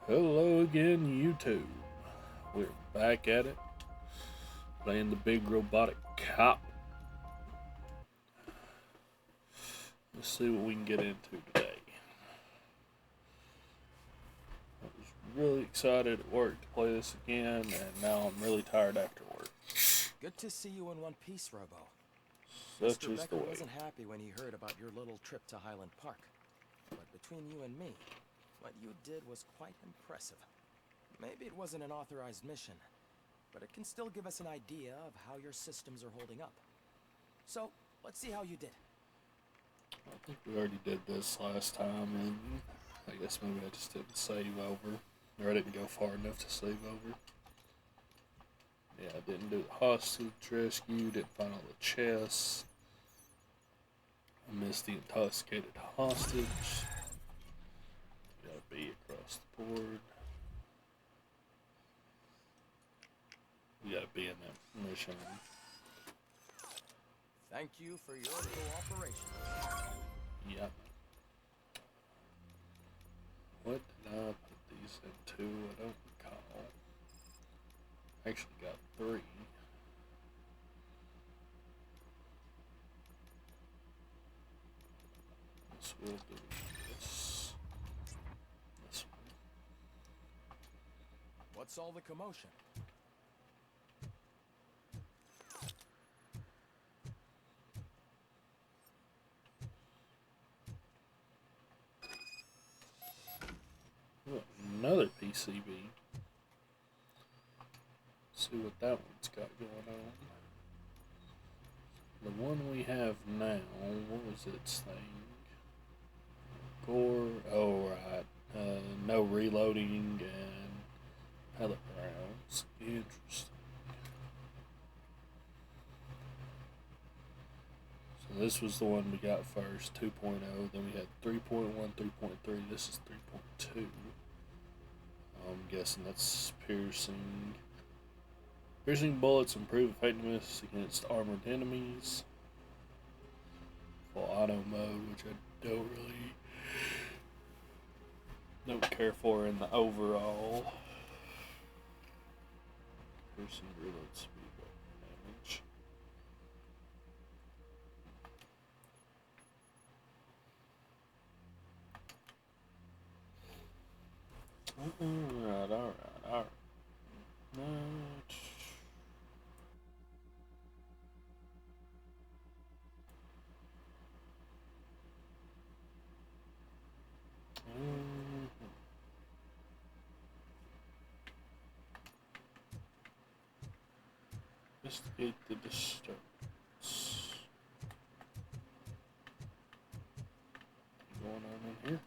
Hello again, YouTube. We're back at it, playing the big robotic cop. Let's see what we can get into today. I was really excited at work to play this again, and now I'm really tired after work. Good to see you in one piece, Robo. Such Mr. is Becker the way. wasn't happy when he heard about your little trip to Highland Park. But between you and me, what you did was quite impressive. Maybe it wasn't an authorized mission, but it can still give us an idea of how your systems are holding up. So, let's see how you did. I think we already did this last time, and I guess maybe I just didn't save over. Or I didn't go far enough to save over. Yeah, I didn't do the hostage rescue, didn't find all the chests. I missed the intoxicated hostage. Got a B across the board. We gotta be in that mission. Thank you for your cooperation. Yep. What did I put these into? I don't recall. I actually got 3. This will do this. This one. What's all the commotion? Oh, another PCB. See what that one's got going on. The one we have now, what was its thing? Gore, oh right. No reloading and pellet rounds. Interesting. So this was the one we got first, 2.0. Then we had 3.1, 3.3. This is 3.2. I'm guessing that's piercing. Piercing bullets improve effectiveness against armored enemies. Full auto mode, which I don't care for in the overall. Piercing reload speed damage. Alright. Investigate the disturbance. What's going on in here?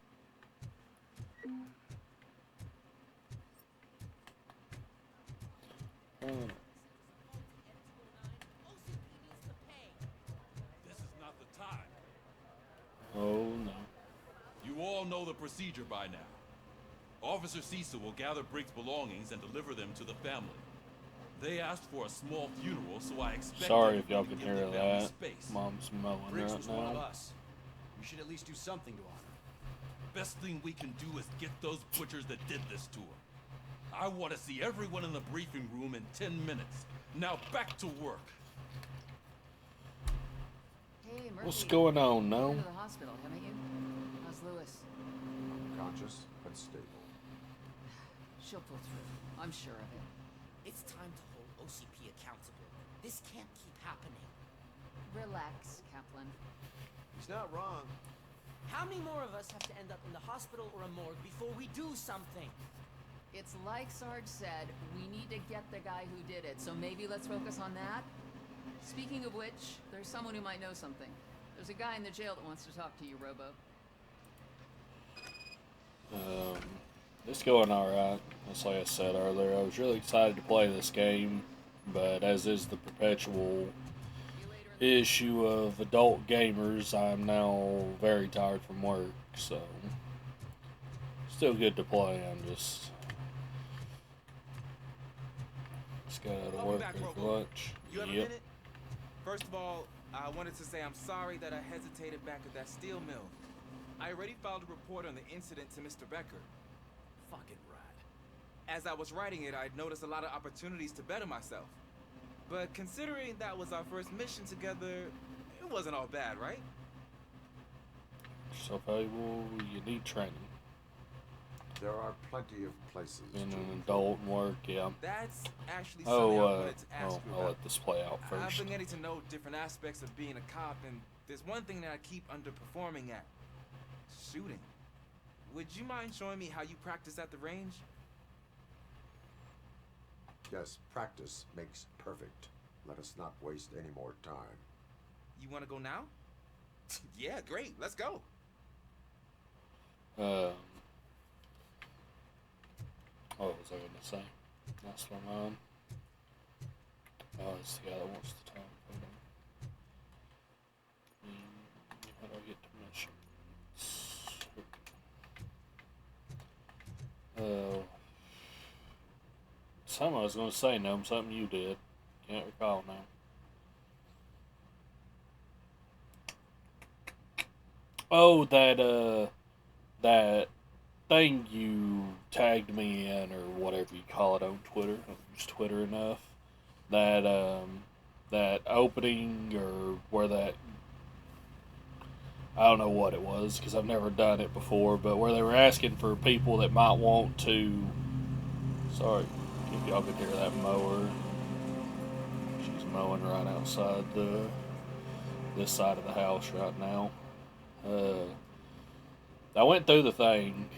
This is not the time. Oh no. You all know the procedure by now. Officer Cecil will gather Briggs' belongings and deliver them to the family. They asked for a small funeral, so I expect Sorry if y'all everyone can to give hear the family that. space. Mom's mowing Briggs right was one of now. us. We should at least do something to honor. Best thing we can do is get those butchers that did this to her. I want to see everyone in the briefing room in 10 minutes. Now back to work. Hey, Murphy. What's going on You've now? been to the hospital, haven't you? How's Lewis? Conscious but stable. She'll pull through. I'm sure of it. It's time to hold OCP accountable. This can't keep happening. Relax, Kaplan. He's not wrong. How many more of us have to end up in the hospital or a morgue before we do something? It's like Sarge said, we need to get the guy who did it, so maybe let's focus on that. Speaking of which, there's someone who might know something. There's a guy in the jail that wants to talk to you, Robo. It's going alright. That's like I said earlier. I was really excited to play this game, but as is the perpetual issue of adult gamers, I'm now very tired from work, so still good to play. I'm just got out of Welcome work back, with Robo. lunch. You have a Yep. minute? First of all, I wanted to say I'm sorry that I hesitated back at that steel mill. I already filed a report on the incident to Mr. Becker. fucking rad. As I was writing it, I noticed a lot of opportunities to better myself. But considering that was our first mission together, it wasn't all bad, right? So valuable, you need training. There are plenty of places. Being to an improve. adult and work, yeah. That's actually something I wanted to ask well, you I'll about. let this play out I've first. been getting to know different aspects of being a cop, and there's one thing that I keep underperforming at. Shooting. Would you mind showing me how you practice at the range? Yes, practice makes perfect. Let us not waste any more time. You want to go now? Yeah, great. Let's go. What was I gonna say? That's my mind. Oh, it's the guy that wants to talk. How do I get to missions? Something I was gonna say, Gnome, something you did. Can't recall now. Oh, that thing you tagged me in, or whatever you call it on Twitter. I don't use Twitter enough. That opening, or where that, I don't know what it was because I've never done it before, but where they were asking for people that might want to. Sorry, if y'all could hear that mower. She's mowing right outside this side of the house right now. I went through the thing,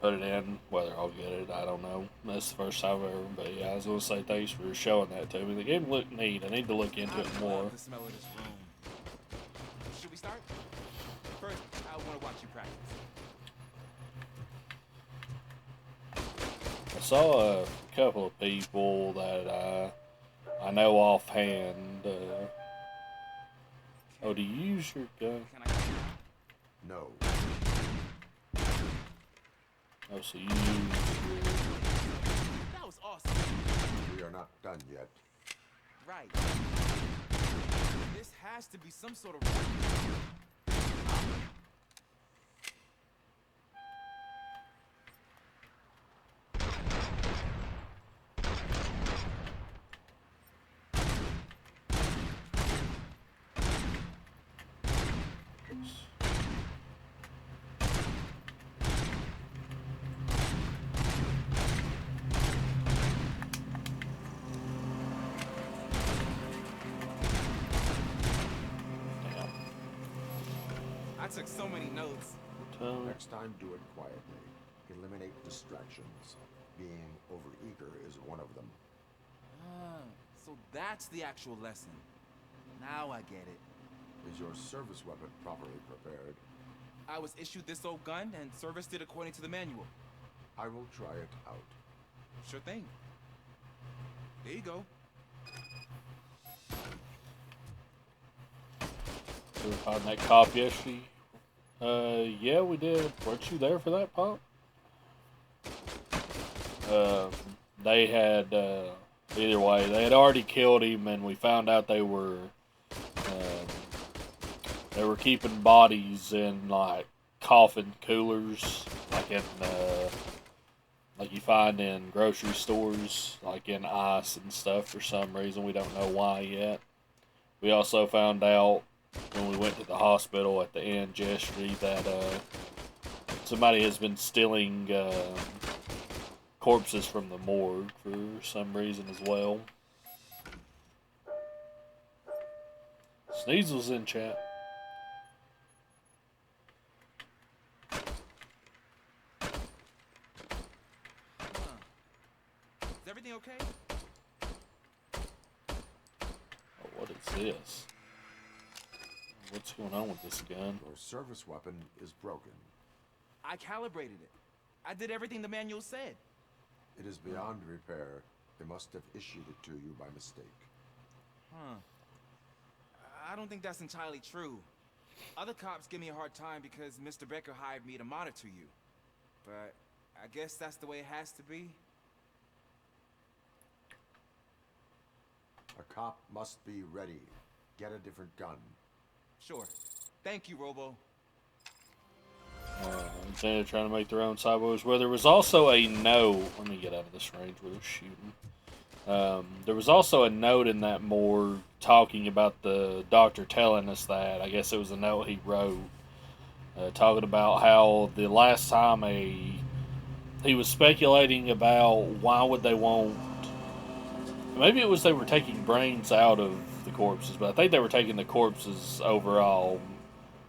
put it in. Whether I'll get it, I don't know. That's the first time ever. But yeah, I was gonna say thanks for showing that to me. The game looked neat. I need to look into it I more. love the smell of this room. Should we start? First, I want to watch you practice. I saw a couple of people that I know offhand. Oh, do you use your gun? Can I? No. Oh, so you use your... That was awesome. We are not done yet. Right. This has to be some sort of. I took so many notes. Next time, do it quietly. Eliminate distractions. Being overeager is one of them. So that's the actual lesson. Now I get it. Is your service weapon properly prepared? I was issued this old gun and serviced it according to the manual. I will try it out. Sure thing. There you go. Did we find that cop yesterday? Yeah, we did. Weren't you there for that, Pop? They had, either way, they had already killed him, and we found out they were keeping bodies in, like, coffin coolers, like you find in grocery stores, like in ice and stuff for some reason. We don't know why yet. We also found out when we went to the hospital at the end yesterday that somebody has been stealing corpses from the morgue for some reason as well. Sneasel's in chat. Is everything okay? Oh, what is this? What's going on with this gun? Your service weapon is broken. I calibrated it. I did everything the manual said. It is beyond repair. They must have issued it to you by mistake. I don't think that's entirely true. Other cops give me a hard time because Mr. Becker hired me to monitor you. But I guess that's the way it has to be. A cop must be ready. Get a different gun. Sure. Thank you, Robo. They're trying to make their own cyborgs. Where there was also a note. Let me get out of this range where they're shooting. There was also a note in that morgue talking about the doctor telling us that. I guess it was a note he wrote, talking about how the last time he was speculating about why would they want. Maybe it was they were taking brains out of the corpses, but I think they were taking the corpses overall.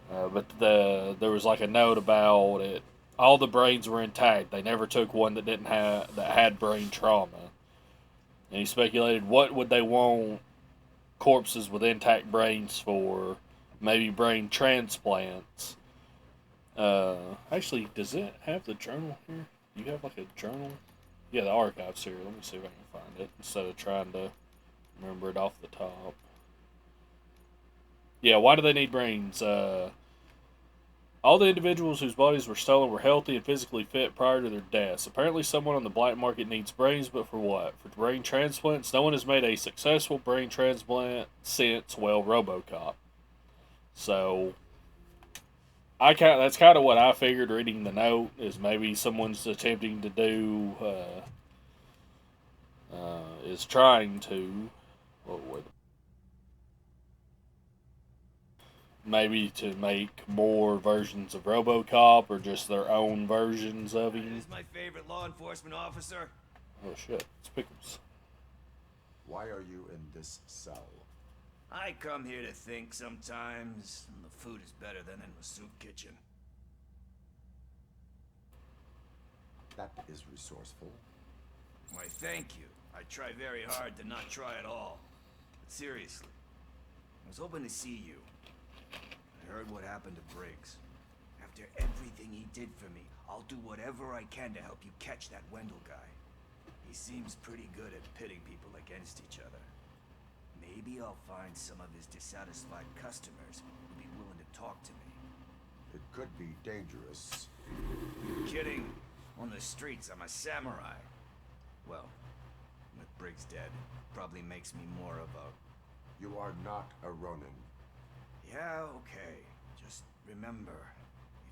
But there was like a note about it. All the brains were intact. They never took one that had brain trauma. And he speculated, what would they want corpses with intact brains for? Maybe brain transplants. Actually, does it have the journal here? Do you have like a journal? Yeah, the archives here. Let me see if I can find it instead of trying to remember it off the top. Yeah, why do they need brains? All the individuals whose bodies were stolen were healthy and physically fit prior to their deaths. Apparently someone on the black market needs brains, but for what? For brain transplants? No one has made a successful brain transplant since, well, RoboCop. So, that's kind of what I figured reading the note, is maybe someone's attempting to do, is trying to, maybe to make more versions of RoboCop or just their own versions of him. This is my favorite law enforcement officer. Oh shit, it's Pickles. Why are you in this cell? I come here to think sometimes, and the food is better than in the soup kitchen. That is resourceful. Why, thank you. I try very hard to not try at all. But seriously, I was hoping to see you. I heard what happened to Briggs. After everything he did for me, I'll do whatever I can to help you catch that Wendell guy. He seems pretty good at pitting people against each other. Maybe I'll find some of his dissatisfied customers who'll be willing to talk to me. It could be dangerous. You're kidding. On the streets, I'm a samurai. Well, with Briggs dead, probably makes me more of a... You are not a Ronin. Yeah, okay. Just remember,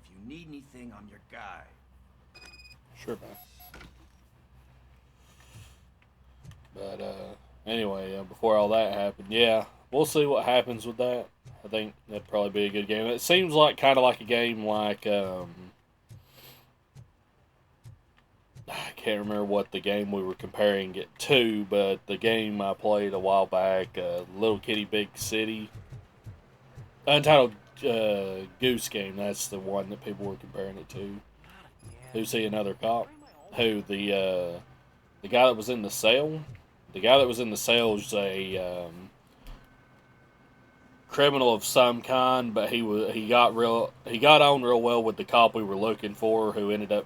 if you need anything, I'm your guy. Sure, man. But, anyway, before all that happened, yeah, we'll see what happens with that. I think that'd probably be a good game. It seems like kind of like a game like, I can't remember what the game we were comparing it to, but the game I played a while back, Little Kitty Big City, Untitled Goose Game, that's the one that people were comparing it to. Who's he, another cop? Who, the guy that was in the cell? The guy that was in the cell was a criminal of some kind, but he got on real well with the cop we were looking for, who ended up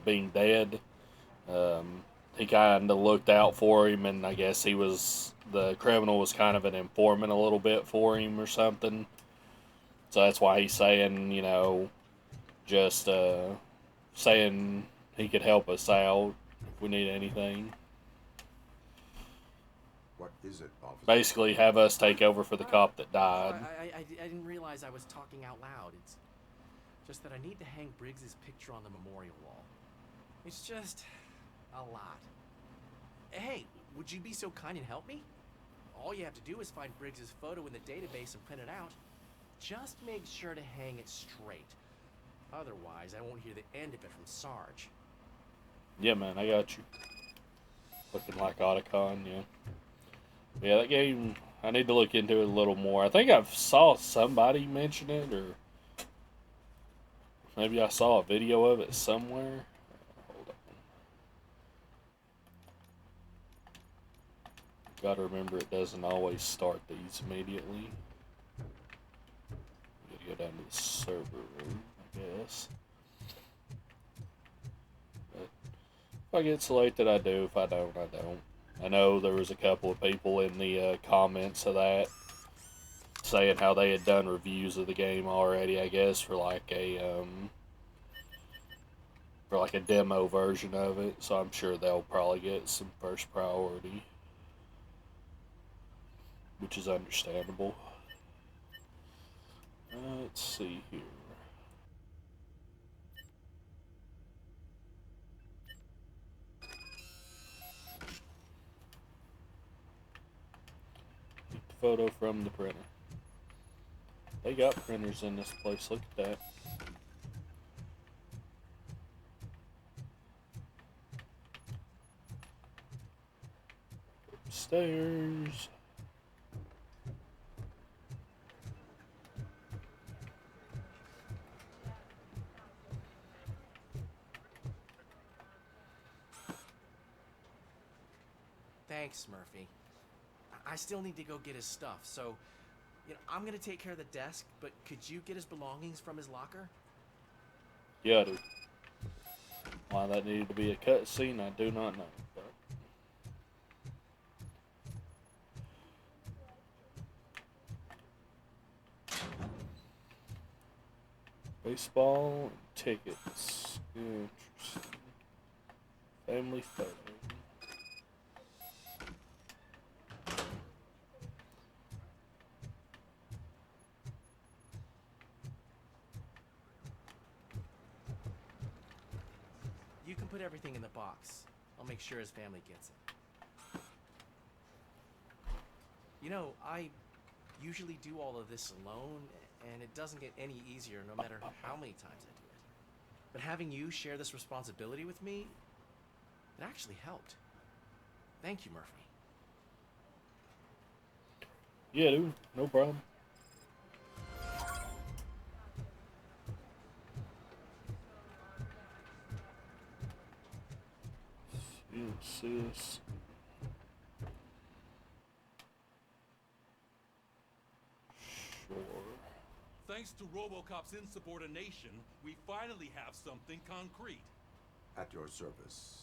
being dead. He kind of looked out for him, and I guess the criminal was kind of an informant a little bit for him or something. So that's why he's saying, just saying he could help us out if we need anything. What is it, officer? Basically, have us take over for the cop that died. I didn't realize I was talking out loud. It's just that I need to hang Briggs's picture on the memorial wall. It's just a lot. Hey, would you be so kind and help me? All you have to do is find Briggs's photo in the database and print it out. Just make sure to hang it straight. Otherwise, I won't hear the end of it from Sarge. Yeah, man, I got you. Looking like Otacon, yeah. Yeah, that game, I need to look into it a little more. I think I saw somebody mention it, or maybe I saw a video of it somewhere. Hold on. Gotta remember, it doesn't always start these immediately. Gotta go down to the server room, I guess. But if I get selected, I do. If I don't, I don't. I know there was a couple of people in the comments of that saying how they had done reviews of the game already, I guess, for like a demo version of it. So I'm sure they'll probably get some first priority, which is understandable. Let's see here. photo from the printer. They got printers in this place. Look at that. Upstairs. Thanks, Murphy. I still need to go get his stuff, so I'm gonna take care of the desk, but could you get his belongings from his locker? Yeah, dude. Why that needed to be a cutscene, I do not know. But baseball and tickets. Interesting. Family photo. You can put everything in the box. I'll make sure his family gets it. I usually do all of this alone, and it doesn't get any easier no matter how many times I do it. But having you share this responsibility with me, it actually helped. Thank you, Murphy. Yeah, dude. No problem. You see this. Sure. Thanks to RoboCop's insubordination, we finally have something concrete. At your service.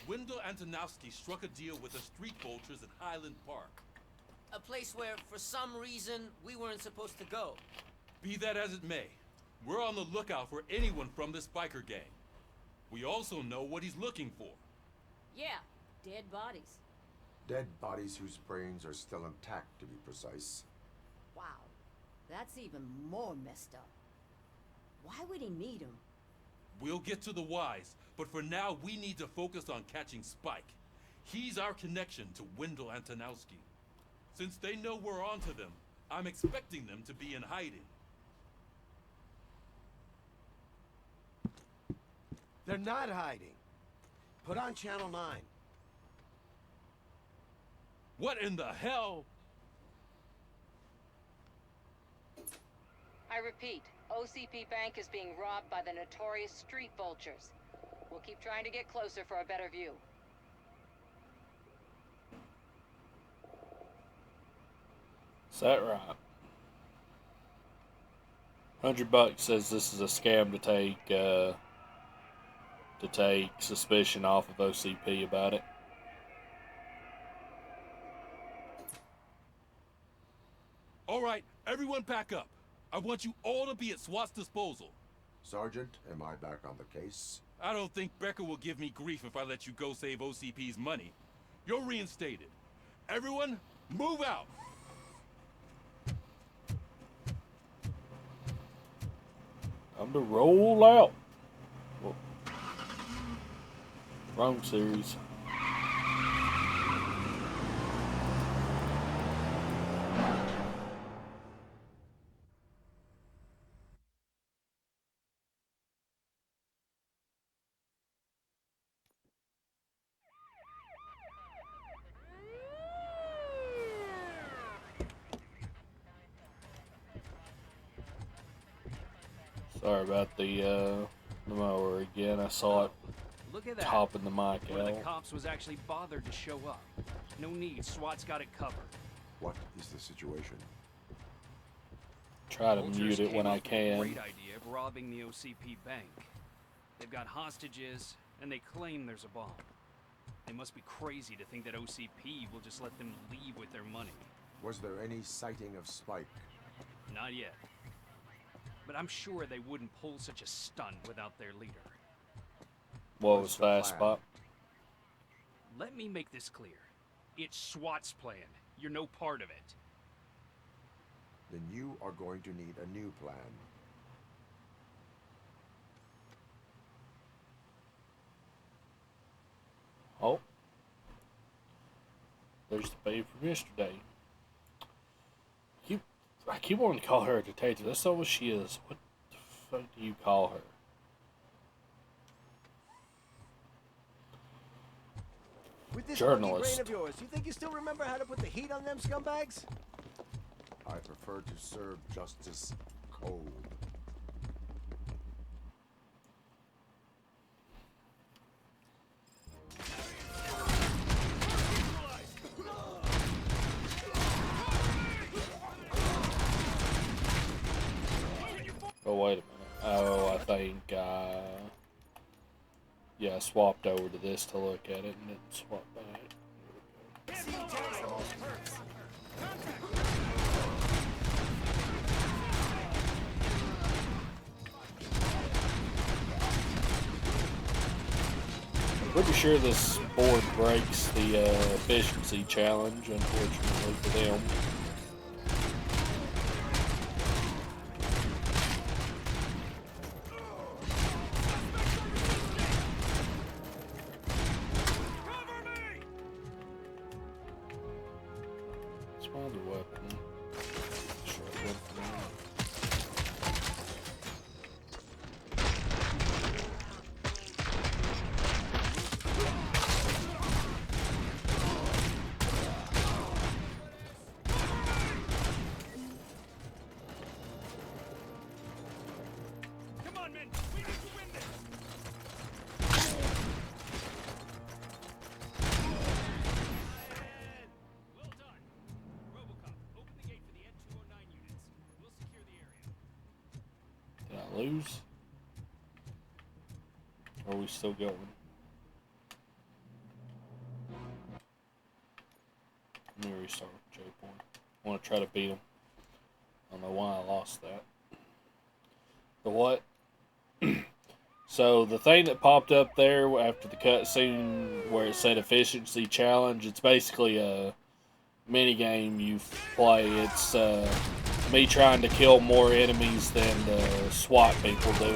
Wendell Antonowski struck a deal with the street vultures at Highland Park. A place where, for some reason, we weren't supposed to go. Be that as it may, we're on the lookout for anyone from this biker gang. We also know what he's looking for. Yeah, dead bodies. Dead bodies whose brains are still intact, to be precise. Wow, that's even more messed up. Why would he need them? We'll get to the whys, but for now we need to focus on catching Spike. He's our connection to Wendell Antonowski. Since they know we're onto them, I'm expecting them to be in hiding. They're not hiding. Put on Channel 9. What in the hell? I repeat, OCP Bank is being robbed by the notorious street vultures. We'll keep trying to get closer for a better view. Is that right? $100 says this is a scam to take suspicion off of OCP about it. All right, everyone pack up. I want you all to be at SWAT's disposal. Sergeant, am I back on the case? I don't think Becker will give me grief if I let you go save OCP's money. You're reinstated. Everyone, move out! I'm to roll out. Whoa. Wrong series. Sorry about the mower again. I saw it Look at that. topping the mic One of the out. cops was actually bothered to show up. No need. SWAT's got it covered. What is the situation? Try to Vultures mute it came when up I with a can. Great idea of robbing the OCP bank. They've got hostages, and they claim there's a bomb. They must be crazy to think that OCP will just let them leave with their money. Was there any sighting of Spike? Not yet. But I'm sure they wouldn't pull such a stunt without their leader. What What's was the fast plan? spot? Let me make this clear. It's SWAT's plan. You're no part of it. Then you are going to need a new plan. Oh. There's the pay from yesterday. keep wanting to call her a detective. That's not what she is. What the fuck do you call her? With this Journalist. monkey brain of yours, you think you still remember how to put the heat on them scumbags? I prefer to serve justice cold. Oh, wait a minute. Oh, I think, yeah, I swapped over to this to look at it and then swapped back. Pretty sure this board breaks the efficiency challenge, unfortunately for them. It's my other weapon. Short weapon. Come on, men! We need to win this! Well done. RoboCop, open the gate for the N209 units. We'll secure the area. Did I lose? Or are we still going? Let me restart with J-Point. I want to try to beat him. I don't know why I lost that. The what? So the thing that popped up there after the cutscene where it said efficiency challenge, it's basically a mini game you play. It's me trying to kill more enemies than the SWAT people do.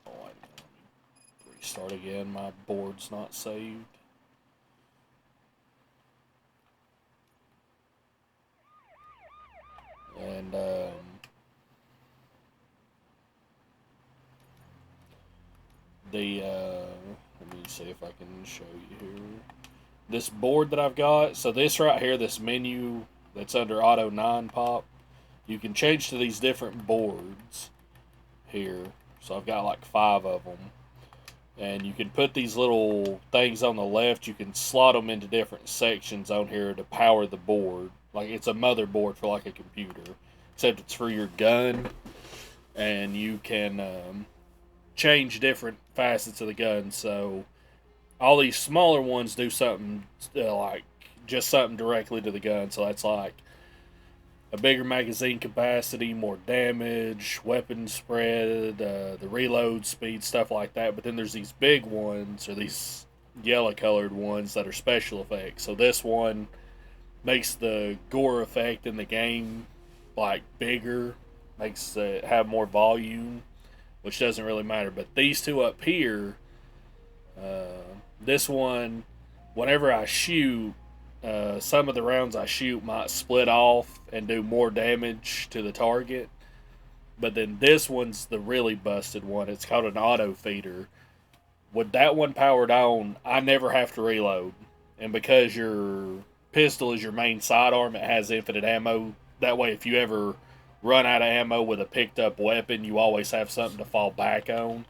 Oh, wait a minute. Restart again. My board's not saved. And let me see if I can show you here. This board that I've got, so this right here, this menu that's under Auto 9 Pop, you can change to these different boards here. So I've got like 5 of them. And you can put these little things on the left, you can slot them into different sections on here to power the board. Like it's a motherboard for like a computer, except it's for your gun. And you can change different facets of the gun. So all these smaller ones do something like just something directly to the gun. So that's like a bigger magazine capacity, more damage, weapon spread, the reload speed, stuff like that. But then there's these big ones, or these yellow colored ones that are special effects. So this one makes the gore effect in the game like bigger, makes it have more volume, which doesn't really matter. But these two up here, this one, whenever I shoot, some of the rounds I shoot might split off and do more damage to the target. But then this one's the really busted one. It's called an auto feeder. With that one powered on, I never have to reload. And because your pistol is your main sidearm, it has infinite ammo. That way, if you ever run out of ammo with a picked up weapon, you always have something to fall back on.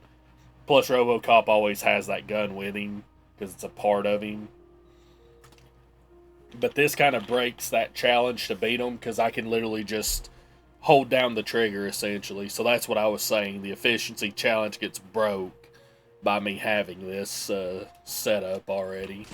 Plus, RoboCop always has that gun with him because it's a part of him. But this kind of breaks that challenge to beat him because I can literally just hold down the trigger essentially. So that's what I was saying. The efficiency challenge gets broke by me having this setup already.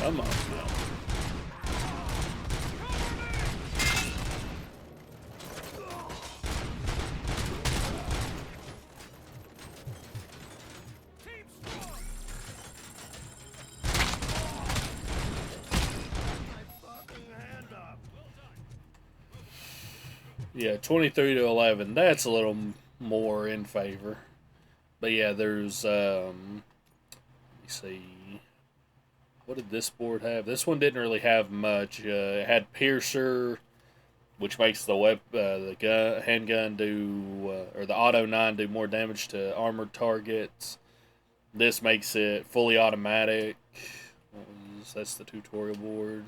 Come on now. Yeah, 23 to 11. That's a little more in favor. But yeah, there's let me see. What did this board have? This one didn't really have much. It had Piercer, which makes the handgun do or the Auto 9 do more damage to armored targets. This makes it fully automatic. That's the tutorial board.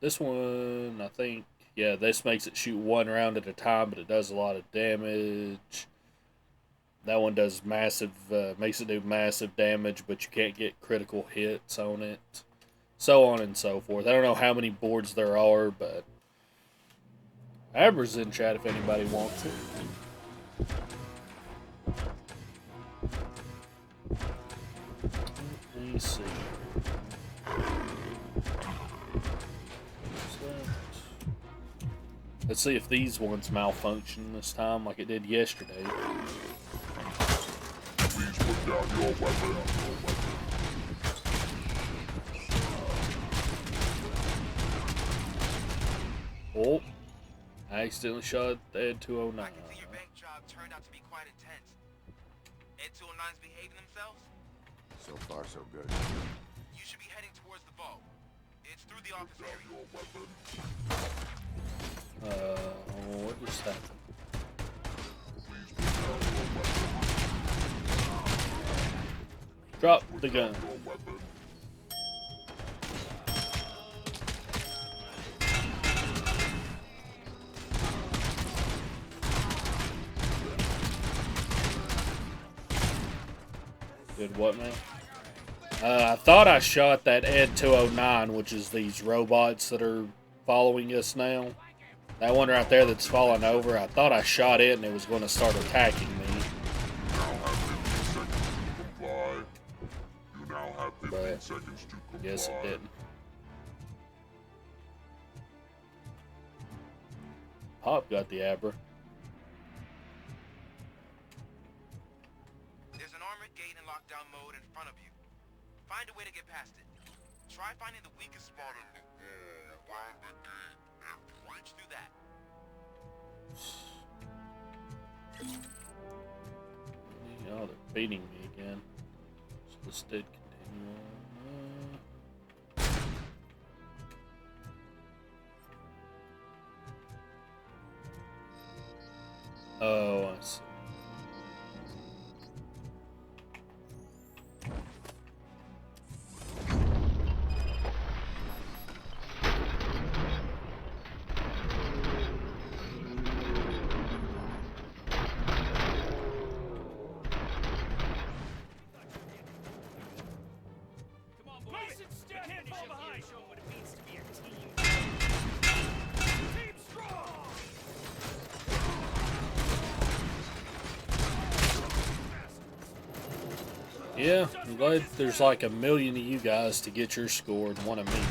This one, I think, yeah, this makes it shoot one round at a time, but it does a lot of damage. That one does massive, makes it do massive damage, but you can't get critical hits on it. So on and so forth. I don't know how many boards there are, but Abra's in chat if anybody wants it. Let me see. Let's see if these ones malfunction this time like it did yesterday. Please put down your weapon. Oh, I accidentally shot Ed 209. I can see your bank job turned out to be quite intense. Ed 209's behaving themselves? So far, so good. You should be heading towards the vault. It's through the office area. What just happened? Drop the gun. Good what, man? I thought I shot that Ed 209, which is these robots that are following us now. That one right there that's falling over, I thought I shot it and it was going to start attacking me. But yes, it didn't. Pop got the Abra. There's an armored gate in lockdown mode in front of you. Find a way to get past it. Try finding the weakest spot in the wall around the gate and punch through that. Oh, they're beating me again. So this did continue on. Oh, I see. Yeah, I'm glad there's like a million of you guys to get your score and one of me.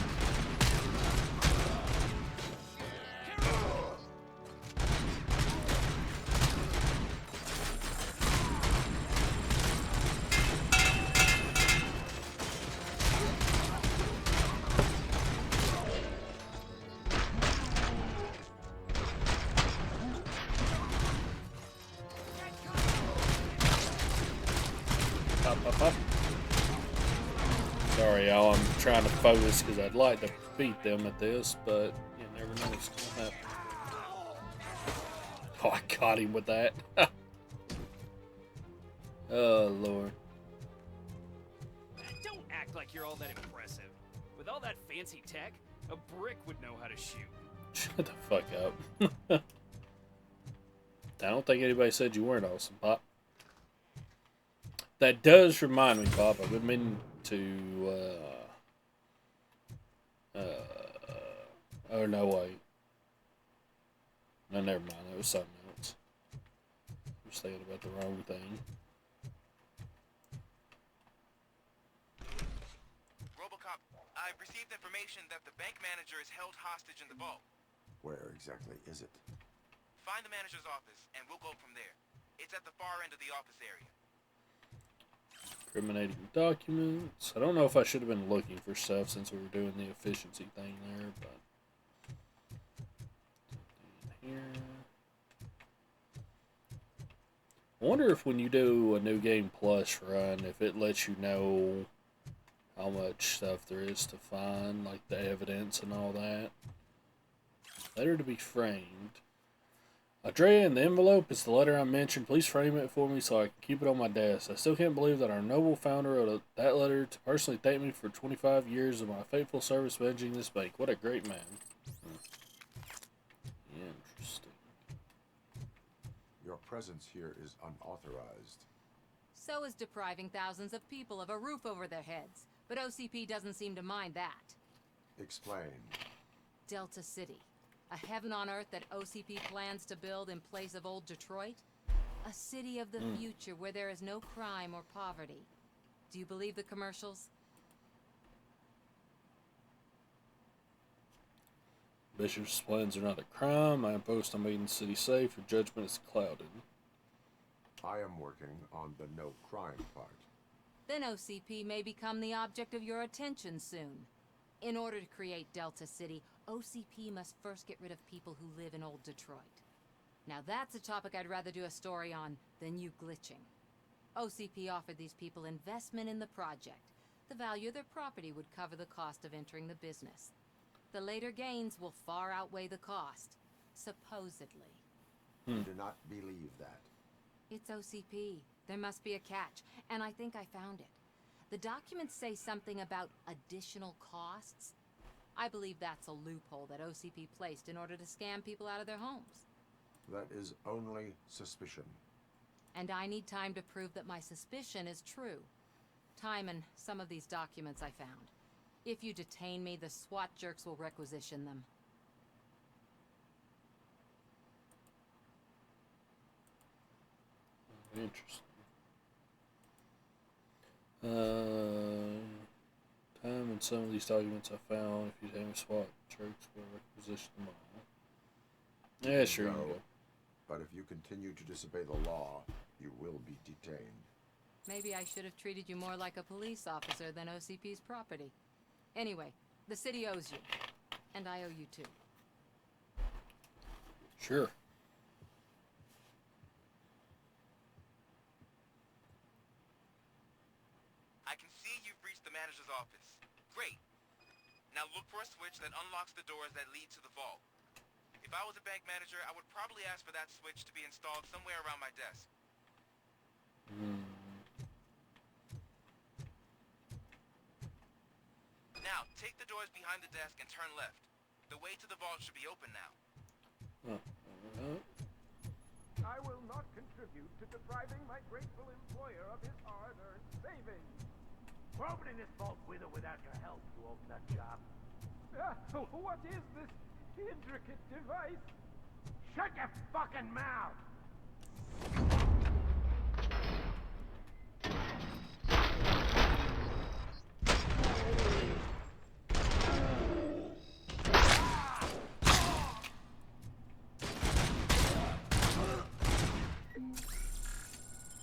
Sorry, y'all. I'm trying to focus because I'd like to beat them at this, but you never know what's going to happen. Oh, I got him with that. Oh, Lord. Don't act like you're all that impressive. With all that fancy tech, a brick would know how to shoot. Shut the fuck up. I don't think anybody said you weren't awesome, Pop. That does remind me, Pop. I've been meaning to, oh, no, wait. No, never mind. That was something else. I'm just thinking about the wrong thing. RoboCop, I've received information that the bank manager is held hostage in the vault. Where exactly is it? Find the manager's office, and we'll go from there. It's at the far end of the office area. Incriminating documents. I don't know if I should have been looking for stuff since we were doing the efficiency thing there, but here. I wonder if when you do a New Game Plus run, if it lets you know how much stuff there is to find, like the evidence and all that. Letter to be framed. Andrea, in the envelope is the letter I mentioned. Please frame it for me so I can keep it on my desk. I still can't believe that our noble founder wrote that letter to personally thank me for 25 years of my faithful service managing this bank. What a great man. Interesting. Your presence here is unauthorized. So is depriving thousands of people of a roof over their heads. But OCP doesn't seem to mind that. Explain. Delta City. A heaven on earth that OCP plans to build in place of old Detroit? A city of the future where there is no crime or poverty. Do you believe the commercials? Bishop's plans are not a crime. I am focused on making the city safe. Your judgment is clouded. I am working on the no crime part. Then OCP may become the object of your attention soon. In order to create Delta City, OCP must first get rid of people who live in old Detroit. Now that's a topic I'd rather do a story on than you glitching. OCP offered these people investment in the project. The value of their property would cover the cost of entering the business. The later gains will far outweigh the cost, supposedly. I do not believe that. It's OCP. There must be a catch, and I think I found it. The documents say something about additional costs. I believe that's a loophole that OCP placed in order to scam people out of their homes. That is only suspicion. And I need time to prove that my suspicion is true. Time and some of these documents I found. If you detain me, the SWAT jerks will requisition them. Interesting. Time and some of these documents I found. If you have SWAT jerks will requisition them all. Yeah, sure you No. go. But if you continue to disobey the law, you will be detained. Maybe I should have treated you more like a police officer than OCP's property. Anyway, the city owes you. And I owe you too. Sure. I can see you've reached the manager's office. Great. Now look for a switch that unlocks the doors that lead to the vault. If I was a bank manager, I would probably ask for that switch to be installed somewhere around my desk. Now, take the doors behind the desk and turn left. The way to the vault should be open now. I will not contribute to depriving my grateful employer of his hard-earned savings. We're opening this vault with or without your help, you old nut job. What is this intricate device? Shut your fucking mouth!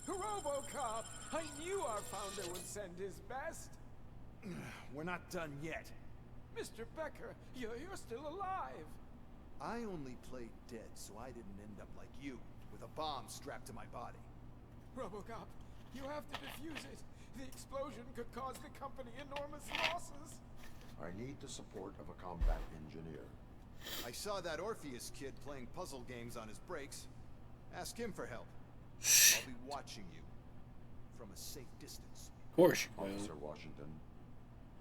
RoboCop! I knew our founder would send his best! We're not done yet. Mr. Becker, you're still alive! I only played dead, so I didn't end up like you, with a bomb strapped to my body. RoboCop, you have to defuse it. The explosion could cause the company enormous losses. I need the support of a combat engineer. I saw that Orpheus kid playing puzzle games on his breaks. Ask him for help. I'll be watching you from a safe distance. Of course you will. Officer Washington,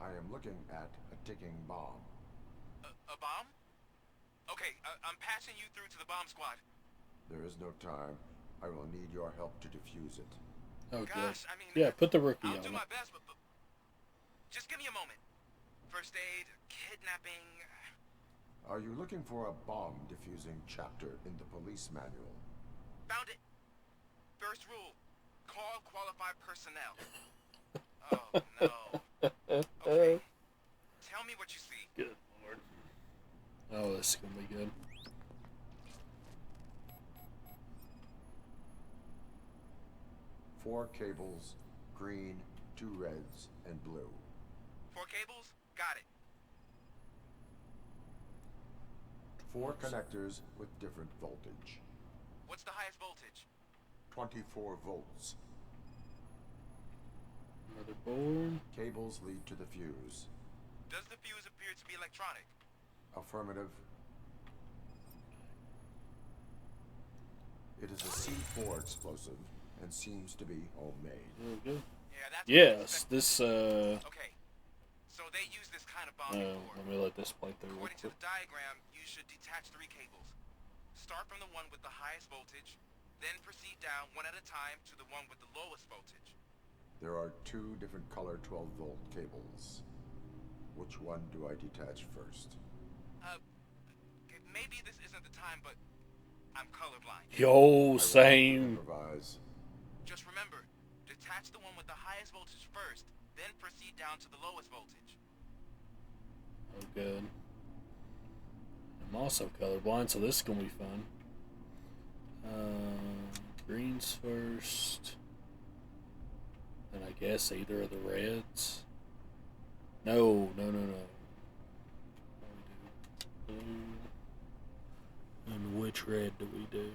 I am looking at a ticking bomb. A bomb? Okay, I'm passing you through to the bomb squad. There is no time. I will need your help to defuse it. Oh, Gosh, I mean, yeah, put the rookie I'll on do it. my best, but just give me a moment. First aid, kidnapping. Are you looking for a bomb defusing chapter in the police manual? Found it. First rule, call qualified personnel. Oh, no. Okay. Tell Oh, this is gonna be good. Four cables, green, 2 reds, and blue. 4 cables? Got it. 4 connectors with different voltage. What's the highest voltage? 24 volts. Motherboard. Cables lead to the fuse. Does the fuse appear to be electronic? Affirmative. It is a C4 explosive and seems to be homemade. There we go. Yeah, that's Yes, this Okay. So they use this kind of bonding board. let me let this play through real According to quick. the diagram, you should detach 3 cables. Start from the one with the highest voltage, then proceed down one at a time to the one with the lowest voltage. There are 2 different color 12-volt cables. Which one do I detach first? Okay, maybe this isn't the time, but I'm colorblind. Yo, same. Improvise. Just remember, detach the one with the highest voltage first, then proceed down to the lowest voltage. Oh, good. I'm also colorblind, so this is gonna be fun. Greens first. And I guess either of the reds. No. Blue. And which red do we do?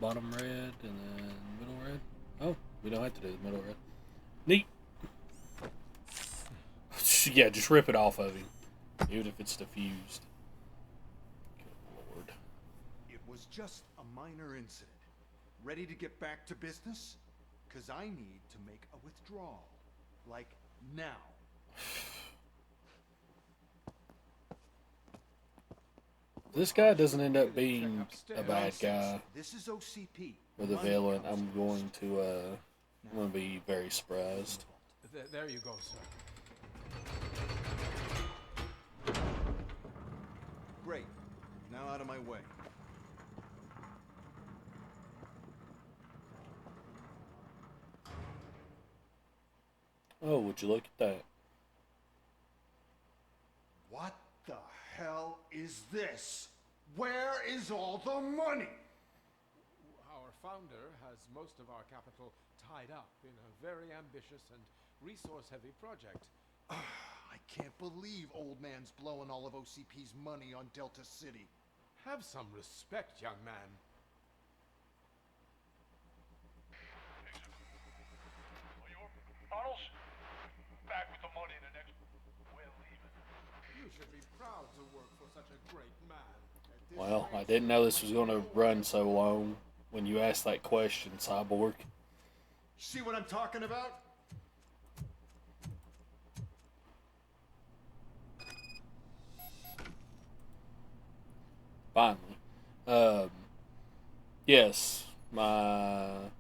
Bottom red and then middle red? Oh, we don't have to do the middle red. Neat. Yeah, just rip it off of him. Even if it's diffused. Good lord. It was just a minor incident. Ready to get back to business? Because I need to make a withdrawal. Like, now. This guy doesn't end up being a bad guy This is OCP. or the villain. I'm going to be very surprised. There you go, sir. Great. Now out of my way. Oh, would you look at that? What the hell is this? Where is all the money? Our founder has most of our capital tied up in a very ambitious and resource-heavy project. I can't believe old man's blowing all of OCP's money on Delta City. Have some respect, young man. Arnold's back with the money in the next. We're leaving. You should be proud to work for such a great man. Well, I didn't know this was going to run so long when you asked that question, Cyborg. See what I'm talking about? Finally. Yes, my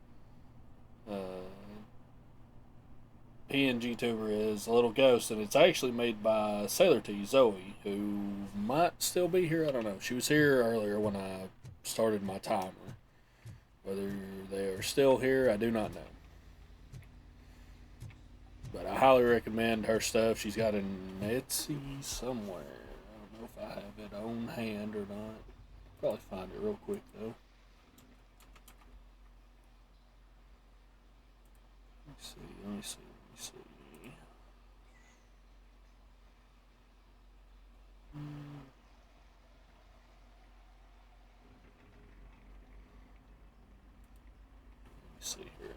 PNG tuber is a little ghost, and it's actually made by Sailor T, Zoe, who might still be here. I don't know. She was here earlier when I started my timer. Whether they are still here, I do not know. But I highly recommend her stuff. She's got an Etsy somewhere. I don't know if I have it on hand or not. Probably find it real quick though. Let me see. Let's see here.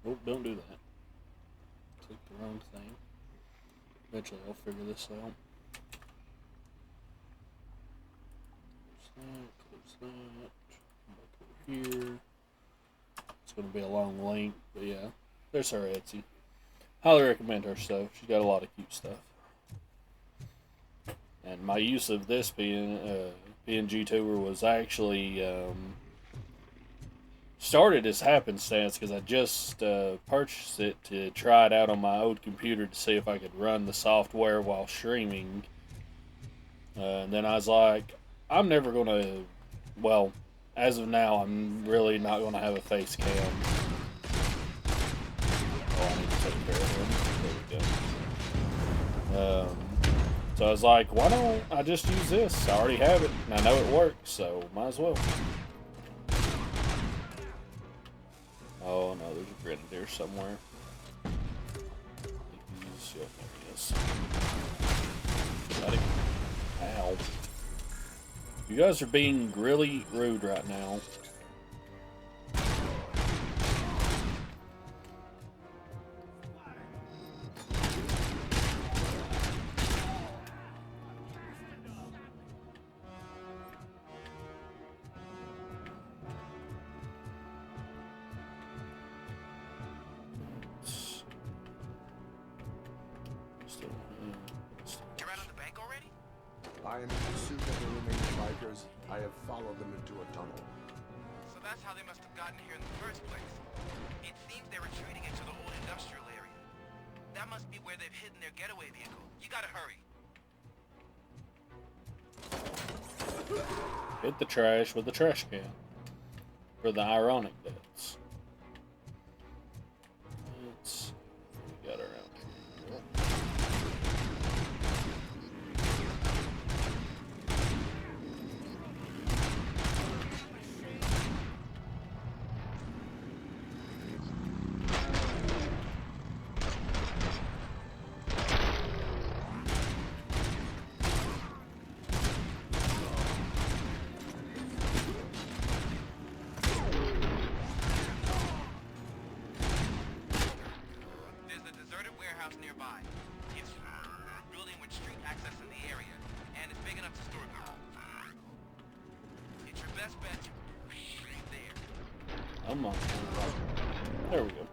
Oh, don't do that. Click the wrong thing. Eventually I'll figure this out. Close that. Come back over here. It's going to be a long link, but yeah. There's her Etsy. Highly recommend her stuff. She's got a lot of cute stuff. And my use of this PNG tuber was actually started as happenstance because I just purchased it to try it out on my old computer to see if I could run the software while streaming. And then I was like, I'm never going to, well, as of now, I'm really not going to have a face cam. Oh, I need to take care of him. There we go. So I was like, why don't I just use this? I already have it, and I know it works, so might as well. Oh no, there's a grenadier somewhere. Yep, there he is. Got him. Ow. You guys are being really rude right now. You're out of the bank already? I am in pursuit of the remaining bikers. I have followed them into a tunnel. So that's how they must have gotten here in the first place. It seems they're retreating into the old industrial area. That must be where they've hidden their getaway vehicle. You gotta hurry. Hit the trash with the trash can. For the ironic deaths. Let's see what we got around here. There's a deserted warehouse nearby. It's a building with street access in the area, and it's big enough to store goods. It's your best bet to right there. Come on. There we go.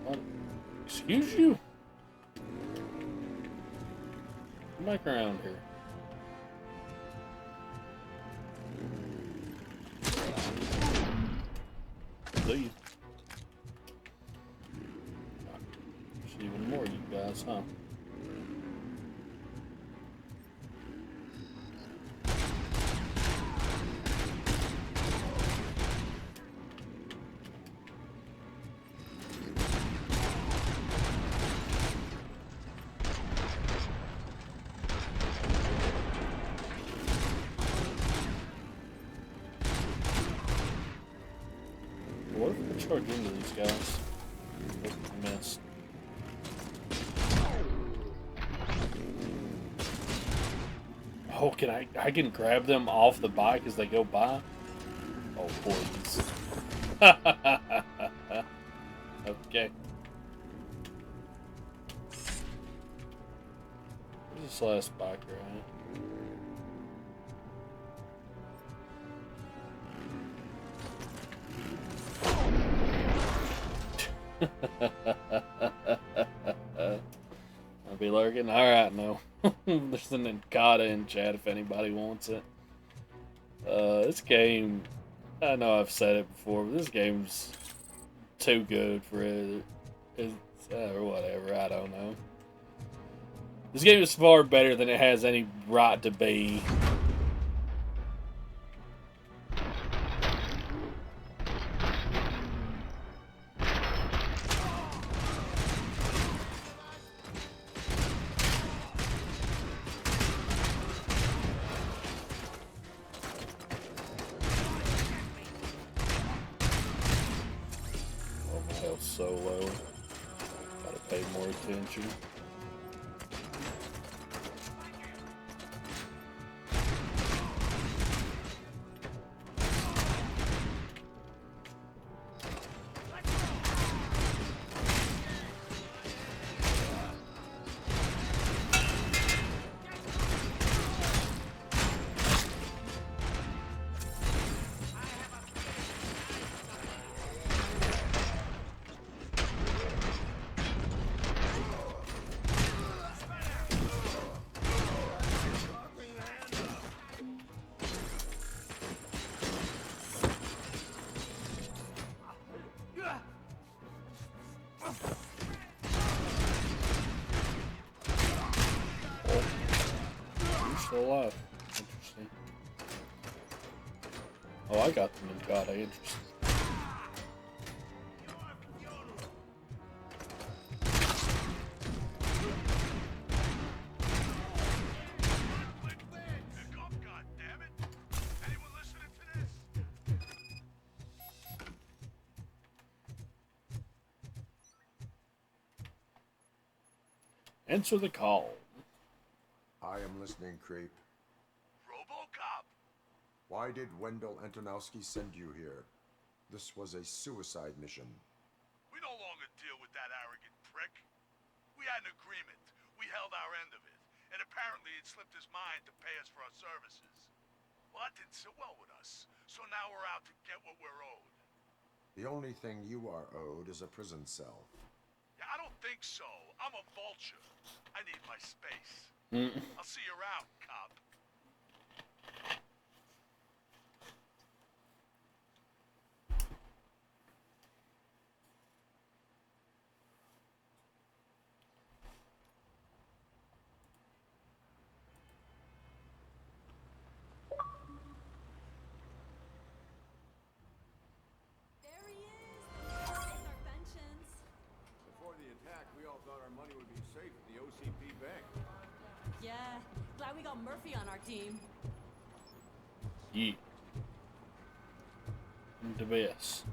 What? Excuse you? Come back around here. See you. There's even more of you guys, huh? What if we charge into these guys? Oh, I missed. Oh, I can grab them off the bike as they go by? Oh, please. Okay. Where's this last biker at? I'll be lurking. Alright, no. There's an Encada in chat if anybody wants it. This game, I know I've said it before, but this game's too good for it. Or whatever, I don't know. This game is far better than it has any right to be. So low. Gotta pay more attention. Still alive. Interesting. Oh, I got them in God, interesting. Answer the call. I am listening, creep. RoboCop! Why did Wendell Antonowski send you here? This was a suicide mission. We no longer deal with that arrogant prick. We had an agreement. We held our end of it. And apparently it slipped his mind to pay us for our services. Well, that didn't sit well with us. So now we're out to get what we're owed. The only thing you are owed is a prison cell. Yeah, I don't think so. I'm a vulture. I need my space. I'll see you around, cop. Before the attack, we all thought our money would be safe at the OCP bank. Yeah, glad we got Murphy on our team. Yeah. The best.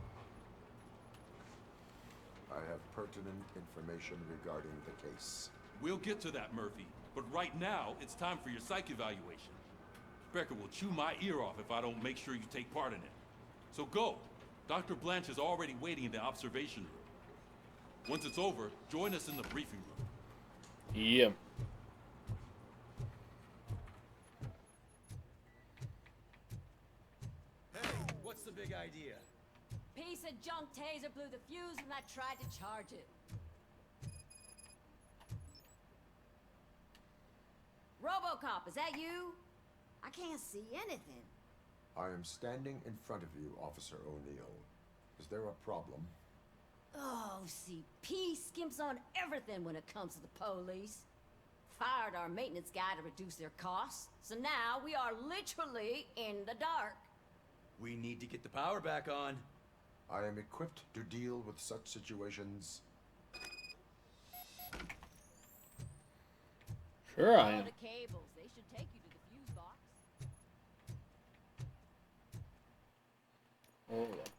I have pertinent information regarding the case. We'll get to that, Murphy. But right now, it's time for your psych evaluation. Becker will chew my ear off if I don't make sure you take part in it. So go. Dr. Blanche is already waiting in the observation room. Once it's over, join us in the briefing room. Yeah. Hey, what's the big idea? Piece of junk taser blew the fuse when I tried to charge it. RoboCop, is that you? I can't see anything. I am standing in front of you, Officer O'Neill. Is there a problem? Oh, CP skimps on everything when it comes to the police. Fired our maintenance guy to reduce their costs, so now we are literally in the dark. We need to get the power back on. I am equipped to deal with such situations. Sure I am. The cables, they should take you to the fuse box. Hold on.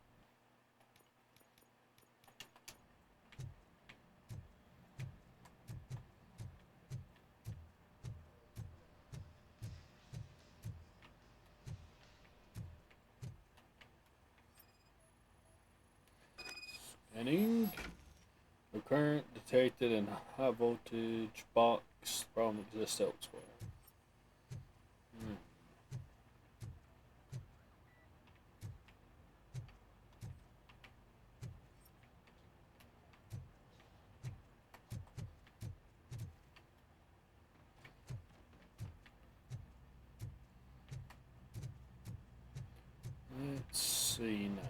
Scanning. No current detected in high voltage box. Problem exists elsewhere. Let's see now.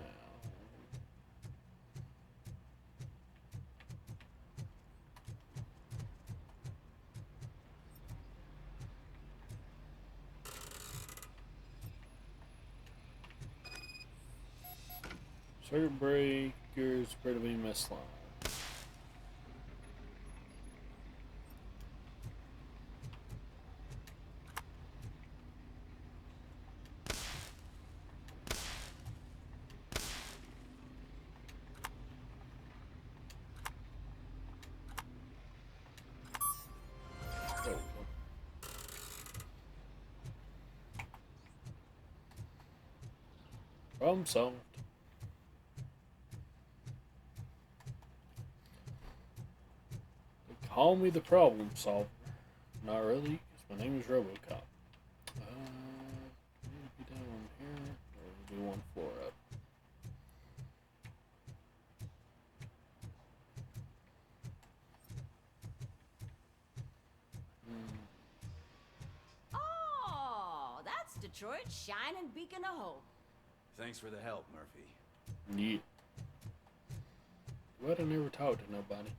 Circuit breakers appear to be misaligned. Problem solved. They call me the problem solver. Not really, because my name is RoboCop. Be down here, or be one floor up. Oh, that's Detroit's shining beacon of hope. Thanks for the help, Murphy. Yeah. But I never talked to nobody.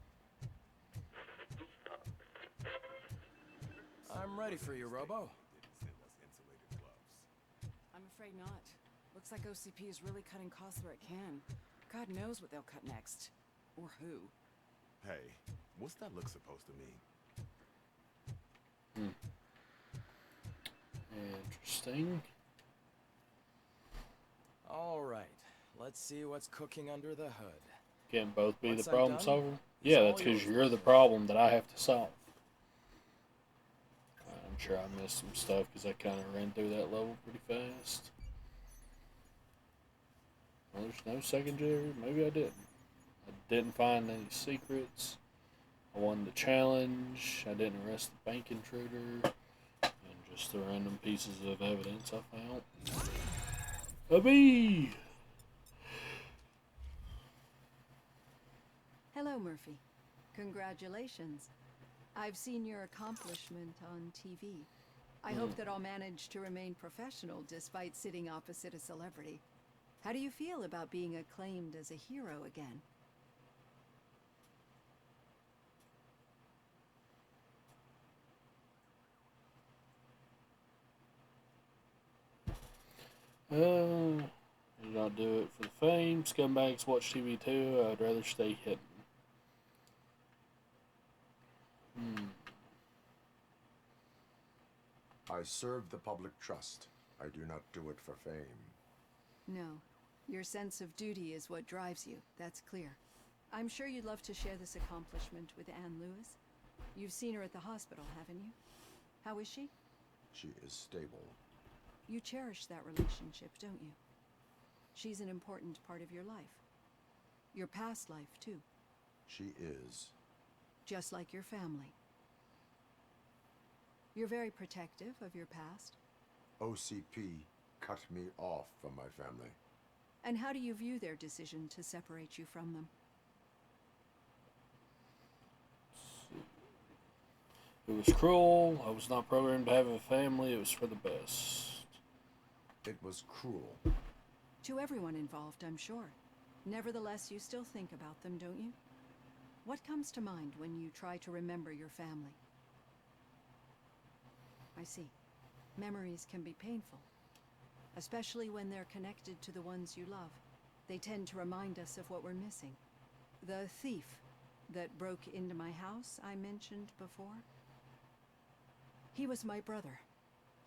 I'm ready for you, Robo. I'm afraid not. Looks like OCP is really cutting costs where it can. God knows what they'll cut next. Or who. Hey, what's that look supposed to mean? Interesting. All right, let's see what's cooking under the hood. Can't both be Once the I'm problem done, solver? it's Yeah, all that's because yours, you're the problem that I have to solve. sure I missed some stuff because I kind of ran through that level pretty fast. Well, there's no secondary. Maybe I didn't. I didn't find any secrets. I won the challenge. I didn't arrest the bank intruder. And just the random pieces of evidence I found. A bee! Hello, Murphy. Congratulations. I've seen your accomplishment on TV. I hope that I'll manage to remain professional despite sitting opposite a celebrity. How do you feel about being acclaimed as a hero again? Did not do it for the fame. Scumbags watch TV too. I'd rather stay hidden. I serve the public trust. I do not do it for fame. No. Your sense of duty is what drives you. That's clear. I'm sure you'd love to share this accomplishment with Anne Lewis. You've seen her at the hospital, haven't you? How is she? She is stable. You cherish that relationship, don't you? She's an important part of your life. Your past life, too. She is. Just like your family. You're very protective of your past. OCP cut me off from my family. And how do you view their decision to separate you from them? It was cruel. I was not programmed to have a family. It was for the best. It was cruel. To everyone involved, I'm sure. Nevertheless, you still think about them, don't you? What comes to mind when you try to remember your family? I see. Memories can be painful, especially when they're connected to the ones you love. They tend to remind us of what we're missing. The thief that broke into my house I mentioned before? He was my brother.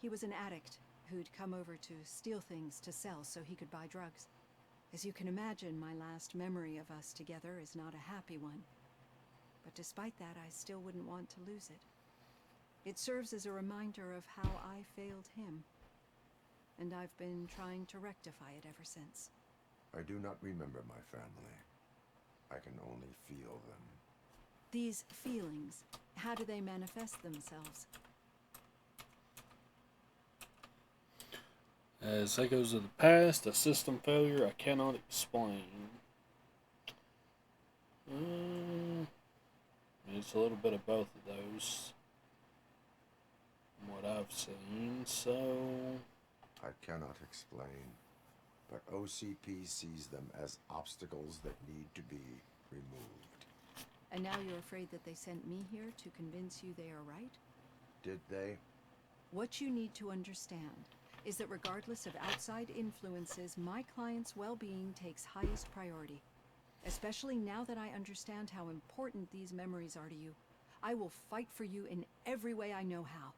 He was an addict who'd come over to steal things to sell so he could buy drugs. As you can imagine, my last memory of us together is not a happy one. But despite that, I still wouldn't want to lose it. It serves as a reminder of how I failed him. And I've been trying to rectify it ever since. I do not remember my family. I can only feel them. These feelings, how do they manifest themselves? As echoes of the past, a system failure I cannot explain. It's a little bit of both of those, from what I've seen, so... I cannot explain, but OCP sees them as obstacles that need to be removed. And now you're afraid that they sent me here to convince you they are right? Did they? What you need to understand is that regardless of outside influences, my client's well-being takes highest priority. Especially now that I understand how important these memories are to you. I will fight for you in every way I know how.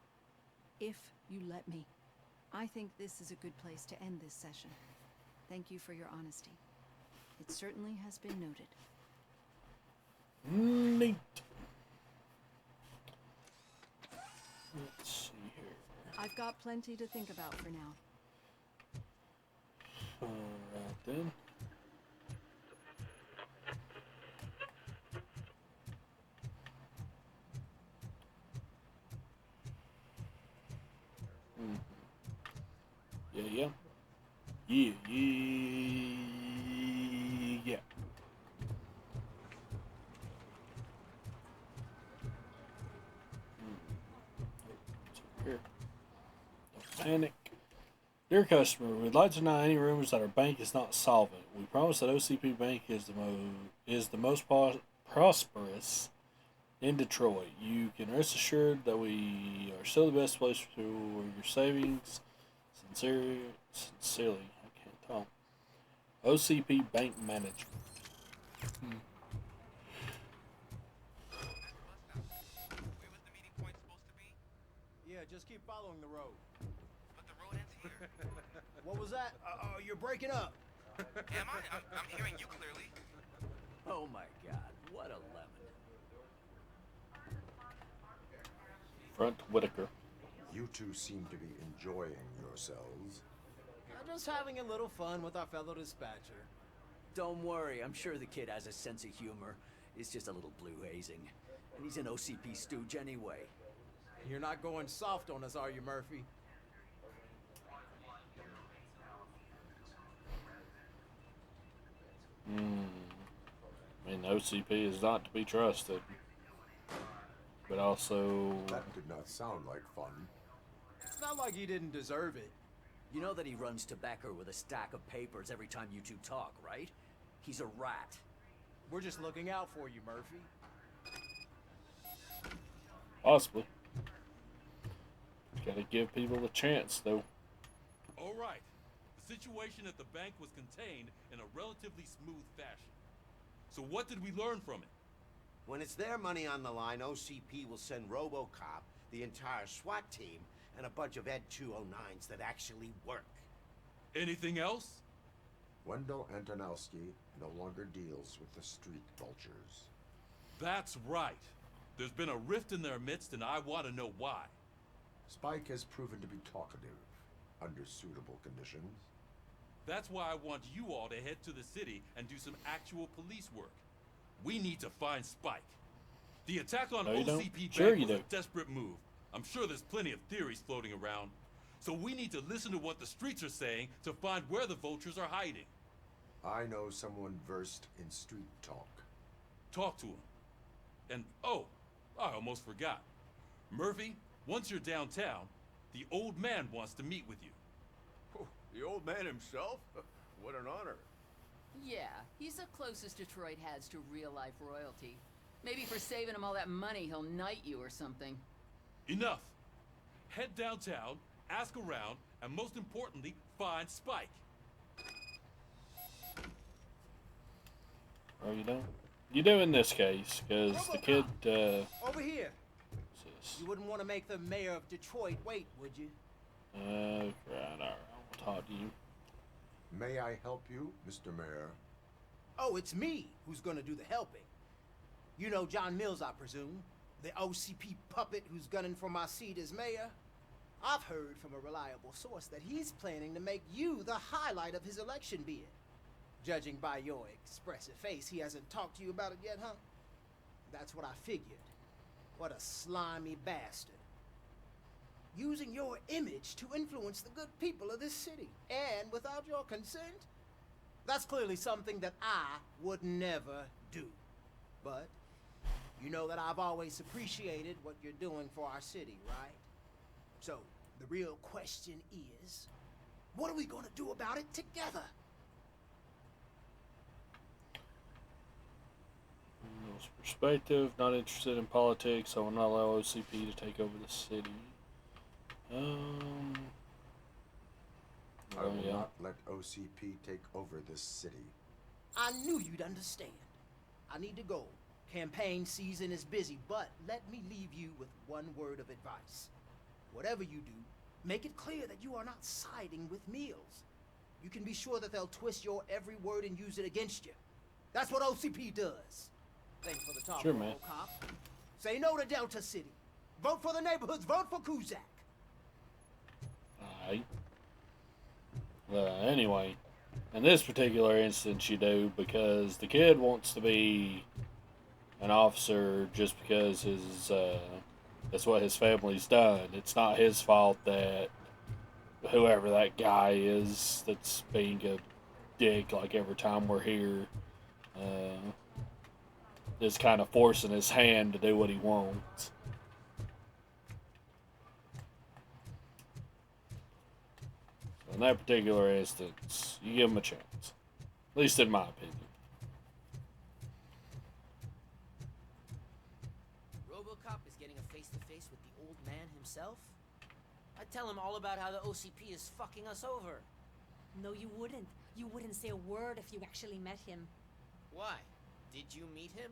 If you let me. I think this is a good place to end this session. Thank you for your honesty. It certainly has been noted. Neat. Let's see here. I've got plenty to think about for now. Alright then. Yeah. Here. Don't panic. Dear customer, we'd like to deny any rumors that our bank is not solvent. We promise that OCP Bank is the most prosperous in Detroit. You can rest assured that we are still the best place for your savings. Sincerely, I can't talk. OCP Bank Management. Yeah, just keep following the road. But the road ends here. What was that? You're breaking up. Am I? I'm hearing you clearly. Oh my god, what a lemon. Front Whitaker. You two seem to be enjoying yourselves. Just having a little fun with our fellow dispatcher. Don't worry, I'm sure the kid has a sense of humor. It's just a little blue hazing. And he's an OCP stooge anyway. You're not going soft on us, are you, Murphy? I mean, OCP is not to be trusted. But also... That did not sound like fun. It's not like he didn't deserve it. You know that he runs tobacco with a stack of papers every time you two talk, right? He's a rat. We're just looking out for you, Murphy. Possibly. Gotta give people a chance, though. All right. The situation at the bank was contained in a relatively smooth fashion. So what did we learn from it? When it's their money on the line, OCP will send RoboCop, the entire SWAT team, and a bunch of Ed 209s that actually work. Anything else? Wendell Antonowski no longer deals with the street vultures. That's right. There's been a rift in their midst, and I want to know why. Spike has proven to be talkative under suitable conditions. That's why I want you all to head to the city and do some actual police work. We need to find Spike. The attack on OCP Bank was a desperate move. I'm sure there's plenty of theories floating around. So we need to listen to what the streets are saying to find where the vultures are hiding. I know someone versed in street talk. Talk to him. And, oh, I almost forgot. Murphy, once you're downtown, the old man wants to meet with you. Oh, the old man himself? What an honor. Yeah, he's the closest Detroit has to real-life royalty. Maybe for saving him all that money, he'll knight you or something. Enough. Head downtown, ask around, and most importantly, find Spike. Oh, you don't? You do in this case, because the kid, Over here. You wouldn't want to make the mayor of Detroit wait, would you? right, alright, I'll talk to you. May I help you, Mr. Mayor? Oh, it's me who's gonna do the helping. You know John Mills, I presume? The OCP puppet who's gunning for my seat as mayor? I've heard from a reliable source that he's planning to make you the highlight of his election bid. Judging by your expressive face, he hasn't talked to you about it yet, huh? That's what I figured. What a slimy bastard. Using your image to influence the good people of this city, and without your consent? That's clearly something that I would never do. But you know that I've always appreciated what you're doing for our city, right? So, the real question is, what are we gonna do about it together? Perspective, not interested in politics. I will not allow OCP to take over the city. I will not let OCP take over this city. I knew you'd understand. I need to go. Campaign season is busy, but let me leave you with one word of advice. Whatever you do, make it clear that you are not siding with Mills. You can be sure that they'll twist your every word and use it against you. That's what OCP does. Thanks for the talk, Sure, man. RoboCop. Say no to Delta City. Vote for the neighborhoods. Vote for Kuzak. Alright. Anyway, in this particular instance you do, because the kid wants to be an officer just because that's what his family's done. It's not his fault that whoever that guy is that's being a dick like every time we're here is kind of forcing his hand to do what he wants. In that particular instance, you give him a chance. At least in my opinion. RoboCop is getting a face-to-face with the old man himself? I'd tell him all about how the OCP is fucking us over. No, you wouldn't. You wouldn't say a word if you actually met him. Why? Did you meet him?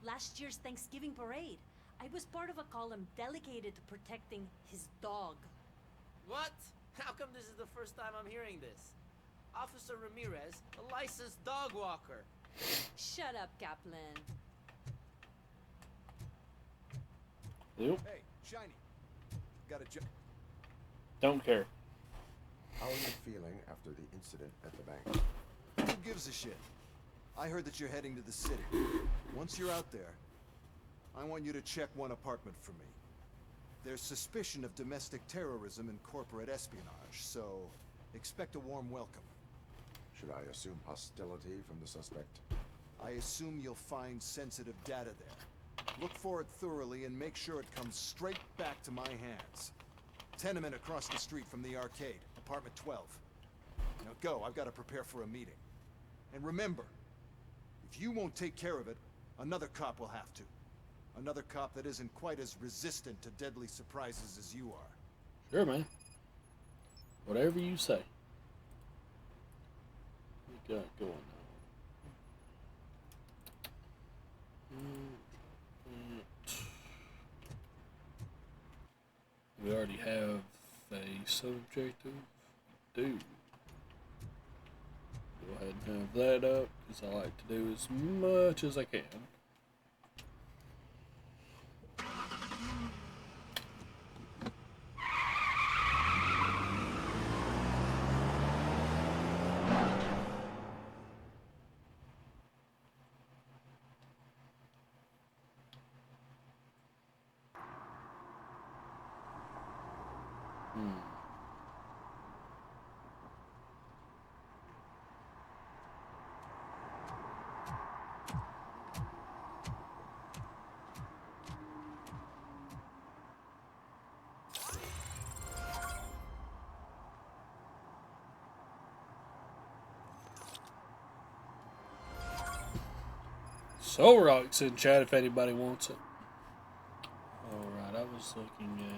Last year's Thanksgiving parade, I was part of a column dedicated to protecting his dog. What? How come this is the first time I'm hearing this? Officer Ramirez, a licensed dog walker. Shut up, Kaplan. Yep. Hey, Shiny. Got a job. Don't care. How are you feeling after the incident at the bank? Who gives a shit? I heard that you're heading to the city. Once you're out there, I want you to check one apartment for me. There's suspicion of domestic terrorism and corporate espionage, so expect a warm welcome. Should I assume hostility from the suspect? I assume you'll find sensitive data there. Look for it thoroughly and make sure it comes straight back to my hands. Tenement across the street from the arcade, apartment 12. Now go, I've got to prepare for a meeting. And remember, if you won't take care of it, another cop will have to. Another cop that isn't quite as resistant to deadly surprises as you are. Sure, man. Whatever you say. What we got going on? We already have a sub-objective. Do. Go ahead and have that up, because I like to do as much as I can. Soul Rock's in chat if anybody wants it. Alright, I was looking at...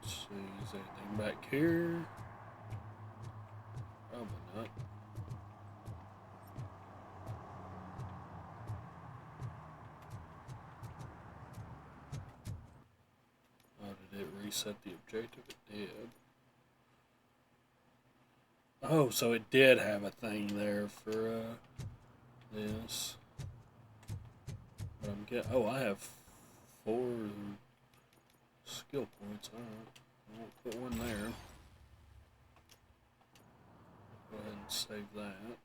Let's see, is there anything back here? Probably not. Oh, did it reset the objective? It did. Oh, so it did have a thing there for this. But I'm getting. Oh, I have 4 skill points. Alright. I'll put one there. Go ahead and save that.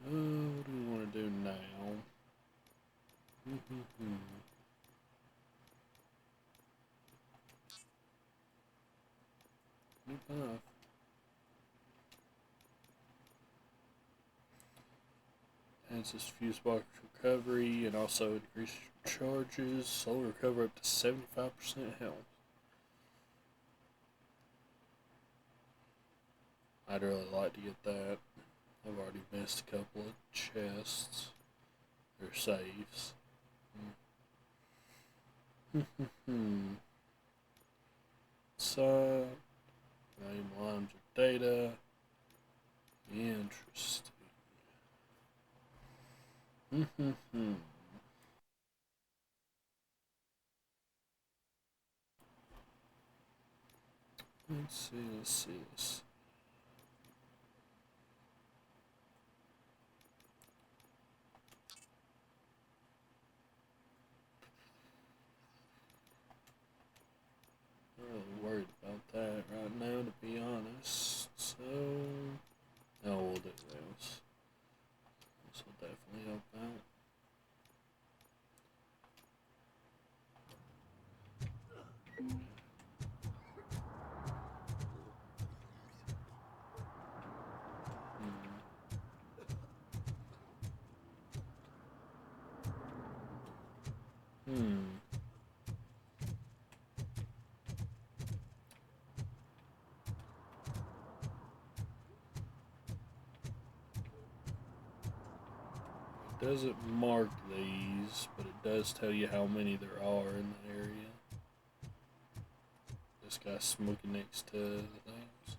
What do we want to do now? New path. Enhances fuse box recovery and also increase charges. Soul recover up to 75% health. I'd really like to get that. I've already missed a couple of chests or saves. So, name lines of data. Interesting. Let's see. I'm really worried about that right now, to be honest. So, no, we'll do this. This will definitely help out. It doesn't mark these, but it does tell you how many there are in the area. This guy's smoking next to the things.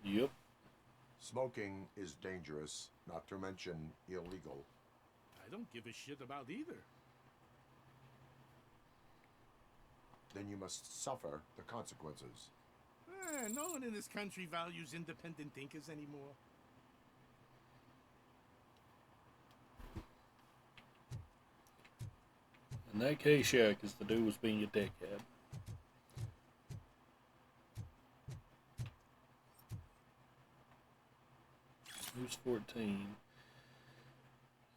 Yep. Smoking is dangerous, not to mention illegal. I don't give a shit about either. then you must suffer the consequences. No one in this country values independent thinkers anymore. In that case, yeah, because the dude was being a dickhead. Who's 14?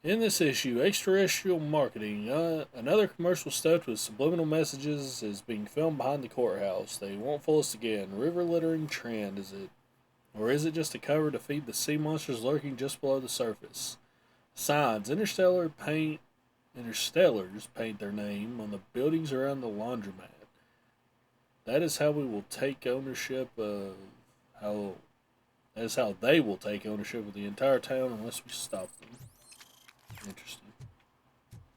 In this issue, extraterrestrial marketing. Another commercial stuffed with subliminal messages is being filmed behind the courthouse. They won't fool us again. River littering trend, is it? Or is it just a cover to feed the sea monsters lurking just below the surface? Signs. Interstellars paint their name on the buildings around the laundromat. That is how we will take ownership of how. That is how they will take ownership of the entire town unless we stop them. Interesting.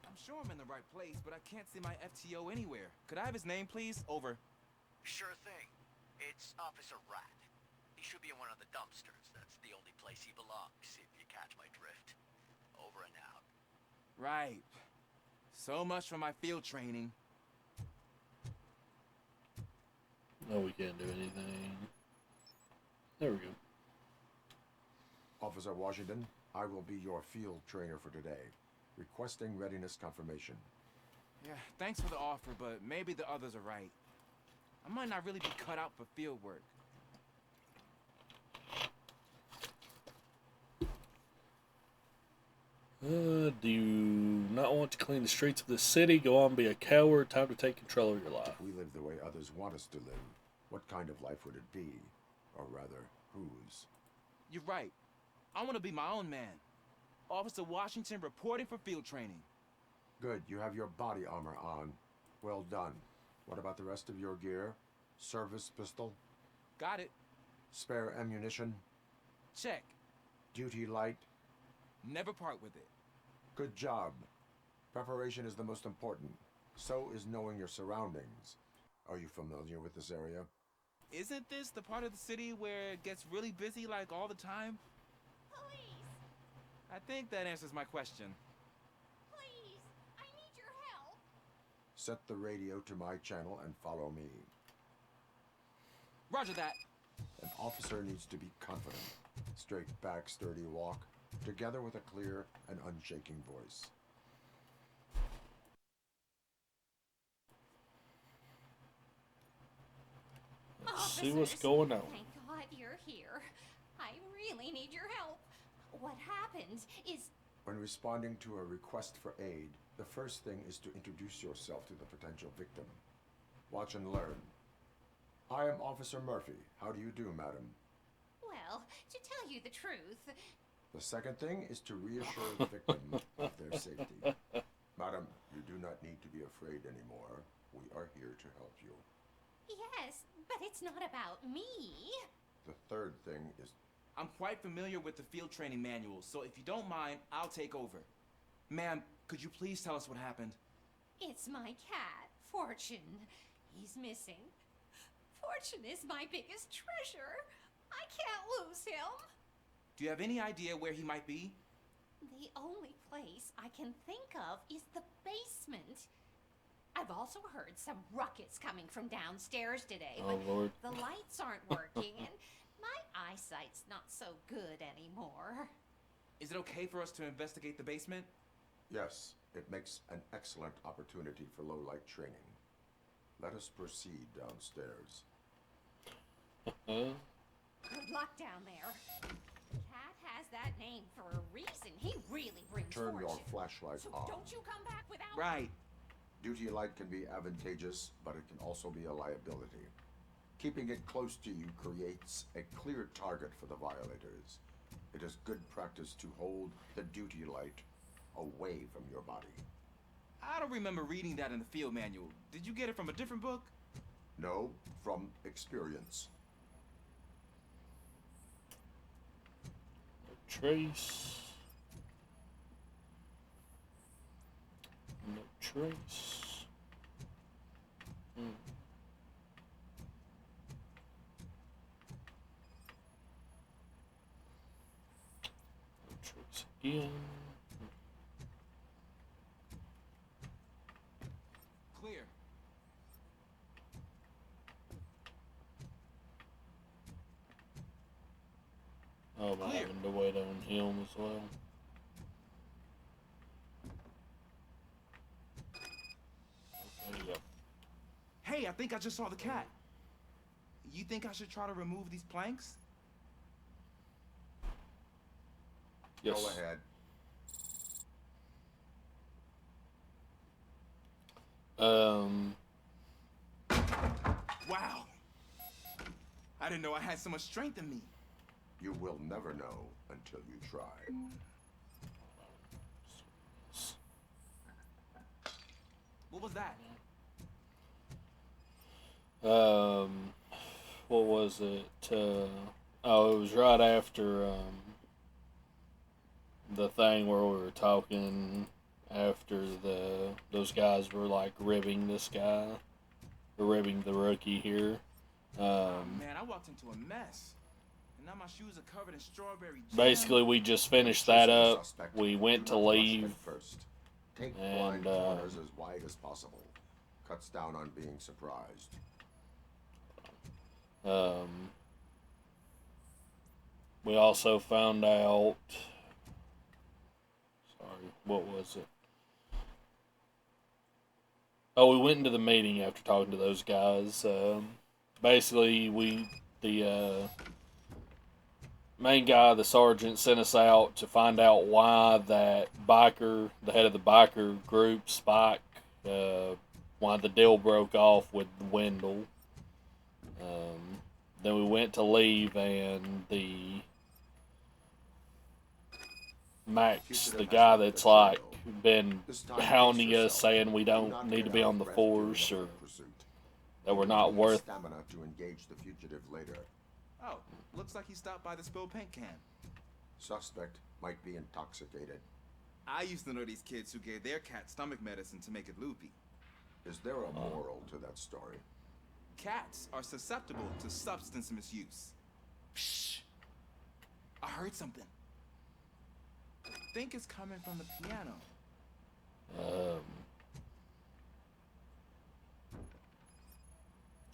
I'm sure I'm in the right place, but I can't see my FTO anywhere. Could I have his name, please? Over. Sure thing. It's Officer Rat. He should be in one of the dumpsters. That's the only place he belongs, if you catch my drift. Over and out. Right. So much for my field training. No, we can't do anything. There we go. Officer Washington, I will be your field trainer for today. Requesting readiness confirmation. Yeah, thanks for the offer, but maybe the others are right. I might not really be cut out for field work. Do you not want to clean the streets of the city? Go on, be a coward. Time to take control of your life. If we live the way others want us to live, what kind of life would it be? Or rather, whose? You're right. I want to be my own man. Officer Washington reporting for field training. Good, you have your body armor on. Well done. What about the rest of your gear? Service pistol? Got it. Spare ammunition? Check. Duty light? Never part with it. Good job. Preparation is the most important. So is knowing your surroundings. Are you familiar with this area? Isn't this the part of the city where it gets really busy like all the time? Police! I think that answers my question. Please! I need your help! Set the radio to my channel and follow me. Roger that. An officer needs to be confident. Straight back, sturdy walk, together with a clear and unshaking voice. Let's see what's going on. Thank God you're here. I really need your help. What happened is... When responding to a request for aid, the first thing is to introduce yourself to the potential victim. Watch and learn. I am Officer Murphy. How do you do, madam? Well, to tell you the truth... The second thing is to reassure the victim of their safety. Madam, you do not need to be afraid anymore. We are here to help you. Yes, but it's not about me. The third thing is... I'm quite familiar with the field training manual, so if you don't mind, I'll take over. Ma'am, could you please tell us what happened? It's my cat, Fortune. He's missing. Fortune is my biggest treasure. I can't lose him. Do you have any idea where he might be? The only place I can think of is the basement. I've also heard some ruckus coming from downstairs today, Oh, but Lord. the lights aren't working and my eyesight's not so good anymore. Is it okay for us to investigate the basement? Yes, it makes an excellent opportunity for low-light training. Let us proceed downstairs. Good luck down there. Cat has that name for a reason. He really brings Turn your fortune. flashlight So on. don't you come back without Right. Duty light can be advantageous, but it can also be a liability. Keeping it close to you creates a clear target for the violators. It is good practice to hold the duty light away from your body. I don't remember reading that in the field manual. Did you get it from a different book? No, from experience. Trace. No trace. No trace again. Clear. Oh, but having to wait on him as well. Okay, yep. Hey, I think I just saw the cat. You think I should try to remove these planks? Yes. Go ahead. Wow. I didn't know I had so much strength in me. You will never know until you try. What was that? What was it? Oh, it was right after, the thing where we were talking after those guys were, like, ribbing this guy. Or ribbing the rookie here. Oh, man, I walked into a mess. And now my shoes are covered in strawberry jam. Basically, we just finished that up. We went to leave. First. Take blind corners as wide as possible. Cuts down on being surprised. We also found out. Sorry, what was it? Oh, we went into the meeting after talking to those guys. Basically, the main guy, the sergeant, sent us out to find out why that biker, the head of the biker group, Spike, why the deal broke off with Wendell. Then we went to leave, and the Max, the guy that's like been hounding us, saying we don't need to be on the force or that we're not worth. Stamina to engage the fugitive later. Oh, looks like he stopped by the spilled paint can. Suspect might be intoxicated. I used to know these kids who gave their cat stomach medicine to make it loopy. Is there a moral to that story? Cats are susceptible to substance misuse. Psh! I heard something. I think it's coming from the piano.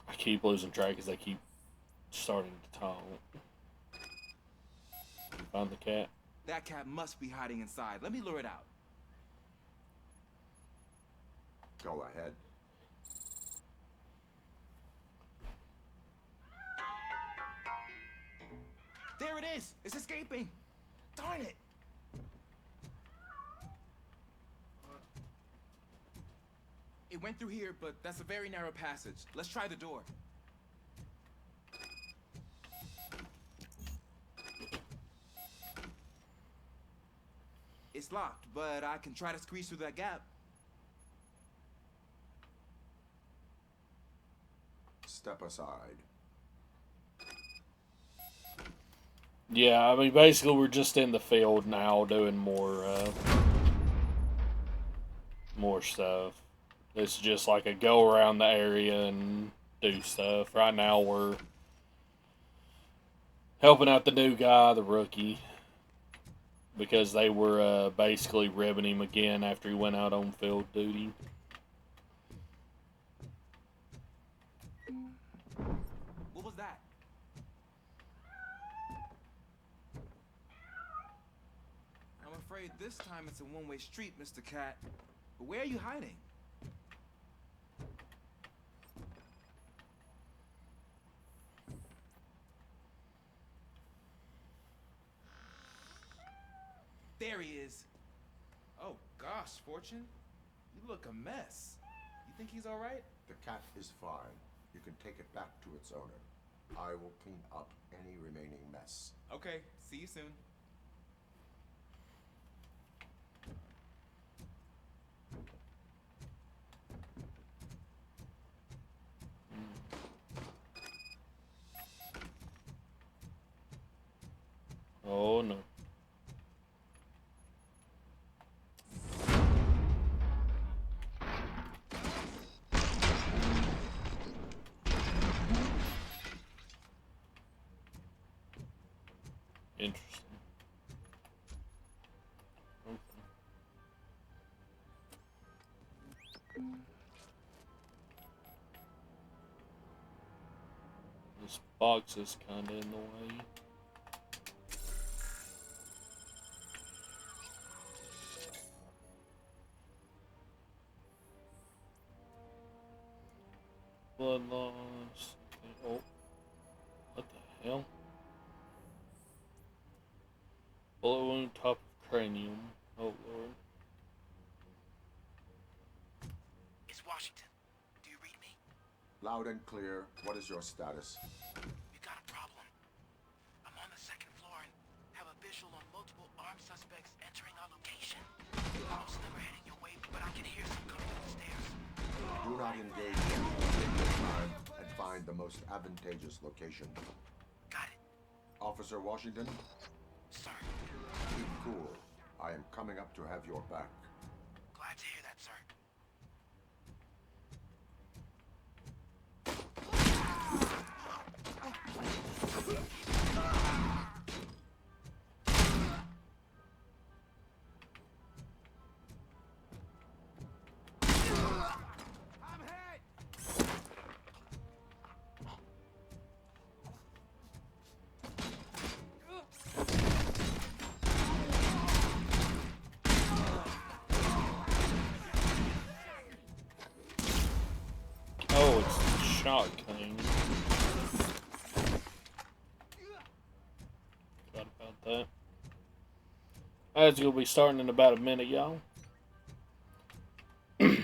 I keep losing track as I keep starting to talk. Found the cat. That cat must be hiding inside. Let me lure it out. Go ahead. There it is! It's escaping! Darn it! It went through here, but that's a very narrow passage. Let's try the door. It's locked, but I can try to squeeze through that gap. Step aside. Yeah, I mean, basically we're just in the field now doing more stuff. It's just like a go around the area and do stuff. Right now we're helping out the new guy, the rookie, because they were basically ribbing him again after he went out on field duty. What was that? I'm afraid this time it's a one-way street, Mr. Cat. But where are you hiding? There he is. Oh gosh, Fortune. You look a mess. You think he's alright? The cat is fine. You can take it back to its owner. I will clean up any remaining mess. Okay, see you soon. Oh no. Interesting. Okay. This box is kinda in the way. blood loss. Oh, what the hell? Bullet wound, top of cranium. Oh lord. It's Washington. Do you read me? Loud and clear. What is your status? We got a problem. I'm on the second floor and have a visual on multiple armed suspects entering our location. Most of them are heading your way, but I can hear some coming up the stairs. Do not engage them. Take your time and find the most advantageous location. Got it. Officer Washington? Sir. Keep cool. I am coming up to have your back. Glad to hear that, sir. Oh, it's the shotgun. Forgot about that. Ads will be starting in about a minute, y'all. If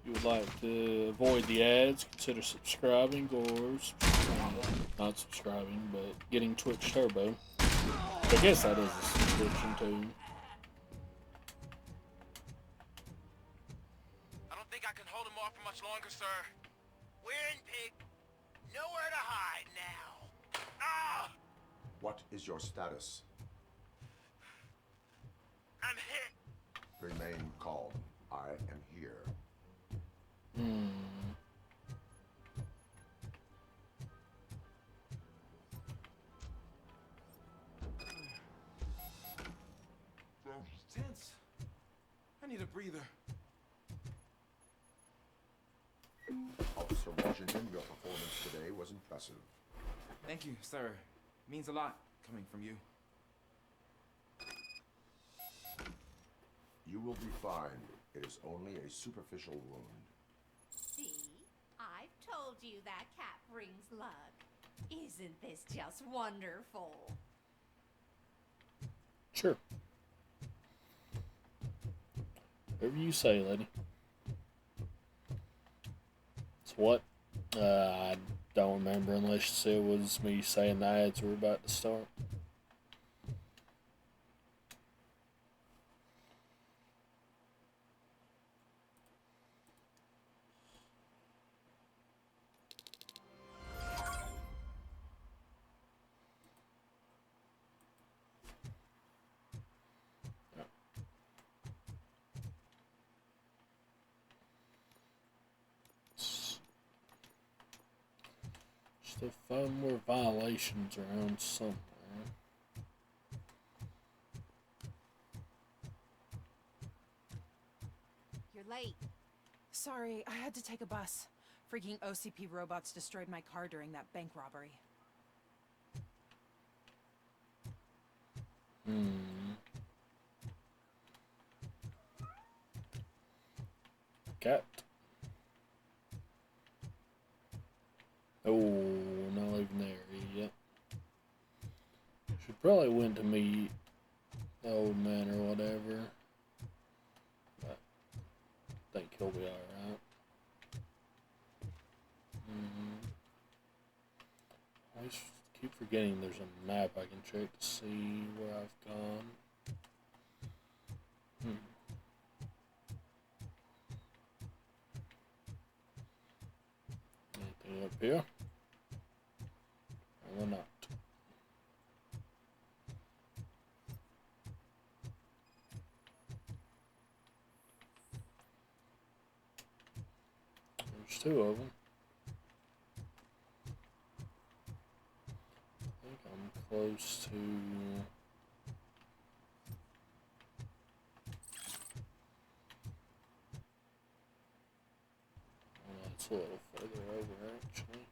you would like to avoid the ads, consider subscribing or not subscribing, but getting Twitch Turbo. I guess that is a subscription too. I don't think I can hold him off for much longer, sir. We're in, pig. Nowhere to hide now. Ah! What is your status? I'm hit. Remain calm. I am here. Tense. I need a breather. Officer Washington, your performance today was impressive. Thank you, sir. Means a lot coming from you. You will be fine. It is only a superficial wound. See? I've told you that cat brings luck. Isn't this just wonderful? Sure. Whatever you say, lady. So what? I don't remember unless it was me saying the ads were about to start. Still find more violations around somewhere. You're late. Sorry, I had to take a bus. Freaking OCP robots destroyed my car during that bank robbery. Cat. Oh, not leaving the area yet. Should probably went to meet the old man or whatever. But I think he'll be alright. I always keep forgetting there's a map I can check to see where I've gone. Anything up here? Or not? There's two of them. I think I'm close to... Well, that's a little further over, actually.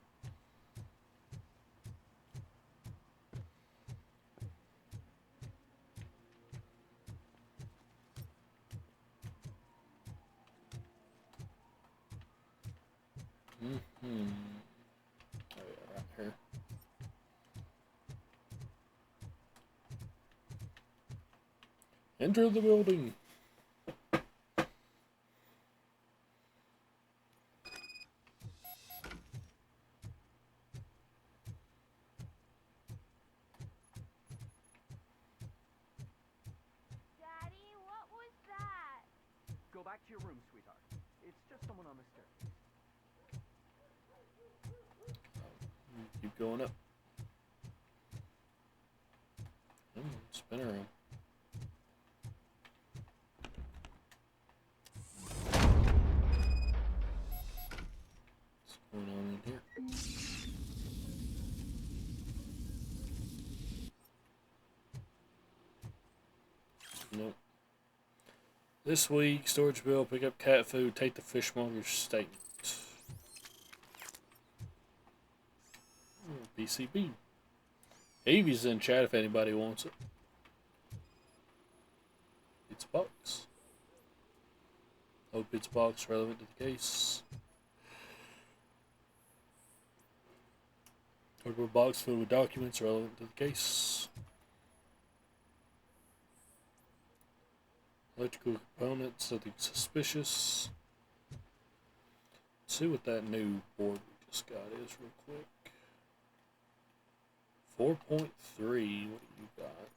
Mm-hmm. Oh yeah, right here. Enter the building. Daddy, what was that? Go back to your room, sweetheart. It's just someone on the stairs. Keep going up. Spin around. What's going on in here? Nope. This week, storage bill, pick up cat food, take the fishmonger's statement. BCB. Evie's in chat if anybody wants it. It's a box. Hope it's a box relevant to the case. Cardboard box filled with documents relevant to the case. Electrical components, something suspicious. Let's see what that new board we just got is real quick. 4.3, what do you got?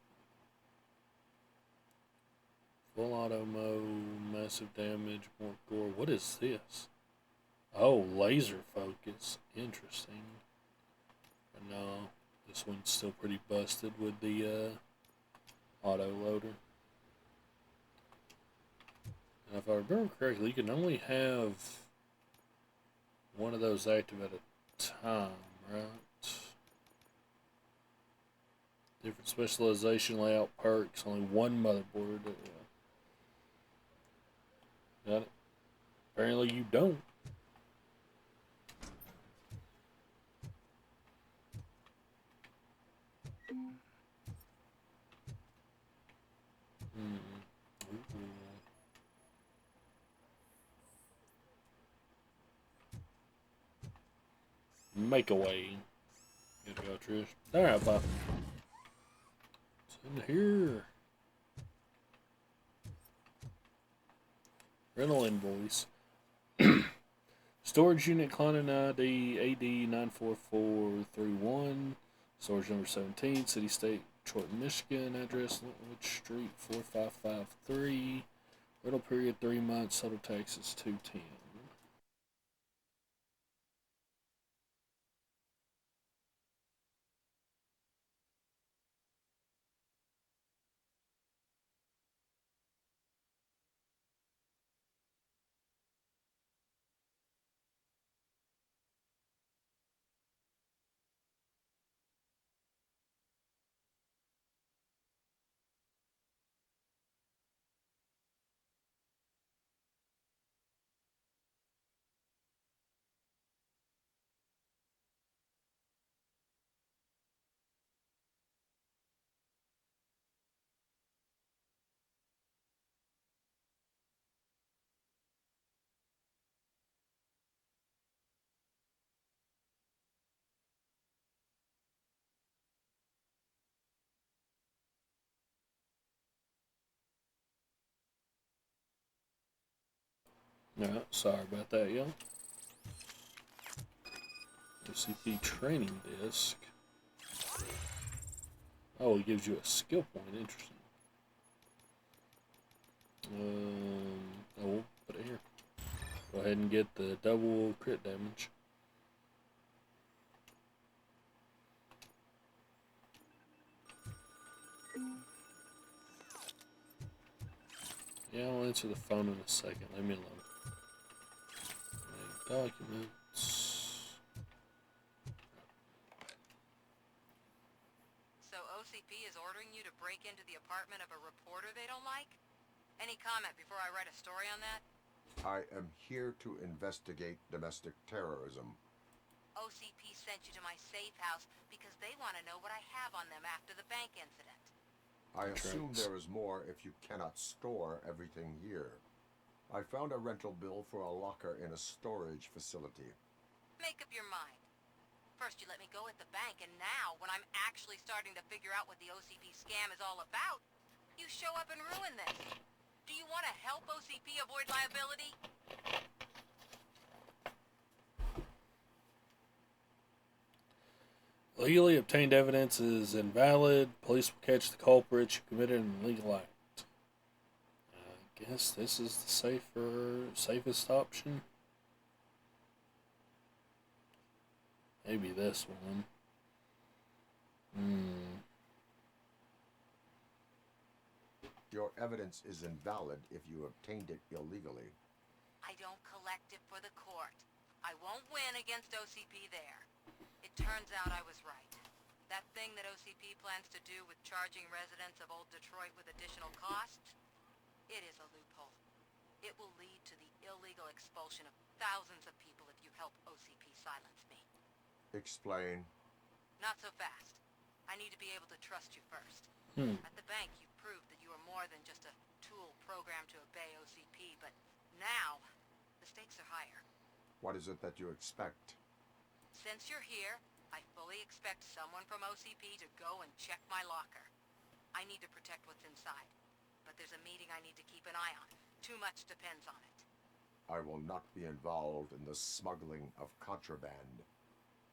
Full auto mode, massive damage, more gore. What is this? Oh, laser focus. Interesting. But no, this one's still pretty busted with the auto loader. And if I remember correctly, you can only have one of those active at a time, right? Different specialization, layout, perks, only one motherboard. Got it? Apparently you don't. Make a way. Good to go, Trish. Alright, bye. It's in here. Rental invoice. Storage unit client ID AD94431. Storage number 17. City State, Detroit, Michigan. Address Lentwood Street 4553. Rental period 3 months. Total taxes $210. Alright, sorry about that, y'all. OCP training disc. Oh, it gives you a skill point. Interesting. Oh, put it here. Go ahead and get the double crit damage. Yeah, I'll answer the phone in a second. Leave me alone. Documents. So OCP is ordering you to break into the apartment of a reporter they don't like? Any comment before I write a story on that? I am here to investigate domestic terrorism. OCP sent you to my safe house because they want to know what I have on them after the bank incident. I assume there is more if you cannot store everything here. I found a rental bill for a locker in a storage facility. Make up your mind. First you let me go at the bank, and now, when I'm actually starting to figure out what the OCP scam is all about, you show up and ruin this. Do you want to help OCP avoid liability? Legally obtained evidence is invalid. Police will catch the culprit who committed an illegal act. I guess this is the safest option. Maybe this one. Your evidence is invalid if you obtained it illegally. I don't collect it for the court. I won't win against OCP there. It turns out I was right. That thing that OCP plans to do with charging residents of Old Detroit with additional costs, it is a loophole. It will lead to the illegal expulsion of thousands of people if you help OCP silence me. Explain. Not so fast. I need to be able to trust you first. At the bank, you proved that you are more than just a tool programmed to obey OCP, but now, the stakes are higher. What is it that you expect? Since you're here, I fully expect someone from OCP to go and check my locker. I need to protect what's inside, but there's a meeting I need to keep an eye on. Too much depends on it. I will not be involved in the smuggling of contraband.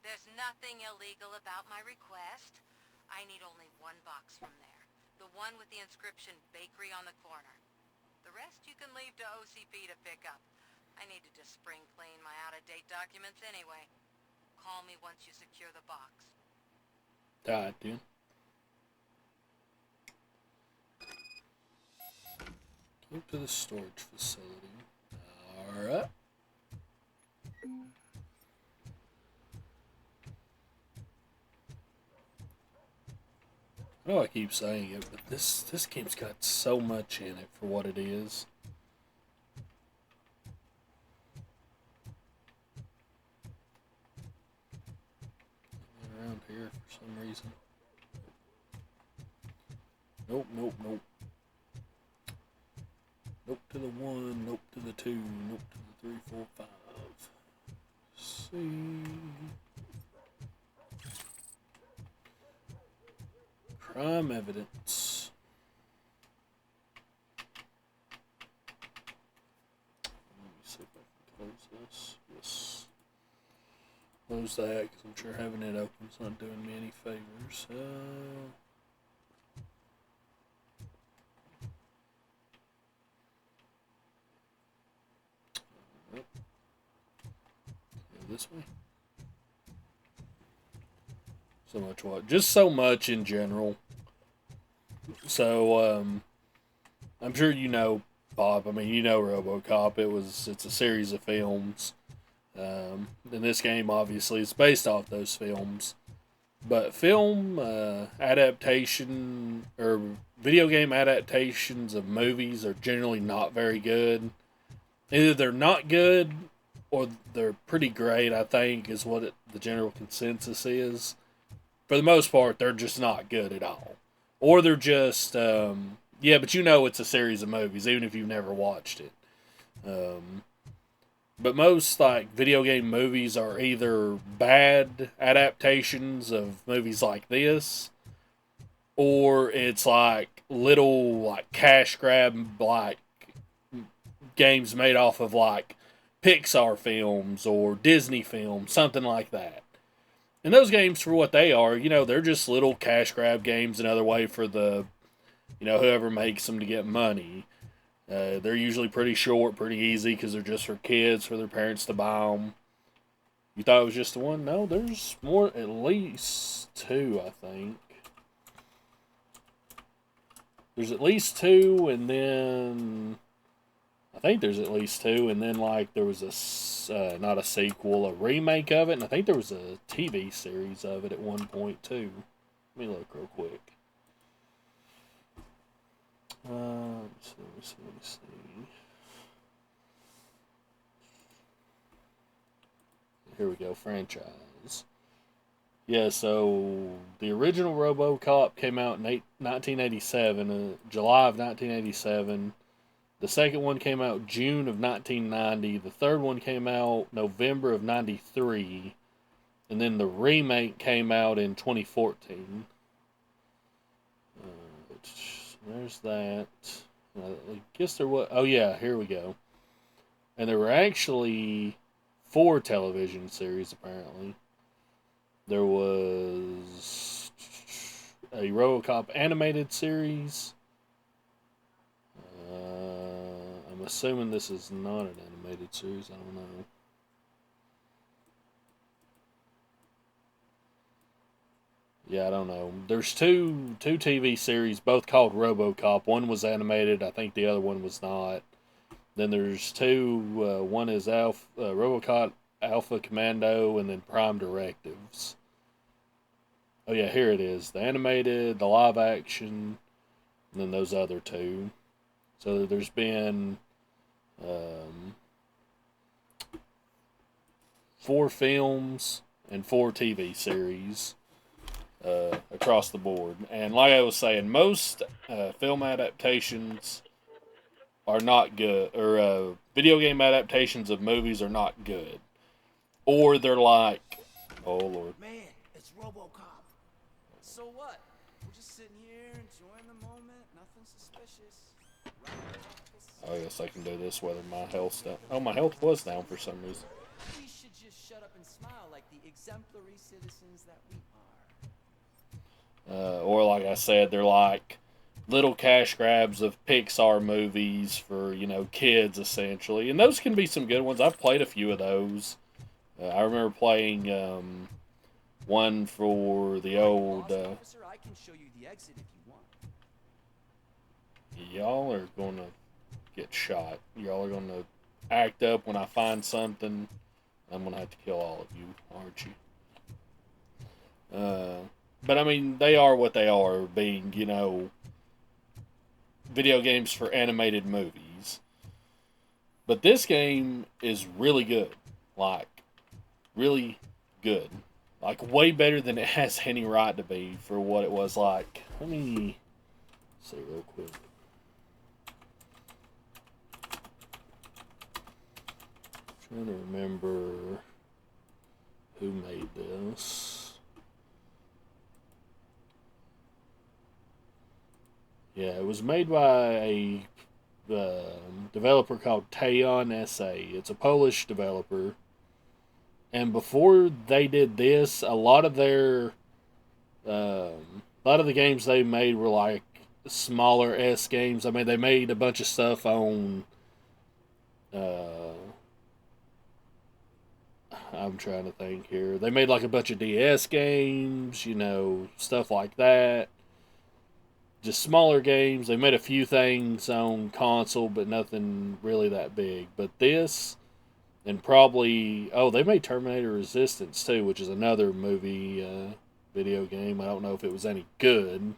There's nothing illegal about my request. I need only one box from there. The one with the inscription Bakery on the corner. The rest you can leave to OCP to pick up. I need to just spring clean my out-of-date documents anyway. Call me once you secure the box. Alright, dude. Go to the storage facility. Alright. I know I keep saying it, but this game's got so much in it for what it is. Around here for some reason. Nope, nope, nope. Nope to the 1, nope to the 2, nope to the 3, 4, 5. Let's see. Crime evidence. Let me see if I can close this. Yes. Close that, because I'm sure having it open is not doing me any favors. Go this way. So much what? Just so much in general. So, I'm sure you know, Bob. I mean, you know RoboCop. It's a series of films. And this game, obviously, is based off those films. But film adaptation, or video game adaptations of movies are generally not very good. Either they're not good, or they're pretty great, I think, is what the general consensus is. For the most part, they're just not good at all. Or they're just, yeah, but you know it's a series of movies, even if you've never watched it. But most, like, video game movies are either bad adaptations of movies like this, or it's, like, little, like, cash grab, like, games made off of, like, Pixar films or Disney films, something like that. And those games, for what they are, you know, they're just little cash grab games, another way for the, you know, whoever makes them to get money. They're usually pretty short, pretty easy, because they're just for kids, for their parents to buy them. You thought it was just the one? No, there's more, at least 2, I think. There's at least 2, and then I think there's at least 2, and then, like, there was a, not a sequel, a remake of it, and I think there was a TV series of it at one point, too. Let me look real quick. Let me see. Here we go, franchise. Yeah, so the original RoboCop came out in 1987, July of 1987. The second one came out June of 1990. The third one came out November of 93. And then the remake came out in 2014. There's that. I guess there was... Oh, yeah, here we go. And there were actually 4 television series, apparently. There was a RoboCop animated series. I'm assuming this is not an animated series. I don't know. Yeah, I don't know. There's two TV series, both called RoboCop. One was animated. I think the other one was not. Then there's 2. One is RoboCop Alpha Commando, and then Prime Directives. Oh yeah, here it is. The animated, the live action, and then those other 2. So there's been 4 films and 4 TV series across the board. And like I was saying, most film adaptations are not good, or video game adaptations of movies are not good. Or they're like, oh Lord. Man, it's RoboCop. So what? We're just sitting here enjoying the moment. Nothing suspicious. Oh, yes, I can do this whether my health's down. Oh, my health was down for some reason. We should just shut up and smile like the exemplary citizens that we are. Or like I said, they're like little cash grabs of Pixar movies for, kids, essentially. And those can be some good ones. I've played a few of those. I remember playing one for the old... Officer, I can show you the exit if you want. Y'all are going to get shot. Y'all are going to act up when I find something. I'm going to have to kill all of you, aren't you? But I mean, they are what they are, being, video games for animated movies. But this game is really good. Like, really good. Like, way better than it has any right to be for what it was like. Let me see real quick. Trying to remember who made this. Yeah, it was made by a developer called Teon SA. It's a Polish developer. And before they did this, a lot of the games they made were like smaller S games. I mean, they made a bunch of stuff on. I'm trying to think here. They made like a bunch of DS games, stuff like that. Just smaller games. They made a few things on console, but nothing really that big. But this, and probably... Oh, they made Terminator Resistance, too, which is another movie video game. I don't know if it was any good.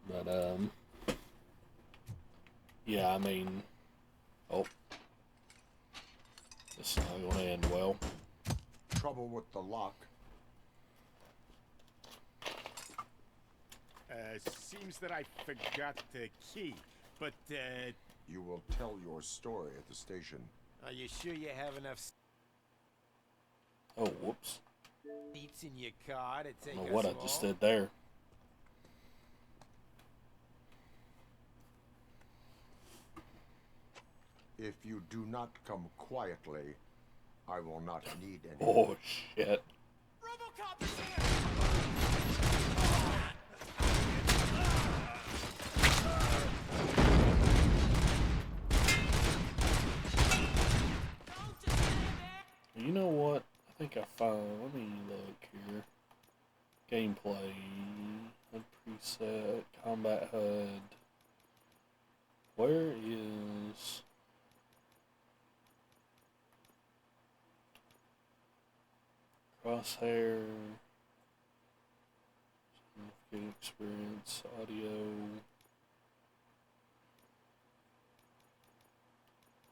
But, yeah, I mean... Oh. This is not going to end well. Trouble with the lock. Seems that I forgot the key, but, You will tell your story at the station. Are you sure you have enough Oh, whoops. seats in your car to take I don't us know what I all? just did there. If you do not come quietly, I will not need any. Oh, shit. RoboCop is here! You know what? I think I found... Let me look here. Gameplay. Preset. Combat HUD. Where is... Crosshair. Significant experience. Audio.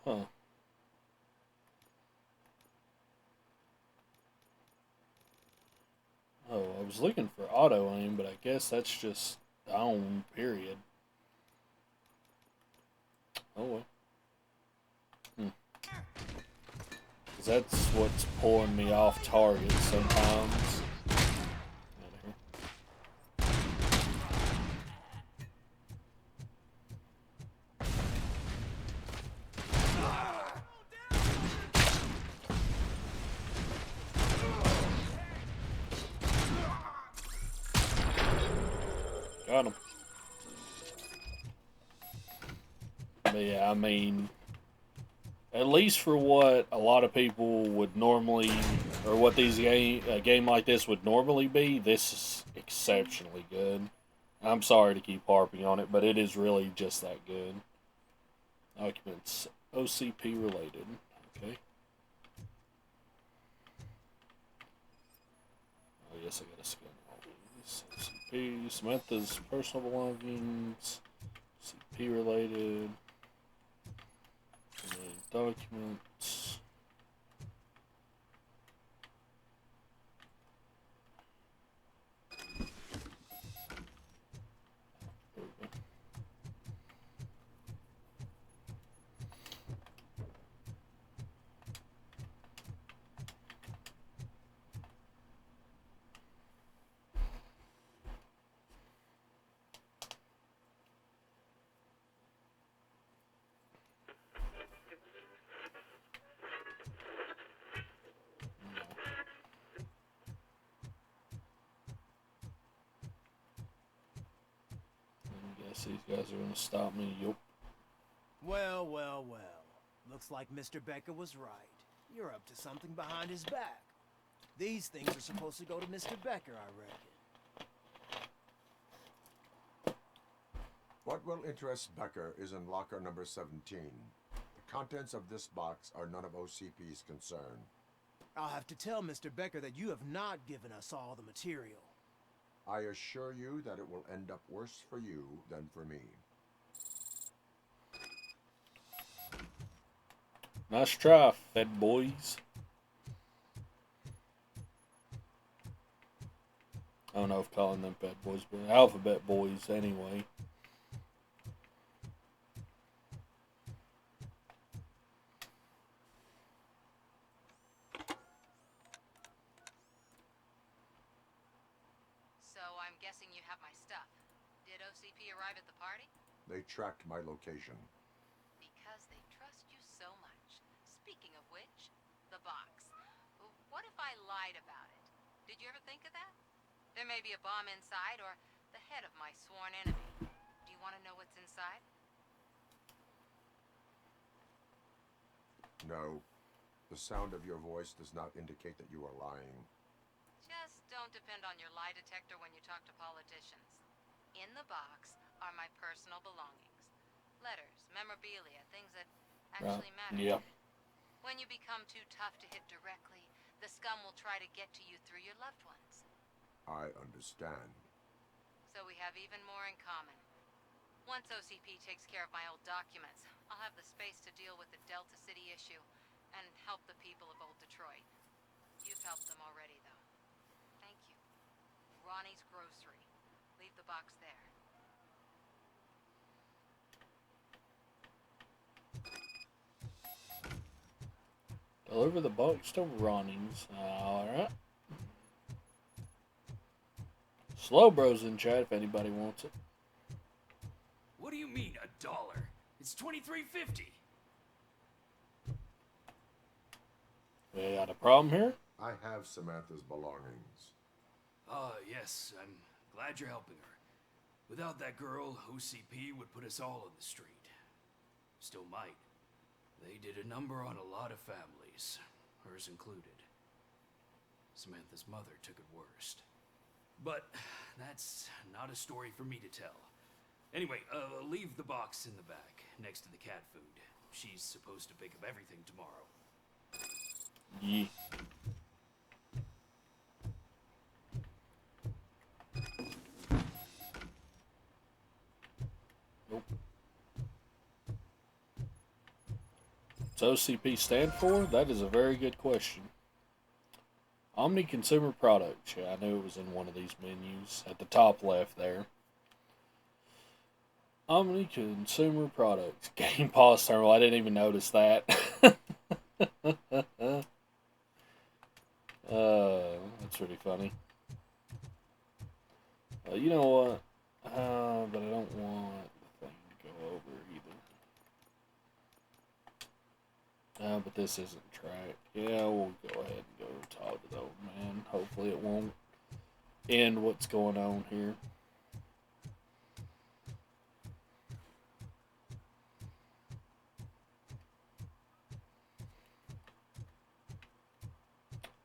Huh. Oh, I was looking for auto aim, but I guess that's just on, period. Oh well. 'Cause that's what's pulling me off target sometimes. Got him. But yeah, I mean, at least for what a lot of people would normally, or what a game like this would normally be, this is exceptionally good. I'm sorry to keep harping on it, but it is really just that good. Documents OCP related. Okay. Oh yes, I gotta scan all these. OCP, Samantha's personal belongings, CP related. Documents. There we go. I guess these guys are gonna stop me. Yup. Well, well, well. Looks like Mr. Becker was right. You're up to something behind his back. These things are supposed to go to Mr. Becker, I reckon. What will interest Becker is in locker number 17. The contents of this box are none of OCP's concern. I'll have to tell Mr. Becker that you have not given us all the material. I assure you that it will end up worse for you than for me. Nice try, Fed boys. I don't know if calling them Fed boys, but alphabet boys anyway. So I'm guessing you have my stuff. Did OCP arrive at the party? They tracked my location. Because they trust you so much. Speaking of which, the box. What if I lied about it? Did you ever think of that? There may be a bomb inside or the head of my sworn enemy. Do you want to know what's inside? No. The sound of your voice does not indicate that you are lying. Just don't depend on your lie detector when you talk to politicians. In the box are my personal belongings. Letters, memorabilia, things that actually matter. Yeah. When you become too tough to hit directly, the scum will try to get to you through your loved ones. I understand. So we have even more in common. Once OCP takes care of my old documents, I'll have the space to deal with the Delta City issue and help the people of Old Detroit. You've helped them already, though. Thank you. Ronnie's Grocery. Leave the box there. Deliver the box to Ronnie's. Alright. Slow Bros in chat if anybody wants it. What do you mean, $1? It's $23.50. We got a problem here? I have Samantha's belongings. Yes, I'm glad you're helping her. Without that girl, OCP would put us all on the street. Still might. They did a number on a lot of families, hers included. Samantha's mother took it worst. But that's not a story for me to tell. Anyway, leave the box in the back, next to the cat food. She's supposed to pick up everything tomorrow. Yeah. Nope. What's OCP stand for? That is a very good question. Omni Consumer Products. Yeah, I knew it was in one of these menus. At the top left there. Omni Consumer Products. Game pause terminal. I didn't even notice that. That's pretty funny. You know what? But I don't want the thing to go over either. But this isn't track. Yeah, we'll go ahead and go talk to the old man. Hopefully it won't end what's going on here.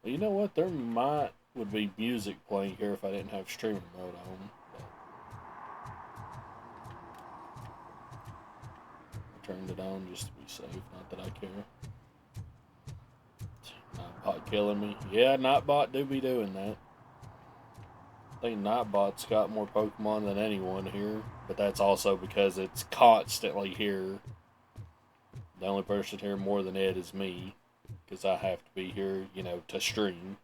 Well, you know what? There would be music playing here if I didn't have streaming mode on. I turned it on just to be safe. Not that I care. Nightbot killing me. Yeah, Nightbot do be doing that. I think Nightbot's got more Pokemon than anyone here, but that's also because it's constantly here. The only person here more than it is me, because I have to be here, you know, to stream.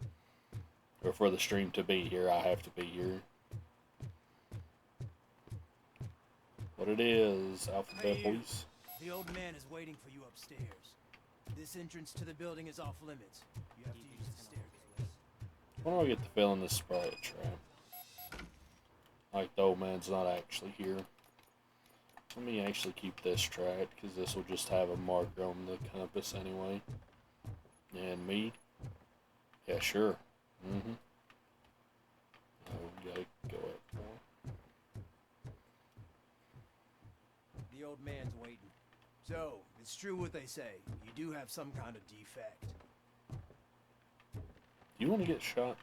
Or for the stream to be here, I have to be here. What it is, Alphabet Boys. The old man is waiting for you upstairs. This entrance to the building is off limits. You have to use the staircase. Why do I get the feeling this is probably a trap? Like the old man's not actually here. Let me actually keep this track, because this will just have a marker on the compass anyway. And me? Yeah, sure. Oh, we gotta go up more. The old man's waiting. So, it's true what they say. You do have some kind of defect. Do you want to get shot?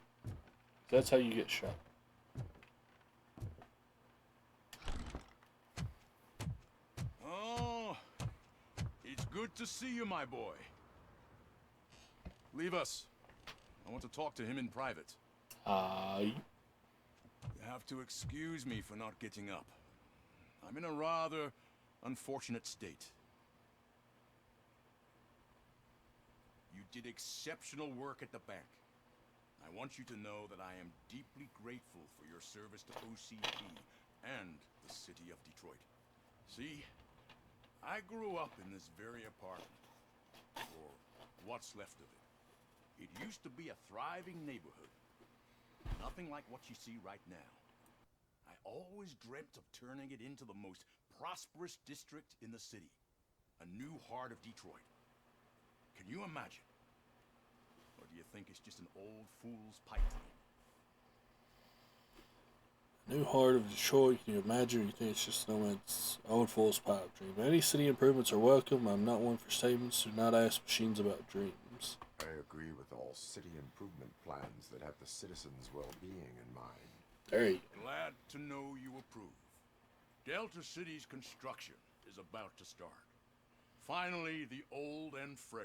That's how you get shot. Oh, it's good to see you, my boy. Leave us. I want to talk to him in private. You have to excuse me for not getting up. I'm in a rather unfortunate state. You did exceptional work at the bank. I want you to know that I am deeply grateful for your service to OCP and the city of Detroit. See, I grew up in this very apartment, or what's left of it. It used to be a thriving neighborhood. Nothing like what you see right now. I always dreamt of turning it into the most prosperous district in the city. A new heart of Detroit. Can you imagine? Or do you think it's just an old fool's pipe dream? New heart of Detroit, can you imagine? You think it's just no man's old fool's pipe dream. Any city improvements are welcome. I'm not one for statements. Do not ask machines about dreams. I agree with all city improvement plans that have the citizens' well-being in mind. There you go. Glad to know you approve. Delta City's construction is about to start. Finally, the old and frail.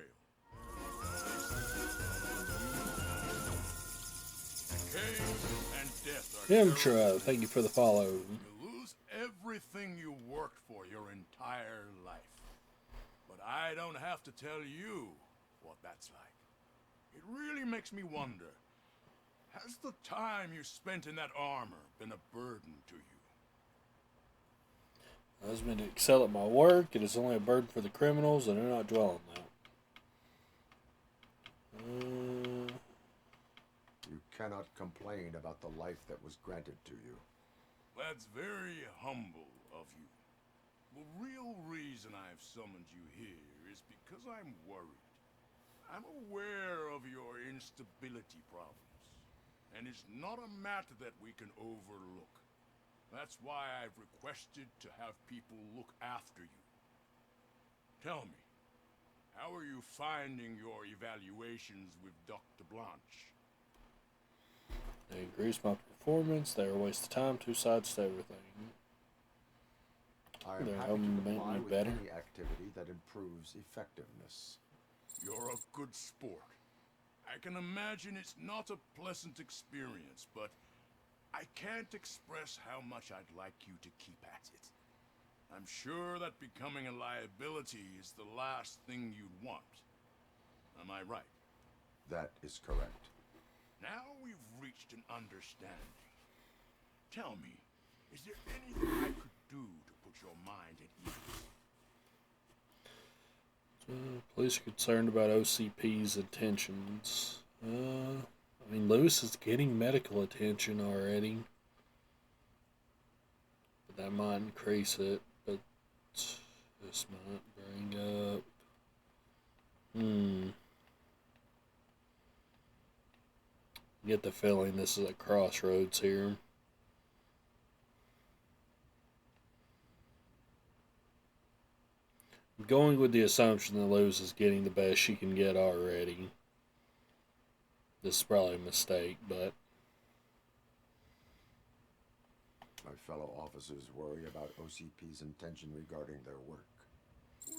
Decay and death are Imtra, thank you for the follow. You lose everything you worked for your entire life. But I don't have to tell you what that's like. It really makes me wonder, has the time you spent in that armor been a burden to you? I was meant to excel at my work. It is only a burden for the criminals, and do not dwell on that. You cannot complain about the life that was granted to you. That's very humble of you. The real reason I've summoned you here is because I'm worried. I'm aware of your instability problems, and it's not a matter that we can overlook. That's why I've requested to have people look after you. Tell me, how are you finding your evaluations with Dr. Blanche? They increase my performance. They are a waste of time. Two sides to everything. I am They're happy to make comply me with better. any activity that improves effectiveness. You're a good sport. I can imagine it's not a pleasant experience, but I can't express how much I'd like you to keep at it. I'm sure that becoming a liability is the last thing you'd want. Am I right? That is correct. Now we've reached an understanding. Tell me, is there anything I could do to put put your mind at ease. Police are concerned about OCP's intentions. I mean, Lewis is getting medical attention already. But that might increase it, but this might bring up... Get the feeling this is a crossroads here. I'm going with the assumption that Lewis is getting the best she can get already. This is probably a mistake, but... My fellow officers worry about OCP's intention regarding their work.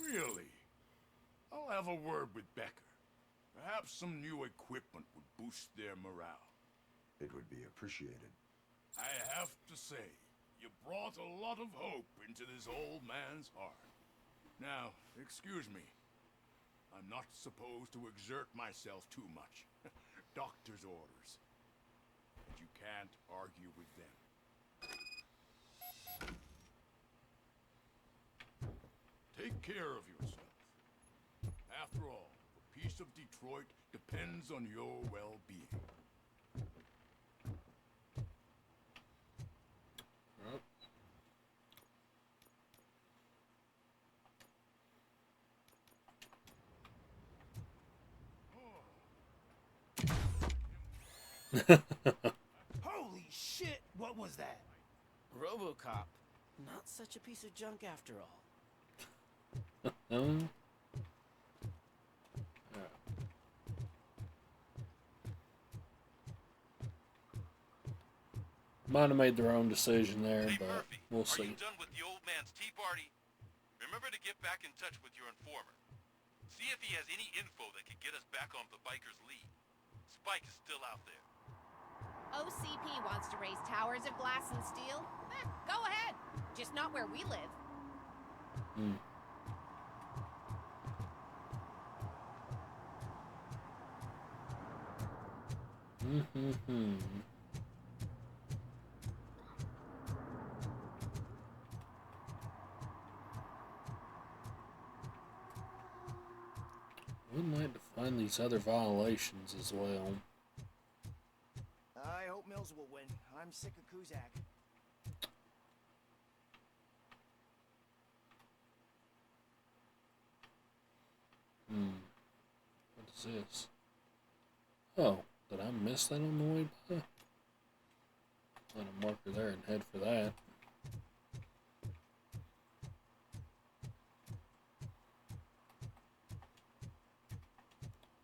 Really? I'll have a word with Becker. Perhaps some new equipment would boost their morale. It would be appreciated. I have to say, you brought a lot of hope into this old man's heart. Now, excuse me. I'm not supposed to exert myself too much. Doctor's orders. But you can't argue with them. Take care of yourself. After all, the peace of Detroit depends on your well-being. Holy shit, what was that? RoboCop. Not such a piece of junk after all. Might have made their own decision there, Hey, but Murphy, we'll are see. you done with the old man's tea party? Remember to get back in touch with your informer. See if he has any info that could get us back on the biker's lead. Spike is still out there. OCP wants to raise towers of glass and steel? Go ahead. Just not where we live. Wouldn't like to find these other violations as well. I hope Mills will win. I'm sick of Kuzak. What is this? Oh, did I miss that on the way by? Let a marker there and head for that.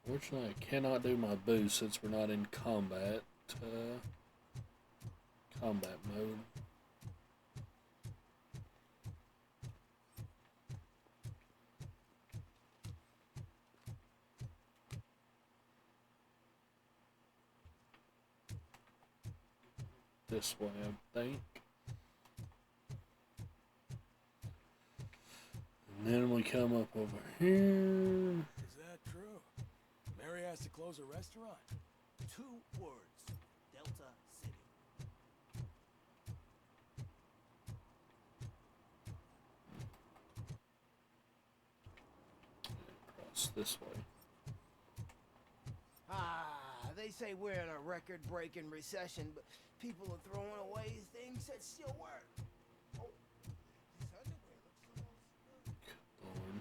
Fortunately, I cannot do my boost since we're not in combat mode. This way, I think. And then we come up over here. Is that true? Mary has to close a restaurant? 2 words. Delta City. Cross this way. They say we're in a record-breaking recession, but people are throwing away things that still work. Oh, this underwear looks Lord.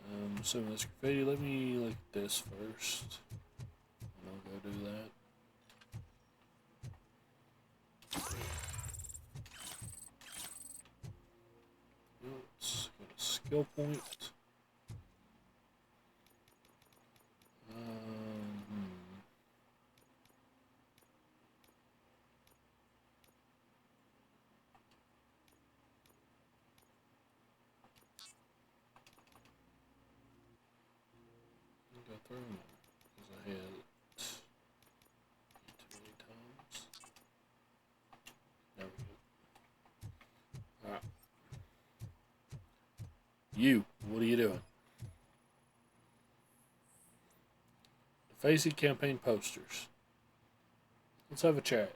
I'm assuming this graffiti. Let me look at this first. And I'll go do that. Let's get a skill point. Go through them because I had it too many times. There we go. Alright. You, what are you doing? Facing campaign posters. Let's have a chat.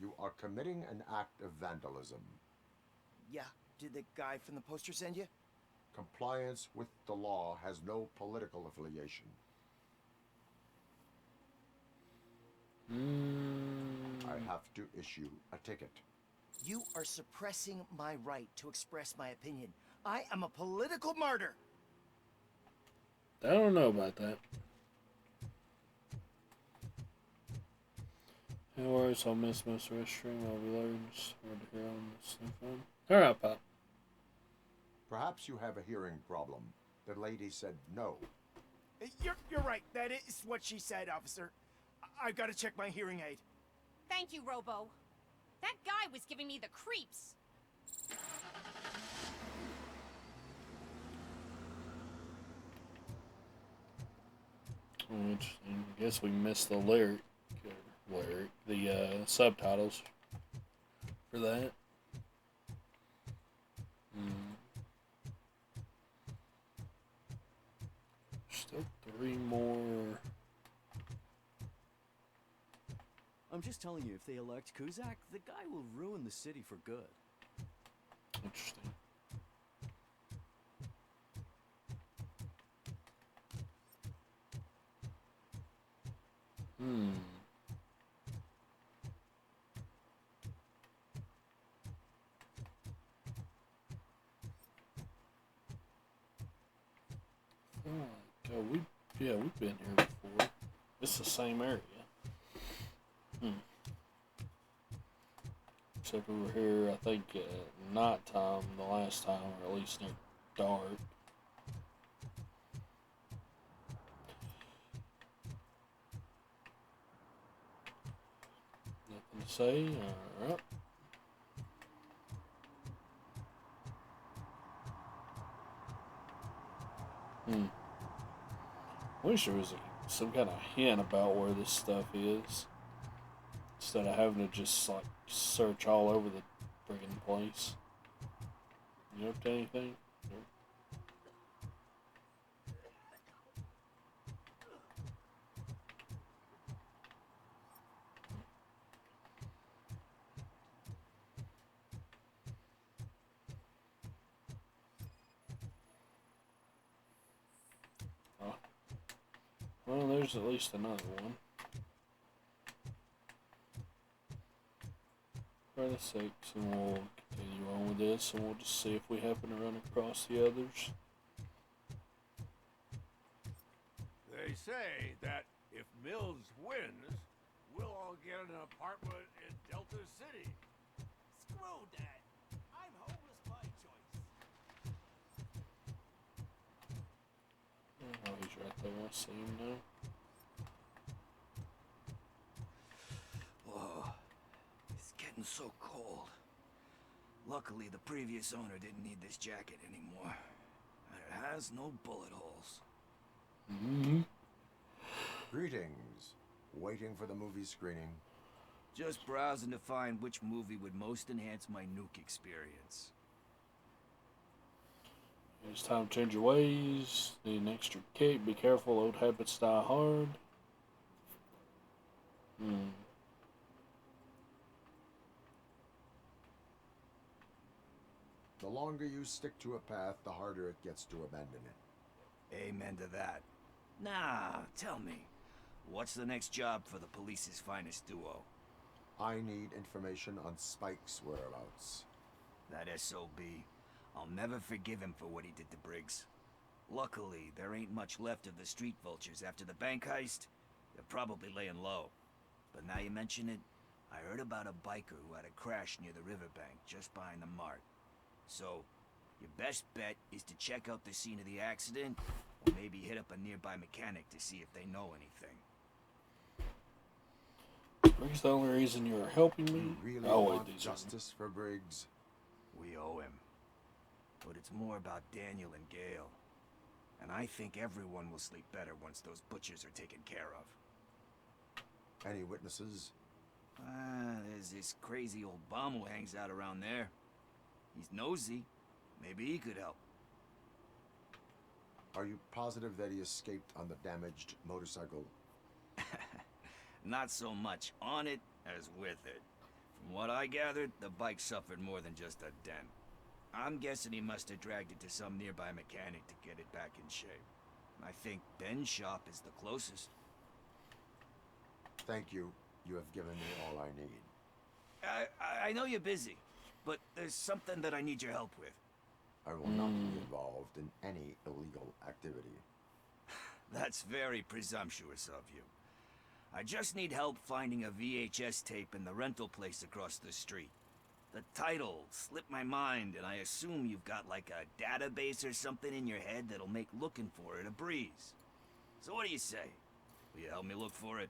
You are committing an act of vandalism. Yeah? Did the guy from the poster send you? Compliance with the law has no political affiliation. I have to issue a ticket. You are suppressing my right to express my opinion. I am a political martyr. I don't know about that. No worries, I'll miss most restroom. I'll be loading. Just hard to hear on this new phone. Alright, Pop. Perhaps you have a hearing problem. The lady said no. You're right. That is what she said, officer. I've got to check my hearing aid. Thank you, Robo. That guy was giving me the creeps. Oh, interesting. I guess we missed the the subtitles for that. Still 3 more. I'm just telling you, if they elect Kuzak, the guy will ruin the city for good. Interesting. We've been here before. It's the same area. Except we were here, I think, at nighttime the last time, or at least near dark. Nothing to say. Alright. I wish there was some kind of hint about where this stuff is, instead of having to just like search all over the friggin' place. You up to anything? Nope. Well, there's at least another one. For the 6, and we'll continue on with this, and we'll just see if we happen to run across the others. They say that if Mills wins, we'll all get an apartment in Delta City. Screw that. I'm homeless by choice. Oh, he's right there. I see him now. Whoa. It's getting so cold. Luckily, the previous owner didn't need this jacket anymore. And it has no bullet holes. Greetings. Waiting for the movie screening. Just browsing to find which movie would most enhance my nuke experience. It's time to change your ways. Need an extra kick. Be careful. Old habits die hard. The longer you stick to a path, the harder it gets to abandon it. Amen to that. Now, tell me, what's the next job for the police's finest duo? I need information on Spike's whereabouts. That SOB. I'll never forgive him for what he did to Briggs. Luckily, there ain't much left of the street vultures after the bank heist. They're probably laying low. But now you mention it, I heard about a biker who had a crash near the riverbank just behind the mart. So, your best bet is to check out the scene of the accident, or maybe hit up a nearby mechanic to see if they know anything. Briggs, the only reason you're helping me? You really want justice for Briggs? We owe him. But it's more about Daniel and Gale. And I think everyone will sleep better once those butchers are taken care of. Any witnesses? There's this crazy old bum who hangs out around there. He's nosy. Maybe he could help. Are you positive that he escaped on the damaged motorcycle? Not so much on it as with it. From what I gathered, the bike suffered more than just a dent. I'm guessing he must have dragged it to some nearby mechanic to get it back in shape. I think Ben's shop is the closest. Thank you. You have given me all I need. I know you're busy, but there's something that I need your help with. I will not be involved in any illegal activity. That's very presumptuous of you. I just need help finding a VHS tape in the rental place across the street. The title slipped my mind, and I assume you've got like a database or something in your head that'll make looking for it a breeze. So what do you say? Will you help me look for it?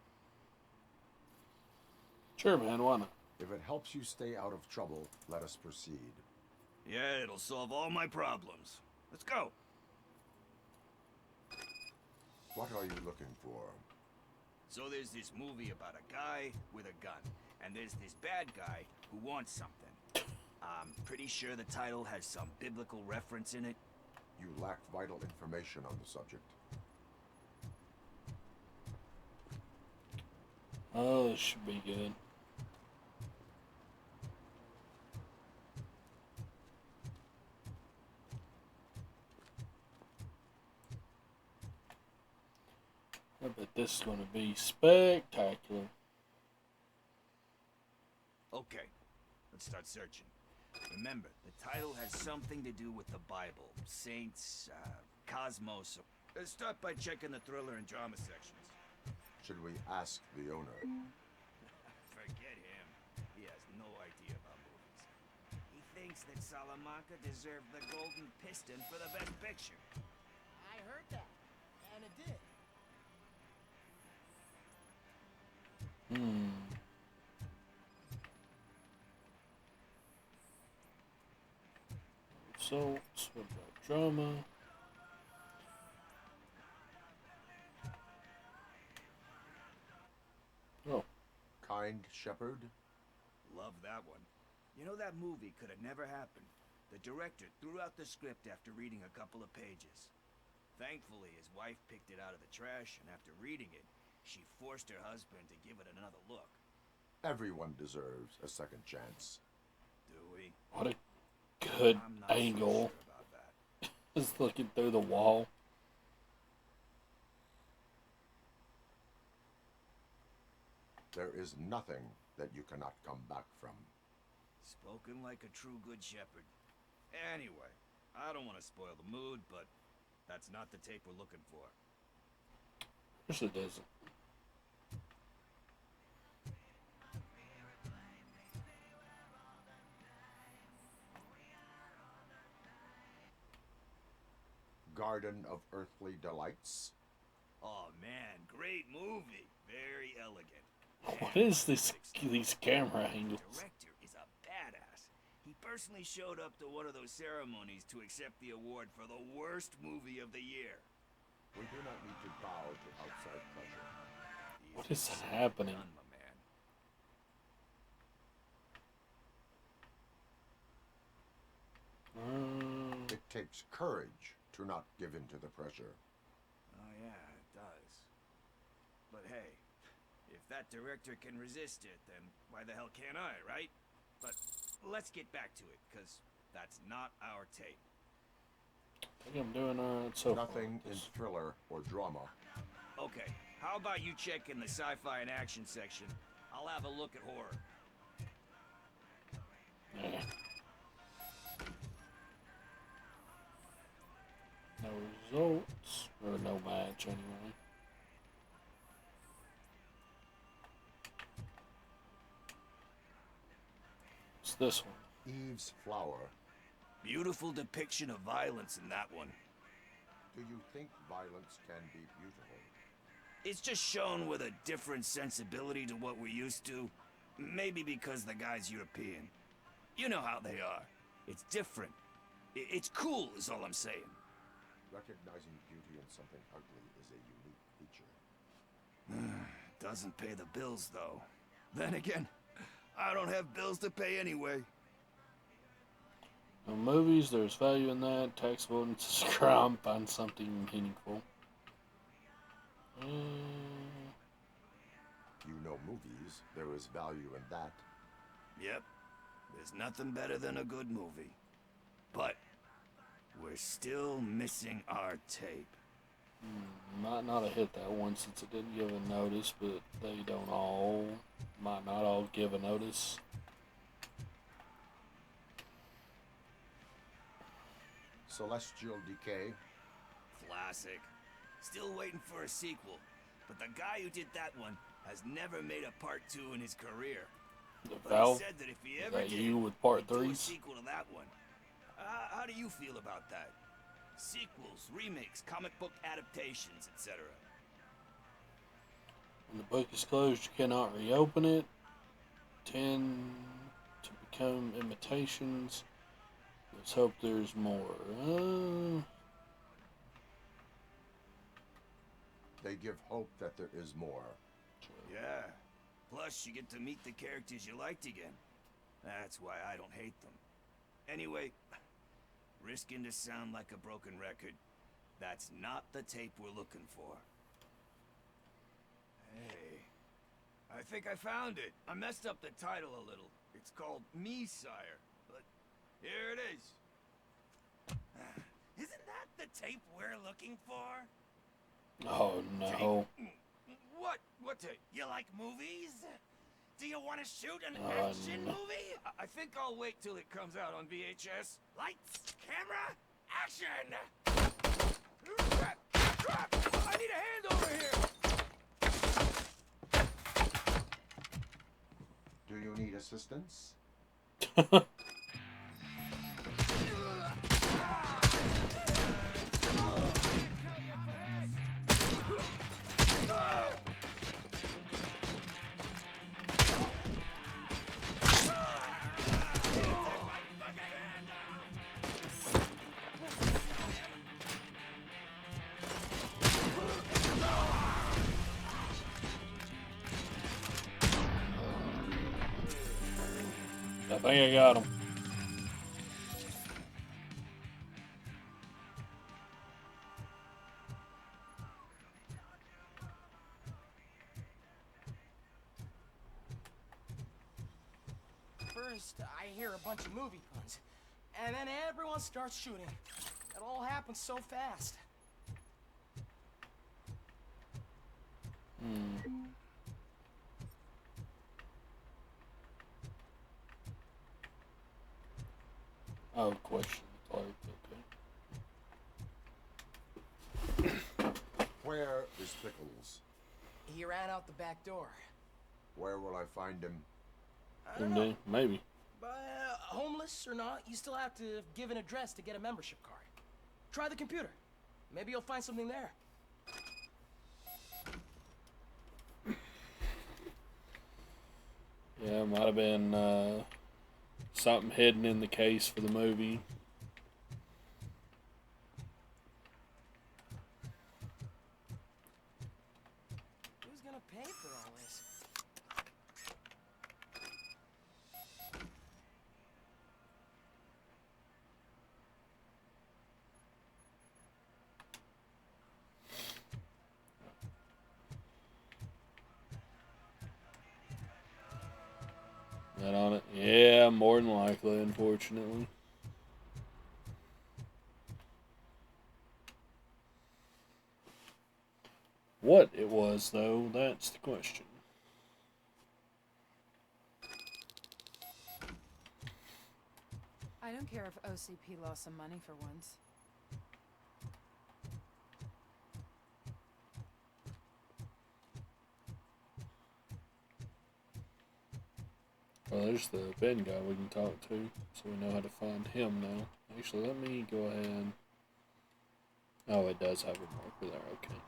Sure, man, why not? If it helps you stay out of trouble, let us proceed. Yeah, it'll solve all my problems. Let's go. What are you looking for? So there's this movie about a guy with a gun, and there's this bad guy who wants something. I'm pretty sure the title has some biblical reference in it. You lack vital information on the subject. Oh, this should be good. I bet this is going to be spectacular. Okay, let's start searching. Remember, the title has something to do with the Bible, saints, cosmos. Let's start by checking the thriller and drama sections. Should we ask the owner? Forget him. He has no idea about movies. He thinks that Salamanca deserved the Golden Piston for the best picture. I heard that, and it did. So, what about drama? Oh. Kind Shepherd? Love that one. You know, that movie could have never happened. The director threw out the script after reading a couple of pages. Thankfully, his wife picked it out of the trash, and after reading it, she forced her husband to give it another look. Everyone deserves a second chance. Do we? What a good I'm not angle. So sure about that. Just looking through the wall. There is nothing that you cannot come back from. Spoken like a true good shepherd. Anyway, I don't want to spoil the mood, but that's not the tape we're looking for. Yes, it doesn't. Garden of Earthly Delights? Oh man, great movie. Very elegant. What is this? These camera angles. The director is a badass. He personally showed up to one of those ceremonies to accept the award for the worst movie of the year. We do not need to bow to outside pressure. What is happening? Done, my man. It takes courage to not give in to the pressure. Oh yeah, it does. But hey, if that director can resist it, then why the hell can't I, right? But let's get back to it, because that's not our tape. I think I'm doing alright so far. Nothing in thriller or drama. Okay, how about you check in the sci-fi and action section? I'll have a look at horror. Yeah. No results, or no match anyway. What's this one? Eve's Flower. Beautiful depiction of violence in that one. Do you think violence can be beautiful? It's just shown with a different sensibility to what we're used to. Maybe because the guy's European. You know how they are. It's different. It's cool is all I'm saying. Recognizing beauty in something ugly is a unique feature. Doesn't pay the bills, though. Then again, I don't have bills to pay anyway. In movies, there's value in that. Tax avoidance is a crime. Find something meaningful. You know movies. There is value in that. Yep. There's nothing better than a good movie. But we're still missing our tape. Might not have hit that one since it didn't give a notice, but they don't all, might not all give a notice. Celestial Decay. Classic. Still waiting for a sequel. But the guy who did that one has never made a part 2 in his career. But Valve, he said that if he is ever that did, you with part he'd do a 3s? sequel to that one. How do you feel about that? Sequels, remakes, comic book adaptations, etc. When the book is closed, you cannot reopen it. Tend to become imitations. Let's hope there's more. They give hope that there is more. Yeah. Plus, you get to meet the characters you liked again. That's why I don't hate them. Anyway, risking to sound like a broken record, that's not the tape we're looking for. Hey, I think I found it. I messed up the title a little. It's called Me, Sire, but here it is. Isn't that the tape we're looking for? Oh no. What tape? You like movies? Do you want to shoot an Oh, action no. movie? I think I'll wait till it comes out on VHS. Lights, camera, action! Crap! I need a hand over here! Do you need assistance? I think I got him. First, I hear a bunch of movie puns, and then everyone starts shooting. It all happens so fast. Oh, question mark. Okay. Where is Pickles? He ran out the back door. Where will I find him? I don't know. Maybe. But homeless or not, you still have to give an address to get a membership card. Try the computer. Maybe you'll find something there. Yeah, might have been something hidden in the case for the movie. Who's gonna pay for all this? That on it? Yeah, more than likely, unfortunately. What it was, though, that's the question. I don't care if OCP lost some money for once. Well, there's the Ben guy we can talk to, so we know how to find him now. Actually, let me go ahead. Oh, it does have a marker there, okay.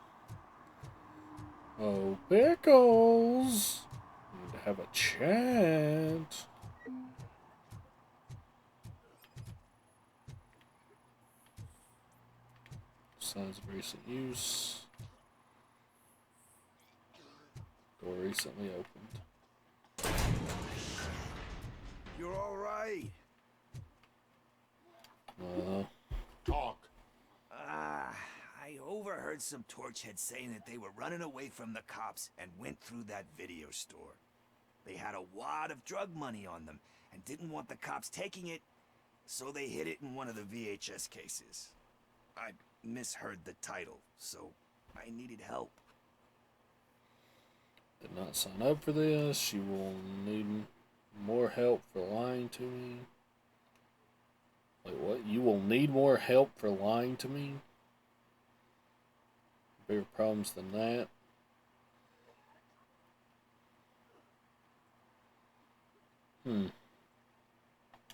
Oh, Pickles! Need to have a chat. Signs of recent use. Door recently opened. You're all right. Talk. I overheard some torchheads saying that they were running away from the cops and went through that video store. They had a wad of drug money on them and didn't want the cops taking it, so they hid it in one of the VHS cases. I misheard the title, so I needed help. Did not sign up for this. You will need more help for lying to me. Wait, what? You will need more help for lying to me? Bigger problems than that.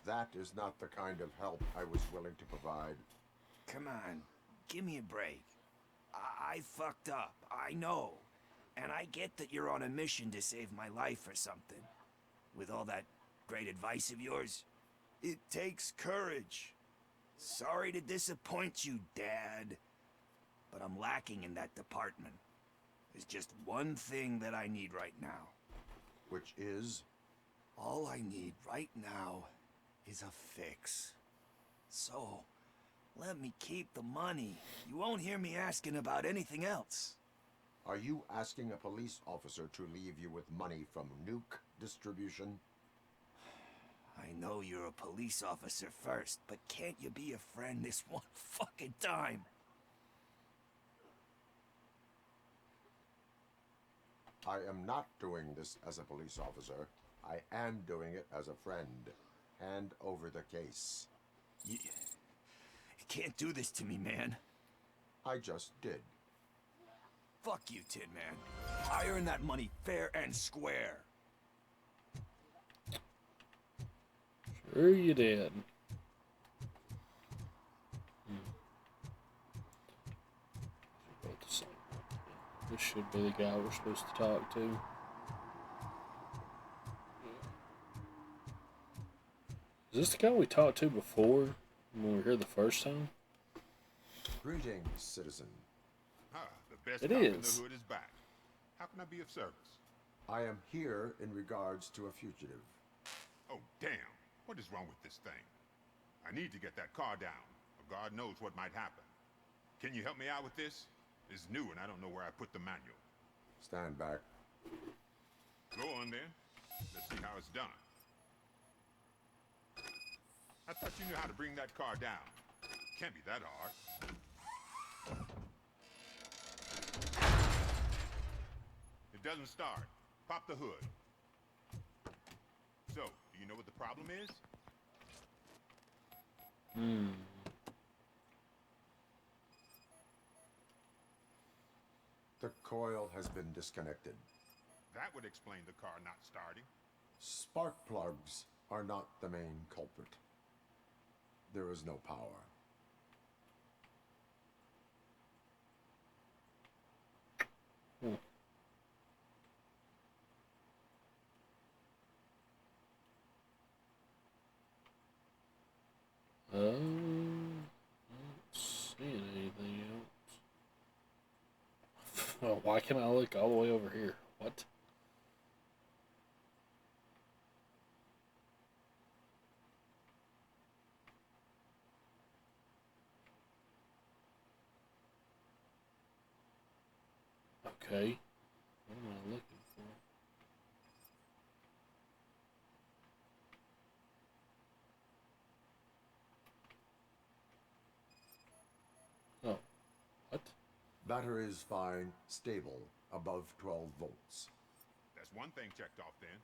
That is not the kind of help I was willing to provide. Come on, give me a break. I fucked up, I know. And I get that you're on a mission to save my life or something. With all that great advice of yours, it takes courage. Sorry to disappoint you, Dad. But I'm lacking in that department. There's just one thing that I need right now. Which is? All I need right now is a fix. So, let me keep the money. You won't hear me asking about anything else. Are you asking a police officer to leave you with money from nuke distribution? I know you're a police officer first, but can't you be a friend this one fucking time? I am not doing this as a police officer. I am doing it as a friend. Hand over the case. You can't do this to me, man. I just did. Fuck you, Tin Man. I earned that money fair and square. Sure you did. This should be the guy we're supposed to talk to. Is this the guy we talked to before when we were here the first time? Greetings, citizen. The best It cop in the is. hood is back. How can I be of service? I am here in regards to a fugitive. Oh, damn. What is wrong with this thing? I need to get that car down, or God knows what might happen. Can you help me out with this? It's new and I don't know where I put the manual. Stand back. Go on then. Let's see how it's done. I thought you knew how to bring that car down. Can't be that hard. It doesn't start. Pop the hood. So, do you know what the problem is? The coil has been disconnected. That would explain the car not starting. Spark plugs are not the main culprit. There is no power. I don't see anything else. Oh, why can't I look all the way over here? What? Okay. What am I looking for? Oh. What? Battery is fine, stable, above 12 volts. That's one thing checked off then.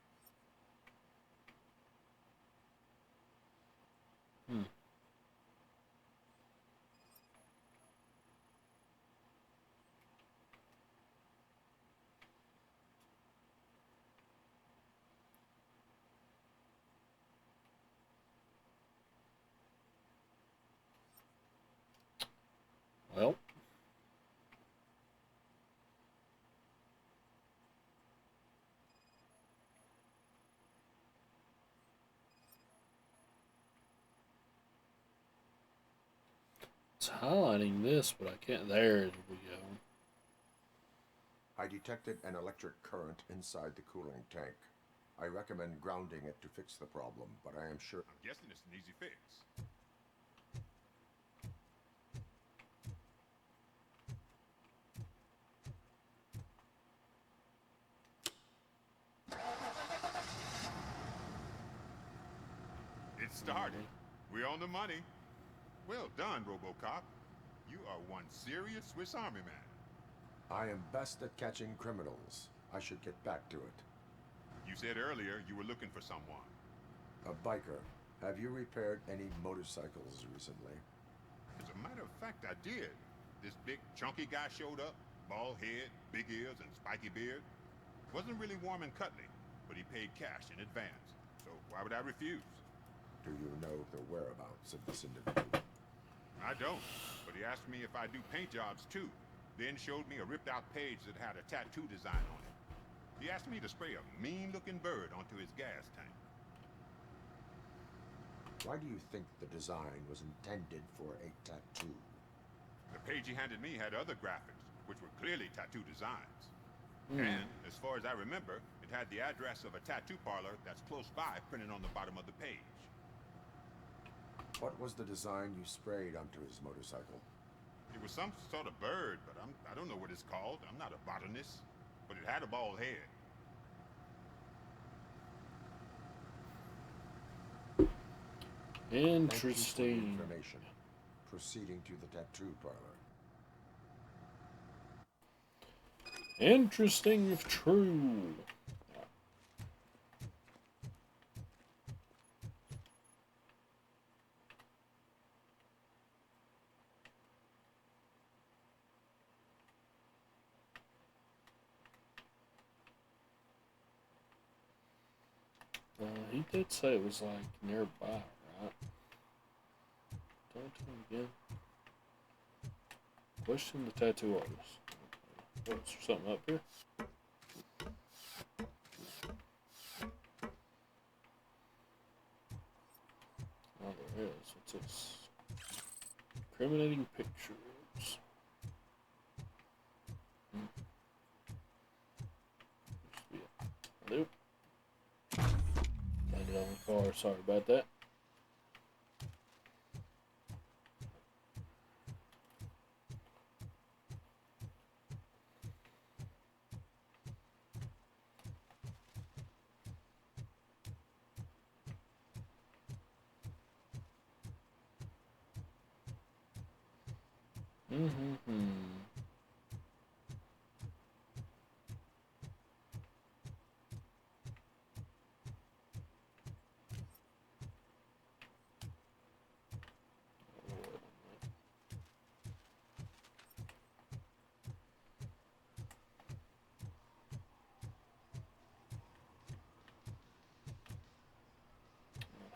Well. It's highlighting this, but I can't. There we go. I detected an electric current inside the cooling tank. I recommend grounding it to fix the problem, but I am sure... I'm guessing it's an easy fix. It started, We're on the money. Well done, RoboCop. You are one serious Swiss Army man. I am best at catching criminals. I should get back to it. You said earlier you were looking for someone. A biker. Have you repaired any motorcycles recently? As a matter of fact, I did. This big, chunky guy showed up. Bald head, big ears, and spiky beard. Wasn't really warm and cuddly, but he paid cash in advance. So why would I refuse? Do you know the whereabouts of this individual? I don't, but he asked me if I do paint jobs too. Then showed me a ripped-out page that had a tattoo design on it. He asked me to spray a mean-looking bird onto his gas tank. Why do you think the design was intended for a tattoo? The page he handed me had other graphics, which were clearly tattoo designs. And, as far as I remember, it had the address of a tattoo parlor that's close by printed on the bottom of the page. What was the design you sprayed onto his motorcycle? It was some sort of bird, but I don't know what it's called. I'm not a botanist. But it had a bald head. Interesting. Information. Proceeding to the tattoo parlor. Interesting if true. He did say it was like nearby, right? Don't tell me again. Question the tattoo artist. What's something up here? Oh, there is. What's this? Incriminating pictures. Nope. Landed on the car. Sorry about that.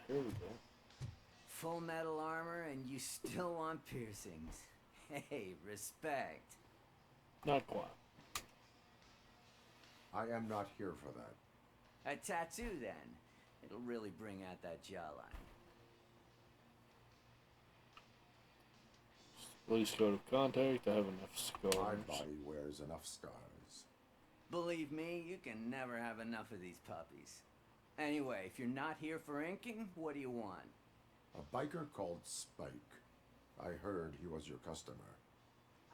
Here we go. Full metal armor and you still want piercings. Hey, respect. Not quite. I am not here for that. A tattoo, then. It'll really bring out that jawline. Police code of contact. I have enough scars. My body wears enough scars. Believe me, you can never have enough of these puppies. Anyway, if you're not here for inking, what do you want? A biker called Spike. I heard he was your customer.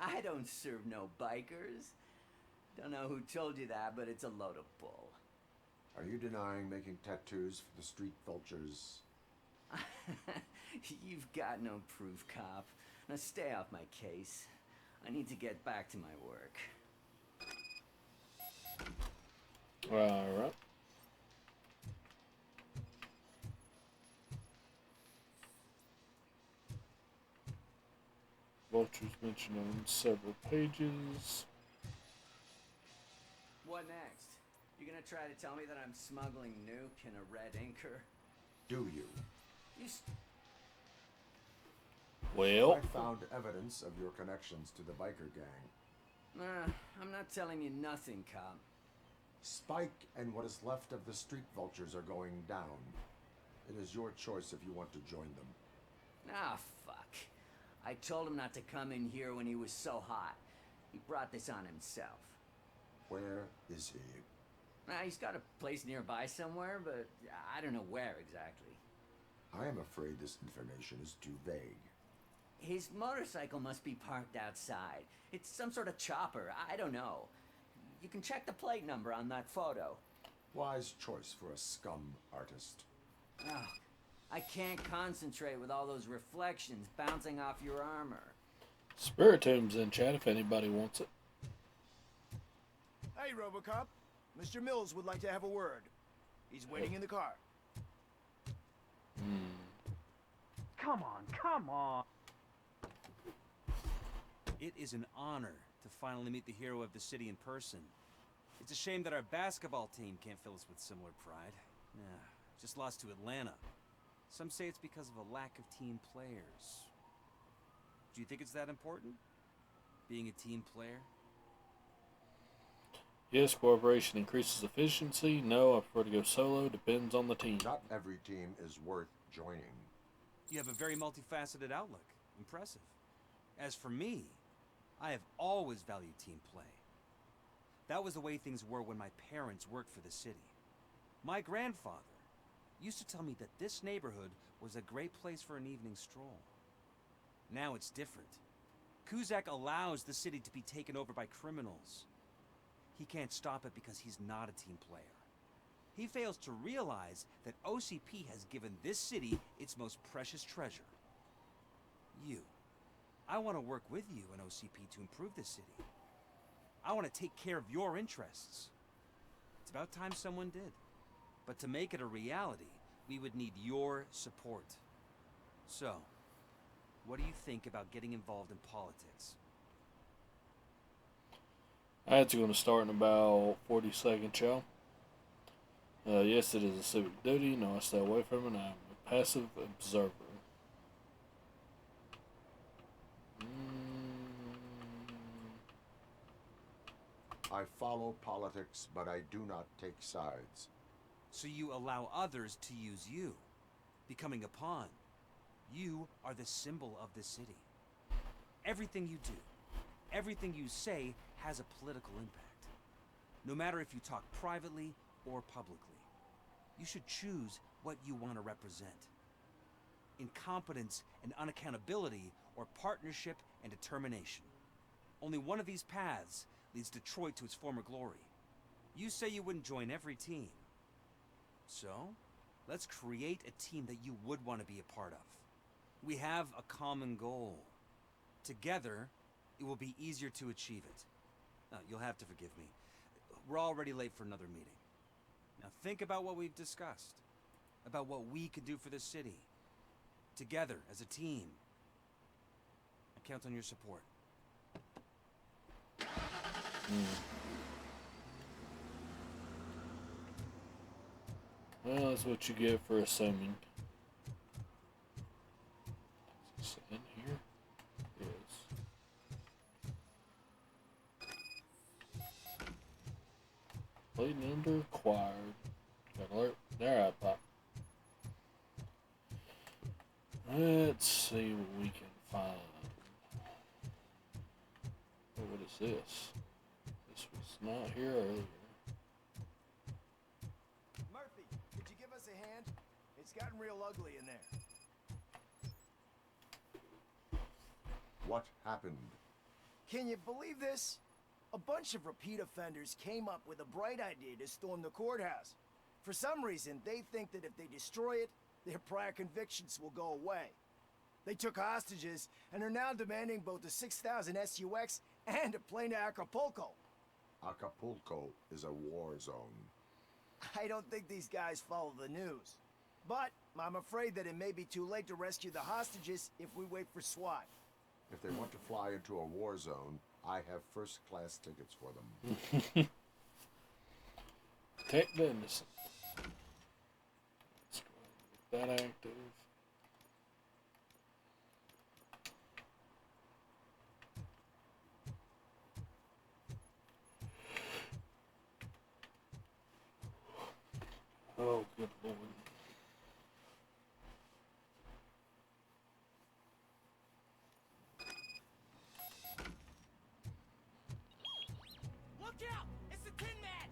I don't serve no bikers. Don't know who told you that, but it's a load of bull. Are you denying making tattoos for the street vultures? You've got no proof, cop. Now stay off my case. I need to get back to my work. Alright. Vultures mentioned on several pages. What next? You gonna try to tell me that I'm smuggling nuke in a red inker? Do you? Well, I found evidence of your connections to the biker gang. I'm not telling you nothing, cop. Spike and what is left of the street vultures are going down. It is your choice if you want to join them. Ah, fuck. I told him not to come in here when he was so hot. He brought this on himself. Where is he? He's got a place nearby somewhere, but I don't know where exactly. I am afraid this information is too vague. His motorcycle must be parked outside. It's some sort of chopper. I don't know. You can check the plate number on that photo. Wise choice for a scum artist. Oh, I can't concentrate with all those reflections bouncing off your armor. Spiritom's in chat if anybody wants it. Hey, RoboCop. Mr. Mills would like to have a word. He's waiting in the car. Come on, come on. It is an honor to finally meet the hero of the city in person. It's a shame that our basketball team can't fill us with similar pride. Yeah, just lost to Atlanta. Some say it's because of a lack of team players. Do you think it's that important? Being a team player? Yes, cooperation increases efficiency. No, I prefer to go solo. Depends on the team. Not every team is worth joining. You have a very multifaceted outlook. Impressive. As for me, I have always valued team play. That was the way things were when my parents worked for the city. My grandfather used to tell me that this neighborhood was a great place for an evening stroll. Now it's different. Kuzak allows the city to be taken over by criminals. He can't stop it because he's not a team player. He fails to realize that OCP has given this city its most precious treasure. You. I want to work with you and OCP to improve this city. I want to take care of your interests. It's about time someone did. But to make it a reality, we would need your support. So, what do you think about getting involved in politics? Ads are going to start in about 40 seconds, y'all. Yes, it is a civic duty. No, I stay away from it. I'm a passive observer. I follow politics, but I do not take sides. So you allow others to use you, becoming a pawn. You are the symbol of the city. Everything you do, everything you say has a political impact. No matter if you talk privately or publicly. You should choose what you want to represent. Incompetence and unaccountability, or partnership and determination. Only one of these paths leads Detroit to its former glory. You say you wouldn't join every team. So, let's create a team that you would want to be a part of. We have a common goal. Together, it will be easier to achieve it. Now, you'll have to forgive me. We're already late for another meeting. Now think about what we've discussed. About what we could do for the city. Together, as a team. I count on your support. Well, that's what you get for assuming. Is this in here? Yes. Play number acquired. Got alert. There I pop. Let's see what we can find. Oh, what is this? This was not here earlier. Murphy, could you give us a hand? It's gotten real ugly in there. What happened? Can you believe this? A bunch of repeat offenders came up with a bright idea to storm the courthouse. For some reason, they think that if they destroy it, their prior convictions will go away. They took hostages and are now demanding both a 6,000 SUX and a plane to Acapulco. Acapulco is a war zone. I don't think these guys follow the news. But I'm afraid that it may be too late to rescue the hostages if we wait for SWAT. If they want to fly into a war zone, I have first-class tickets for them. Protect the innocent. Let's go ahead and get that active. Oh, good lord. Look out! It's the Tin Man!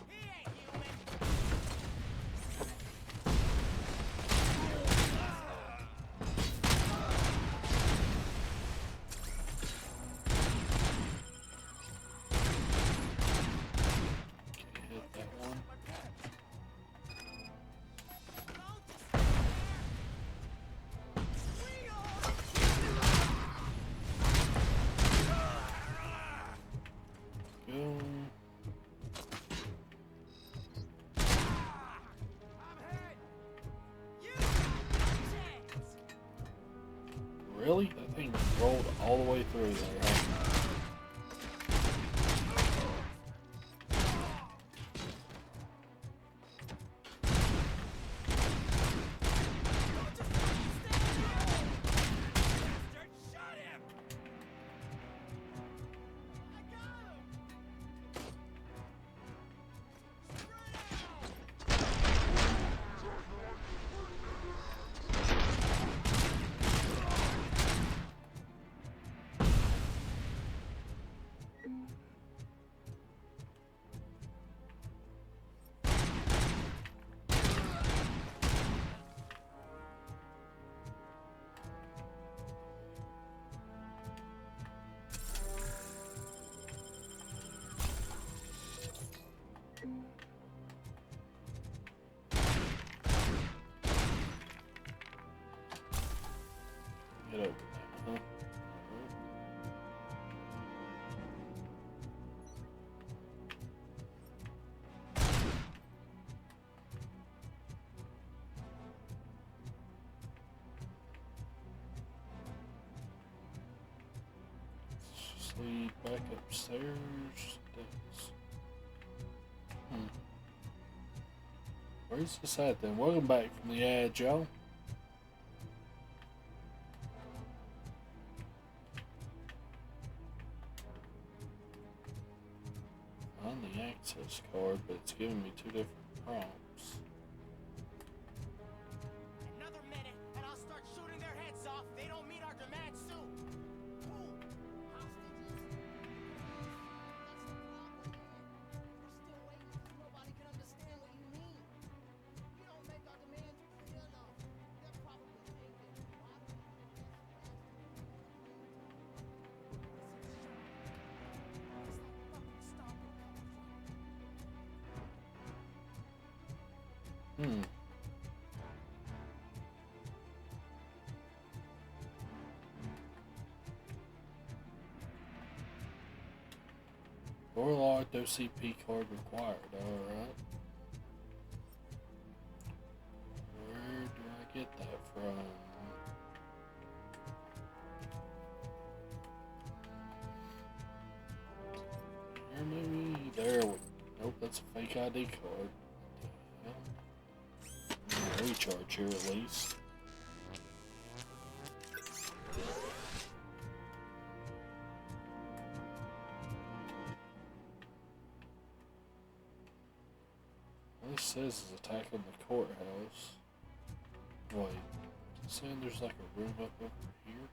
He ain't human! Hit that one. lead back upstairs. Does. Where's this at then? Welcome back from the ad, y'all. On the access card, but it's giving me two different prompts. Another minute, and I'll start shooting their heads off if they don't meet our demands soon. Cool. Hostages. That's the problem, man. We're still waiting because nobody can understand what you mean. You don't make our demands clear enough. They're probably thinking, why do we do this? Warlocked OCP card required, alright. Where do I get that from? Here maybe? There we go. Nope, that's a fake ID card. What the hell? Recharge here at least. This says is attacking the courthouse. Wait, is it saying there's like a room up over here?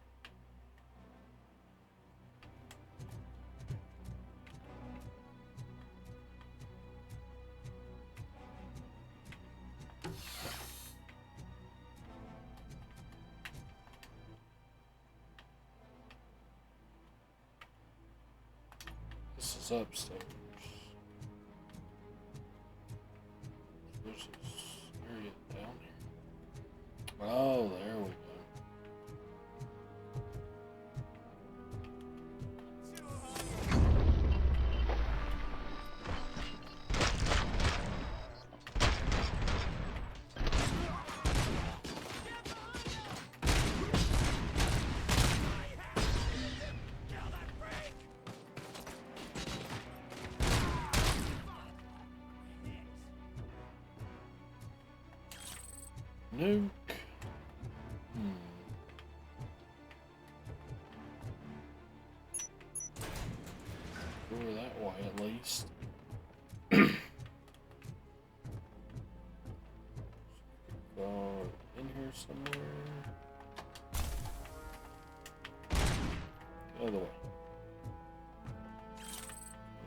This is upstairs. There's this area down here. Oh, there we go. Nuke. Go that way at least. Go in here somewhere. The other way.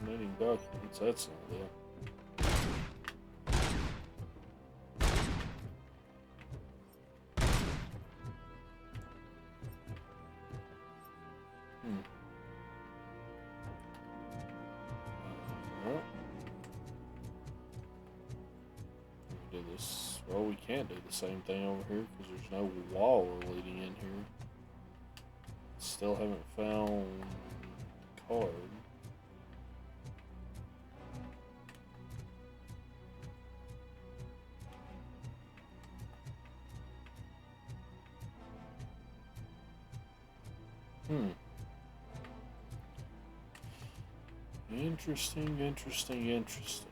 Remaining documents, that's not it. Do this. Well, we can't do the same thing over here because there's no wall leading in here. Still haven't found the card. Interesting, interesting, interesting.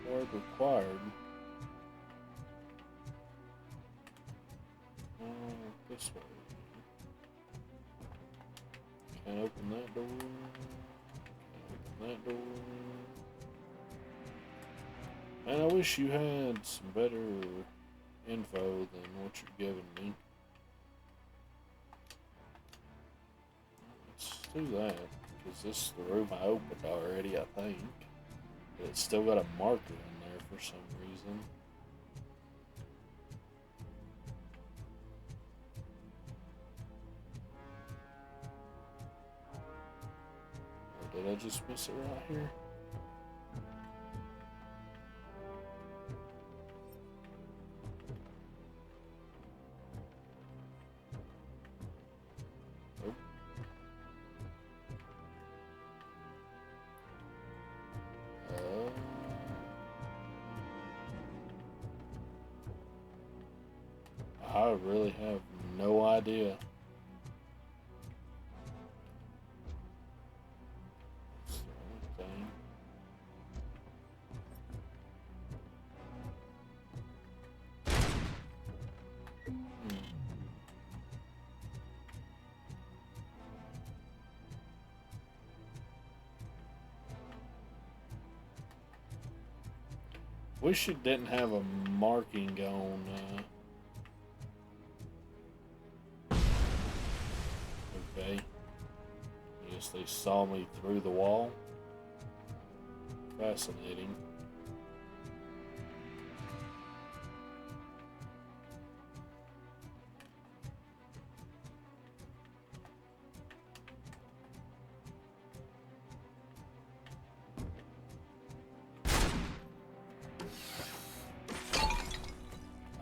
Card required. This way. Can't open that door. Can't open that door. Man, I wish you had some better info than what you're giving me. Let's do that, because this is the room I opened already, I think. But it's still got a marker in there for some reason. Or did I just miss it right here? I really have no idea. That's the only thing. Wish it didn't have a marking on. Okay. I guess they saw me through the wall. Fascinating.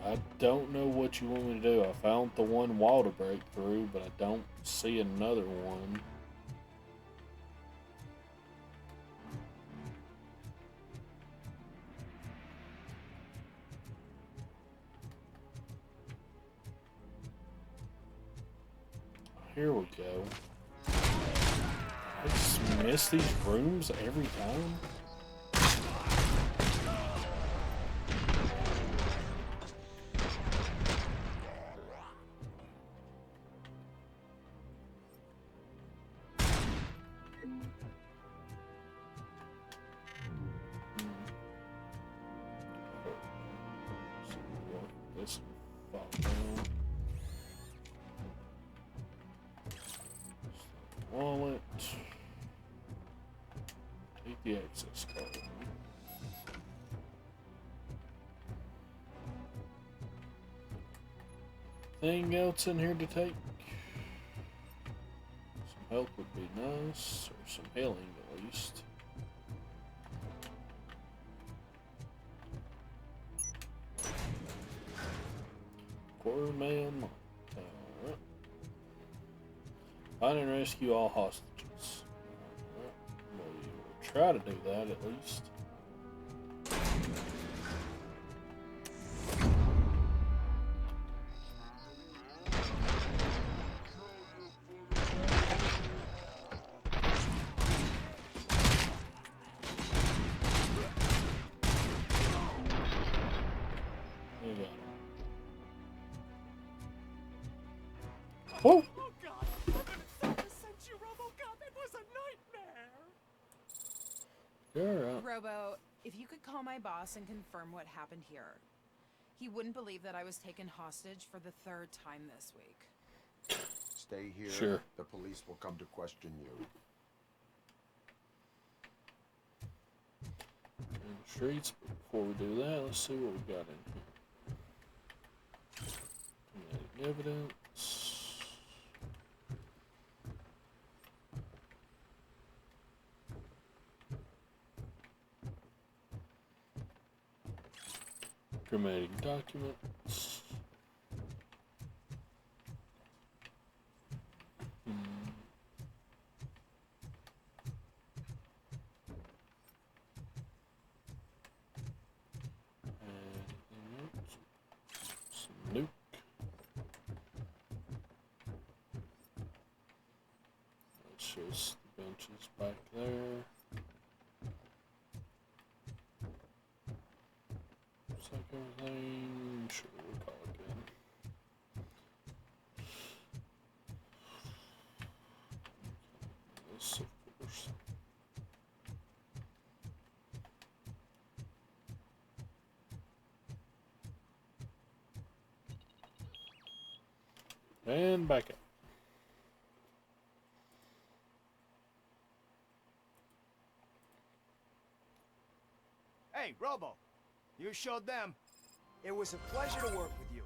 I don't know what you want me to do. I found the one wall to break through, but I don't see another one. Here we go. I just miss these rooms every time. This fall down. Wallet. Take the access card. Anything else in here to take? Some help would be nice, or some healing at least. Quarterman. Alright. Find and rescue all hostages. Alright. Well, you will try to do that at least. You got him. Whoa! Oh God! For goodness sake, I sent you, RoboCop. It was a nightmare. You're up. Robo, if you could call my boss and confirm what happened here. He wouldn't believe that I was taken hostage for the 3rd time this week. Stay here. Sure. The police will come to question you. In the streets, but before we do that, let's see what we got in here. Kinetic evidence. Incriminating documents. Some nuke. That's just the benches back there. Looks like everything. Sure, we'll call it again. This, of course. And back up. Hey, Robo. You showed them. It was a pleasure to work with you.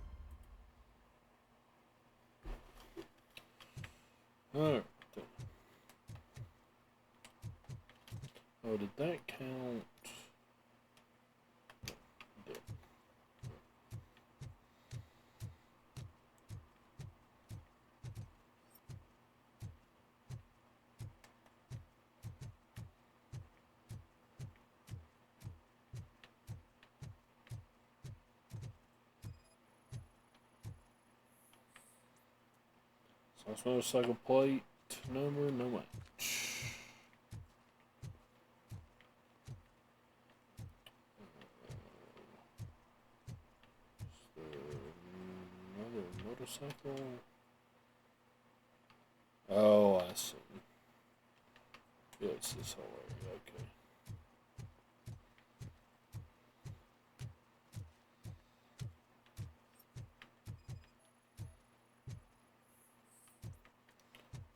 Alright. Oh, did that count? Did. Last motorcycle plate number, no match. Another motorcycle. Oh, I see. Yeah, it's this whole area, okay.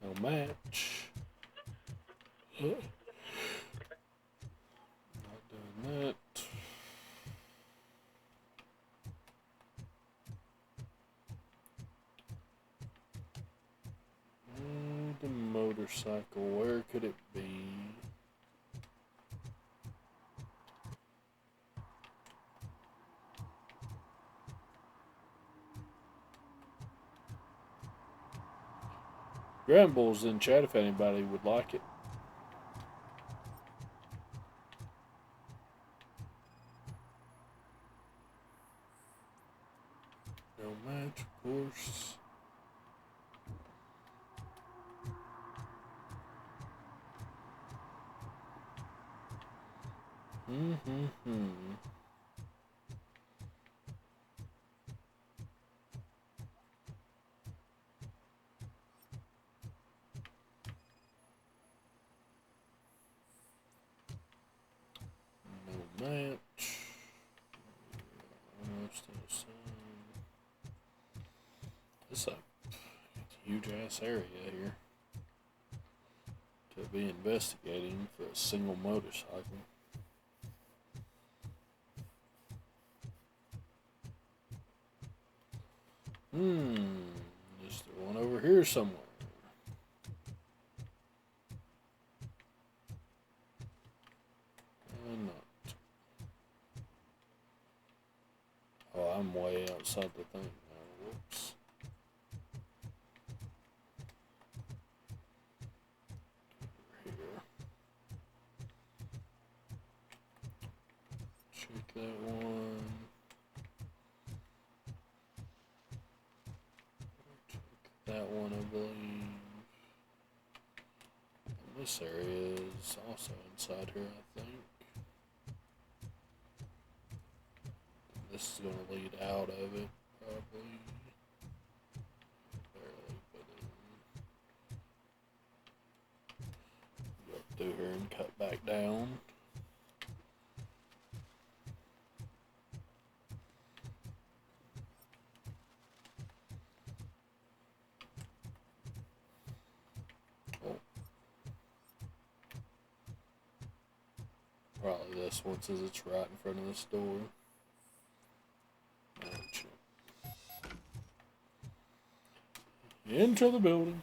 No match. Not doing that. The motorcycle, where could it be? Granbull's in chat if anybody would like it. No match, of course. No match. Almost the same. This is a huge ass area here to be investigating for a single motorcycle. Is there one over here somewhere? Not. Oh, I'm way outside the thing now. Whoops. Over here. Check that one. That one, I believe. And this area is also inside here, I think. This is going to lead out of it, probably. Barely, but go up through here and cut back down. Probably this one, since it's right in front of this door. Into the building.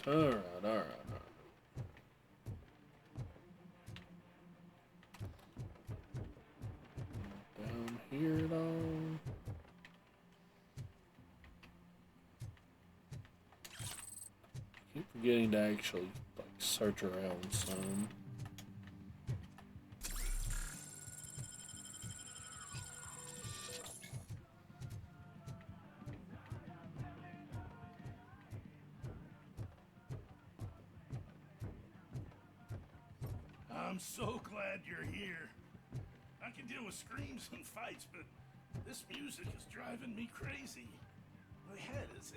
Alright. Down here at all. Keep forgetting to actually like search around some. I'm so glad you're here. I can deal with screams and fights, but this music is driving me crazy. My head is,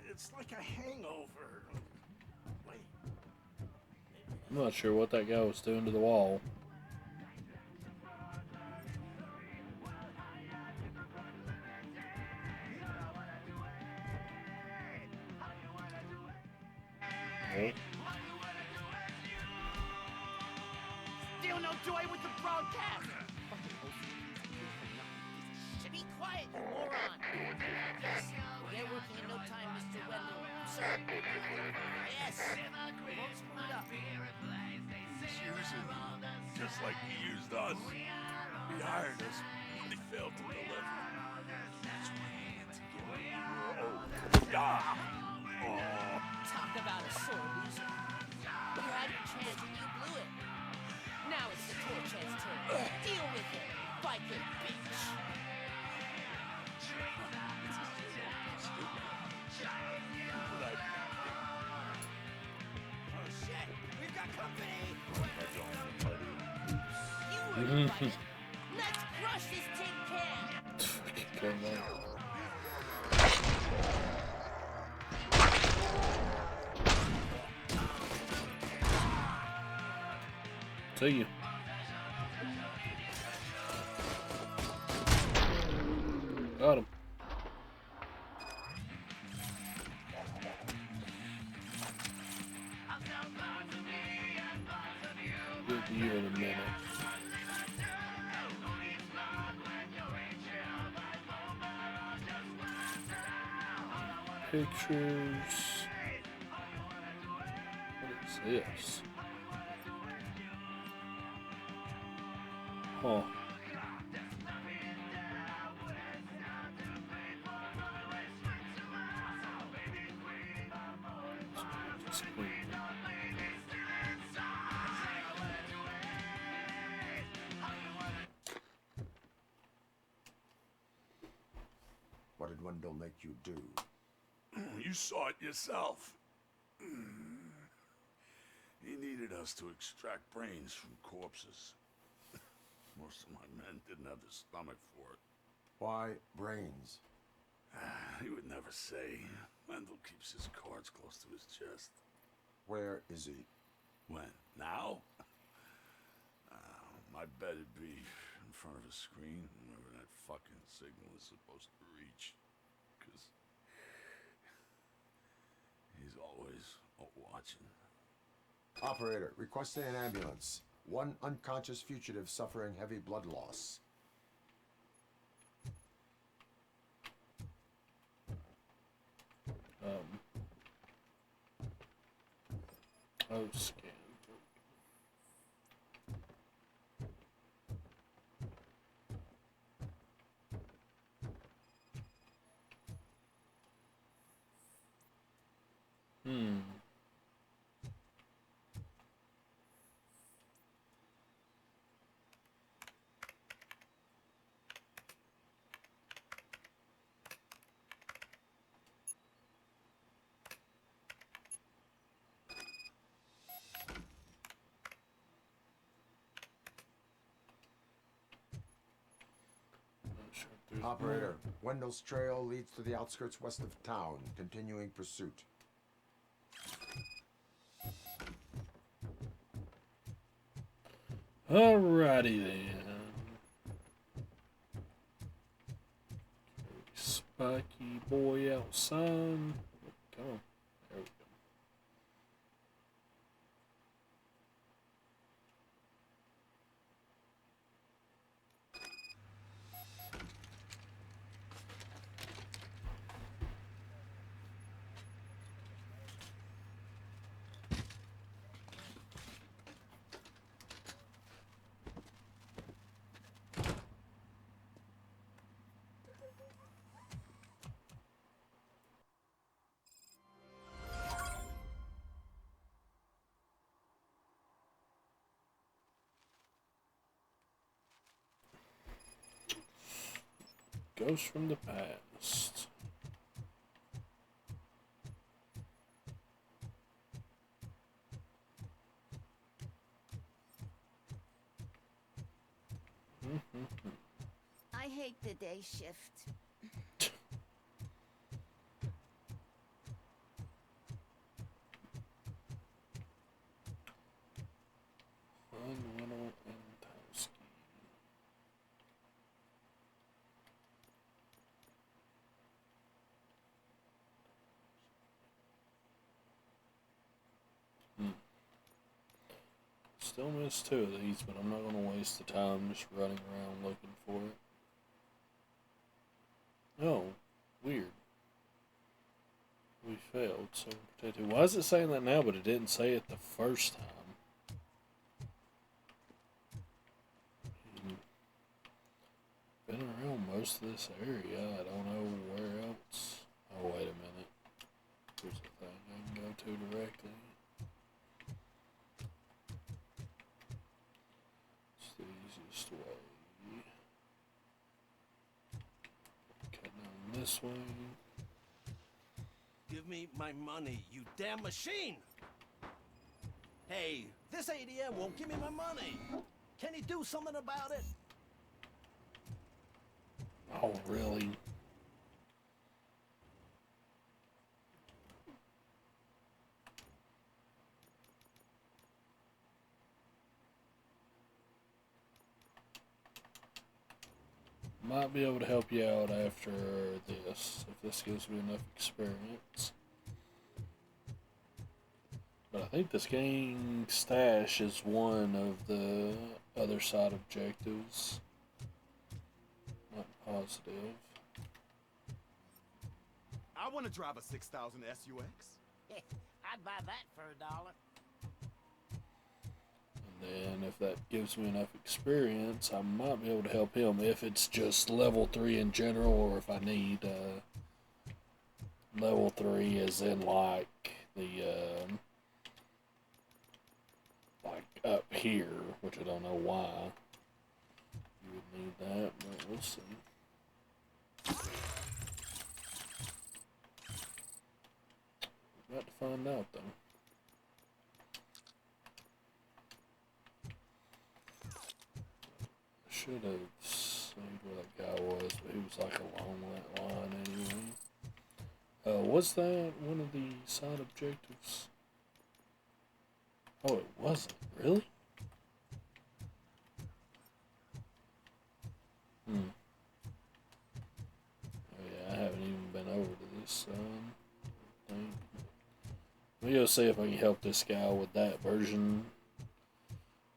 it's like a hangover. Wait. I'm not sure what that guy was doing to the wall. Oh. Still no joy with the broadcast! Be quiet, you moron! Yes, we're working in no time, Mr. Wendell. Sir. Yes, we won't screw it up. He's using them, just like he used us. He hired us, but he failed to deliver. That's why he had to give up. Oh. Talk about a sore loser. You had your chance and you blew it. Now it's the Torchhead's turn. Deal with it, biker bitch. Oh shit! We've got company! You were invited. Let's crush this tin can. Come on. See you. Got him. Get you in a minute. Pictures. What is this? Huh. What did Wendell make you do? You saw it yourself. He needed us to extract brains from corpses. Most of my men didn't have the stomach for it. Why brains? He would never say. Wendell keeps his cards close to his chest. Where is he? When? Now? My bet it'd be in front of a screen, wherever that fucking signal is supposed to reach. Because he's always watching. Operator, requesting an ambulance. One unconscious fugitive suffering heavy blood loss. Oh, scan. Operator, Wendell's trail leads to the outskirts west of town, continuing pursuit. Alrighty then. Spiky boy outside. Come on. There we go. Ghost from the past. I hate the day shift. Still missed two of these, but I'm not going to waste the time just running around looking for it. Oh, weird. We failed, so protected. Why is it saying that now, but it didn't say it the first time? Been around most of this area. I don't know where else. Oh, wait a minute. Here's the thing I can go to directly. It's the easiest way. Cut down this way. Give me my money, you damn machine! Hey, this ADM won't give me my money. Can you do something about it? Oh, really? Might be able to help you out after this, if this gives me enough experience. But I think this gang stash is one of the other side objectives. Not positive. I want to drive a 6000 SUX. I'd buy that for $1. And then if that gives me enough experience, I might be able to help him if it's just level 3 in general, or if I need level 3 as in like the like up here, which I don't know why you would need that, but we'll see. We're about to find out though. Should have seen where that guy was, but he was like along that line anyway. Was that one of the side objectives? Oh, it wasn't. Really? Oh yeah, I haven't even been over to this thing. Let me go see if I can help this guy with that version.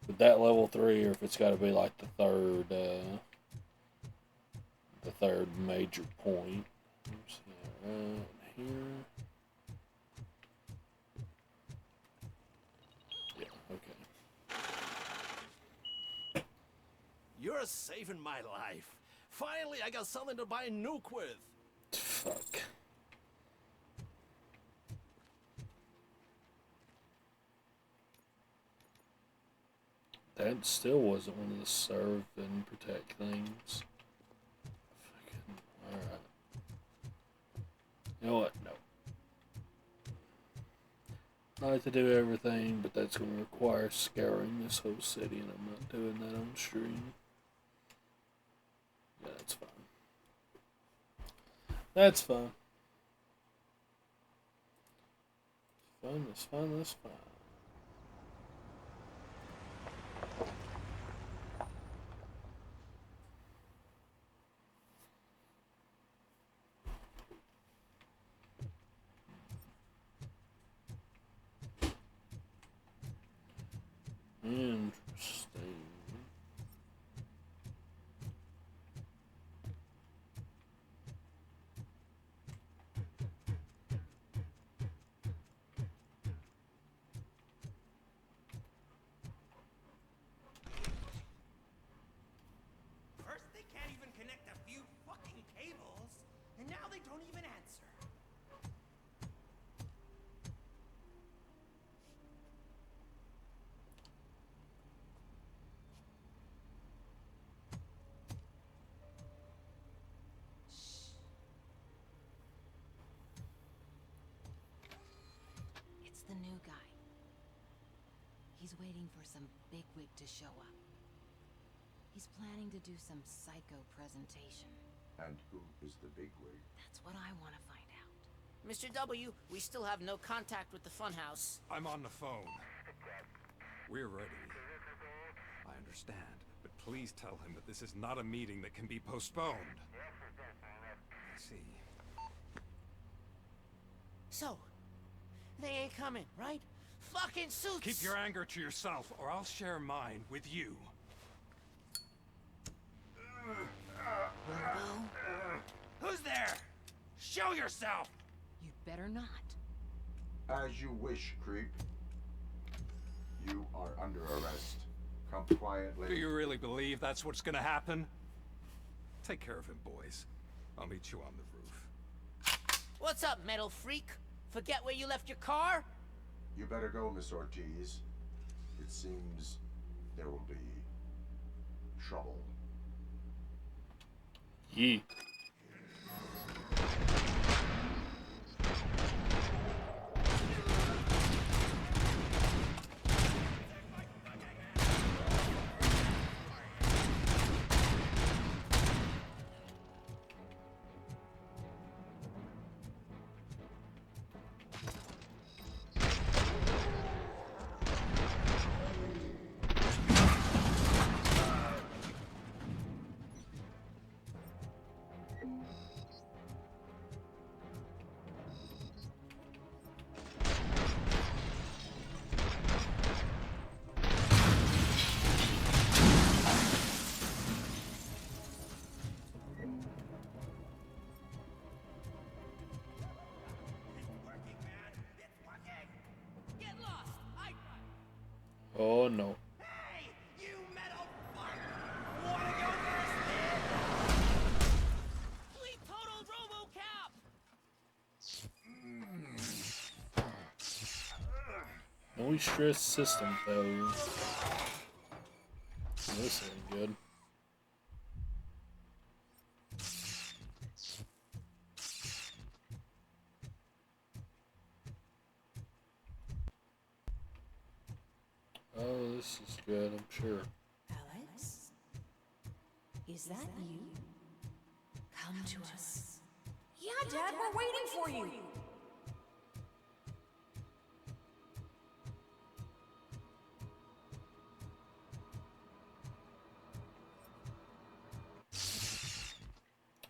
With that level 3, or if it's got to be like the third major point. Oops, yeah, right here. Yeah, okay. You're saving my life. Finally, I got something to buy a nuke with. Fuck. That still wasn't one of the serve and protect things. Fucking, alright. You know what? No. I like to do everything, but that's going to require scouring this whole city, and I'm not doing that on stream. Yeah, that's fine. That's fine. That's fine, that's fine. Interesting. First, they can't even connect a few fucking cables, and now they don't even answer. It's the new guy. He's waiting for some bigwig to show up. He's planning to do some psycho presentation. And who is the bigwig? That's what I want to find out. Mr. W, we still have no contact with the funhouse. I'm on the phone. We're ready. I understand, but please tell him that this is not a meeting that can be postponed. I see. So, they ain't coming, right? Fucking suits! Keep your anger to yourself, or I'll share mine with you. Who's there? Show yourself! You'd better not. As you wish, creep. You are under arrest. Come quietly. Do you really believe that's what's gonna happen? Take care of him, boys. I'll meet you on the roof. What's up, metal freak? Forget where you left your car? You better go, Miss Ortiz. It seems there will be trouble. Yeet. Oh no. Hey, you metal fuck! Wanna go first, man? Fleet total RoboCop! No stress system failure. This ain't good. Oh, this is good, I'm sure. Alex? Is that you? Come to us. Yeah, Dad, we're waiting for you.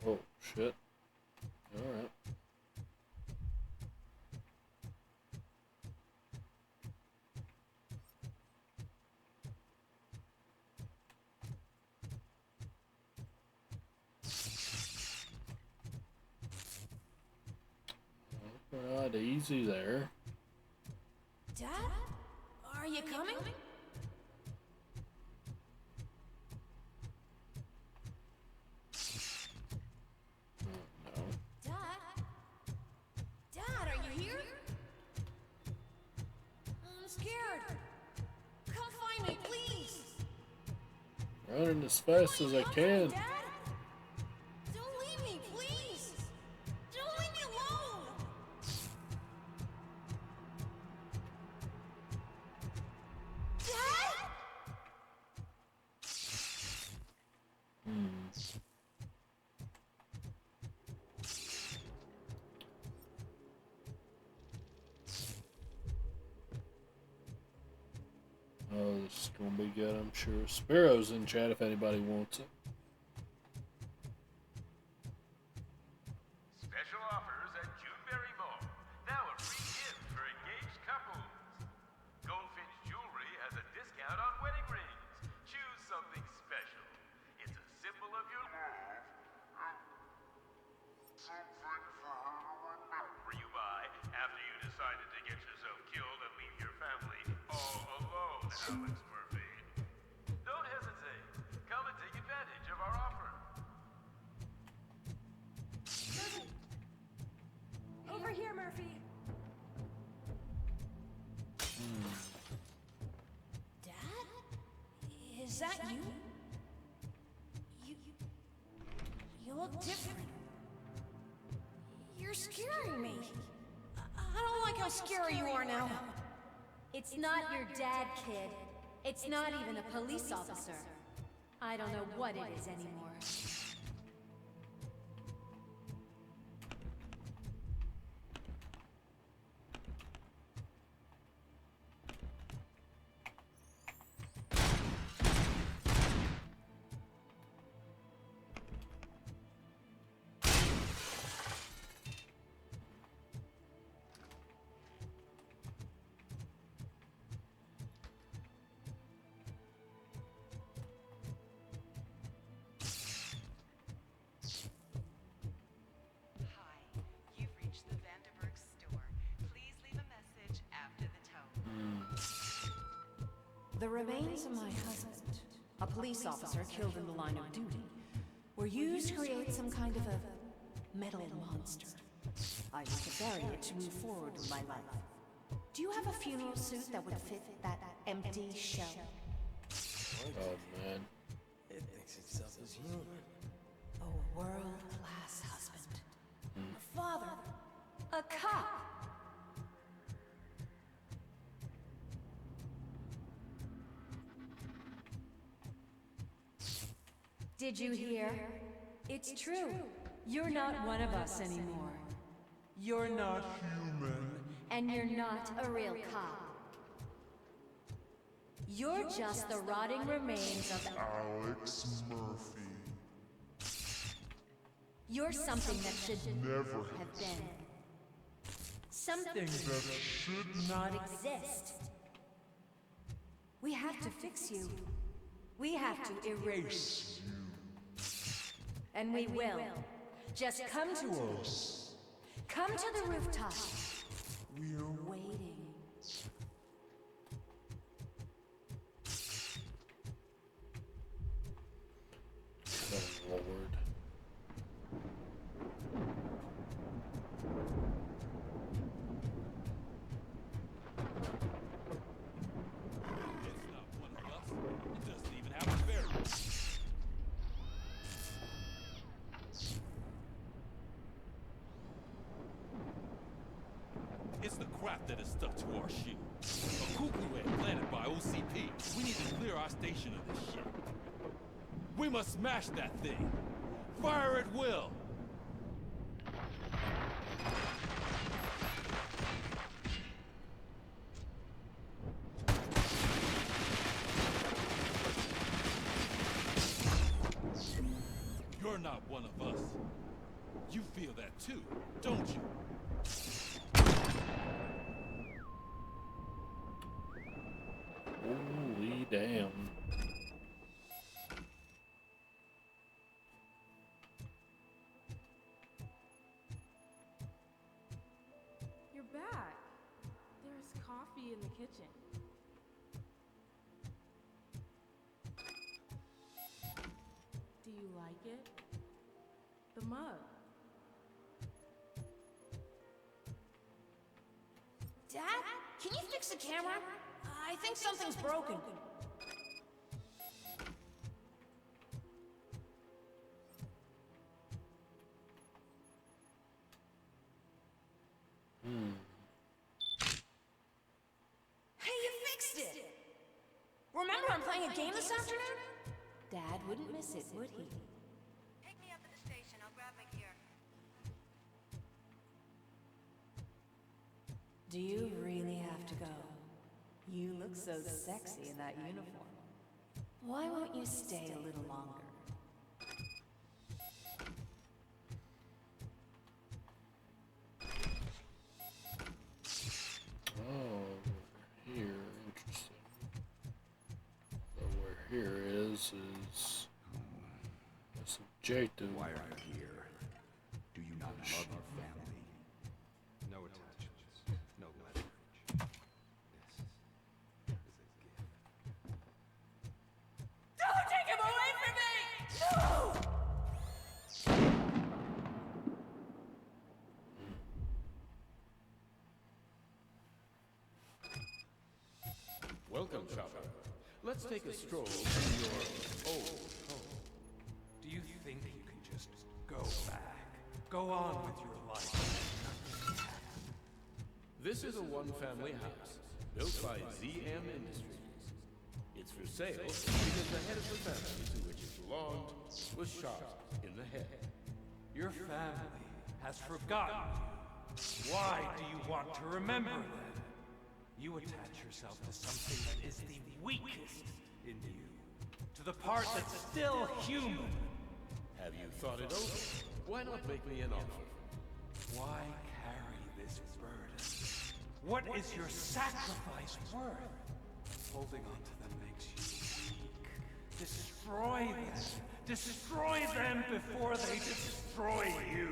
Oh, shit. Alright. Not easy there. Dad? Are you coming? No. Dad? Dad, are you here? I'm scared. Come find me, please. Running as fast as I can. Dad? Don't leave me, please. Don't leave me alone. Dad? Oh, this is gonna be good, I'm sure. Sparrow's in chat if anybody wants it. Special offers at Juneberry Mall. Now a free gift for engaged couples. Goldfinch Jewelry has a discount on wedding rings. Choose something special. It's a symbol of your love. For you buy after you decided to get yourself killed and leave your family all alone, Alex Murphy. Don't hesitate. Come and take advantage of our offer. Over here, Murphy. Dad? Is that you? You look different. You're scaring me. I don't like how scary you are now. It's not your dad, kid. It's not even a police officer. I don't know what it is anymore. The remains of my husband, a police officer killed in the line of duty, were used to create some kind of a metal monster. I need to bury it to move forward with my life. Do you have a funeral suit that would fit that empty shell? Oh man. It thinks itself as human. A world-class husband. A father. A cop. Did you hear? It's true. You're not one of us anymore. You're not human. And you're not a real cop. You're just the rotting remains of Alex Murphy. You're something that should Never have been. Something that should not exist. We have to fix you. We have to erase you. And we will. Just come to us. Come to the rooftop. We're waiting. Oh, Lord. It's the crap that is stuck to our ship. A cuckoo head planted by OCP. We need to clear our station of this shit. We must smash that thing. Fire at will. You're not one of us. You feel that too, don't you? Holy damn. You're back. There's coffee in the kitchen. Do you like it? The mug. Dad, can you fix the camera? I think something's broken. Hey, you fixed it! Remember I'm playing a game this afternoon? Dad wouldn't miss it, would he? Pick me up at the station. I'll grab my gear. Do you really have to go? You look so sexy in that uniform. Why won't you stay a little longer? Oh, here, interesting. So where here is subjective. Why are you here? Do you not love your family? No attachments, no leverage. This is a gift. Don't take him away from me! No! Welcome, Chopper. Let's take a stroll through your old home. Do you think you can just go back? Go on with your life? This is a one-family house built by ZM Industries. It's for sale because the head of the family to which it belonged was shot in the head. Your family has forgotten you. Why do you want to remember them? You attach yourself to something that is the weakest in you. To the part that's still human. Have you thought it over? Why not make me an offer? Why carry this burden? What is your sacrifice worth? Holding on to them makes you weak. Destroy them. Destroy them before they destroy you.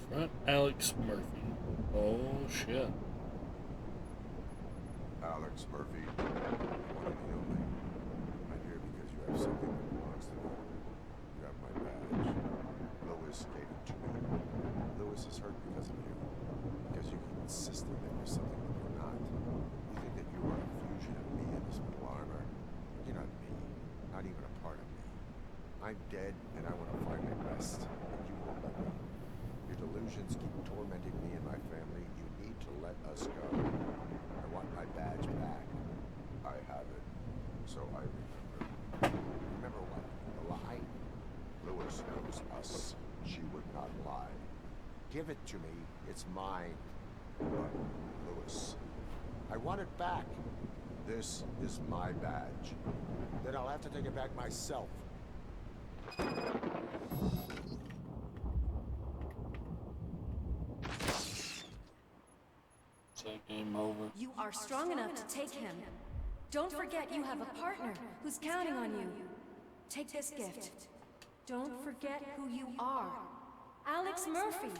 Front Alex Murphy. Oh shit. Alex Murphy, one and the only. I'm here because you have something that belongs to me. You have my badge. Lois gave it to me. Lois is her because of you. Because you keep insisting that you're something that you're not. You think that you are a fusion of me in this metal armor. You're not me. Not even a part of me. I'm dead, and I want to finally rest, but you won't let me. Your delusions keep tormenting me and my family. You need to let us go. I want my badge back. I have it, so I remember. Remember what? The lie? Lewis knows us. She would not lie. Give it to me. It's mine. But, Lewis, I want it back. This is my badge. Then I'll have to take it back myself. Is that game over? You are strong enough to take him. Don't forget you have a partner who's counting on you. Take this gift. Don't forget who you are. Alex Murphy.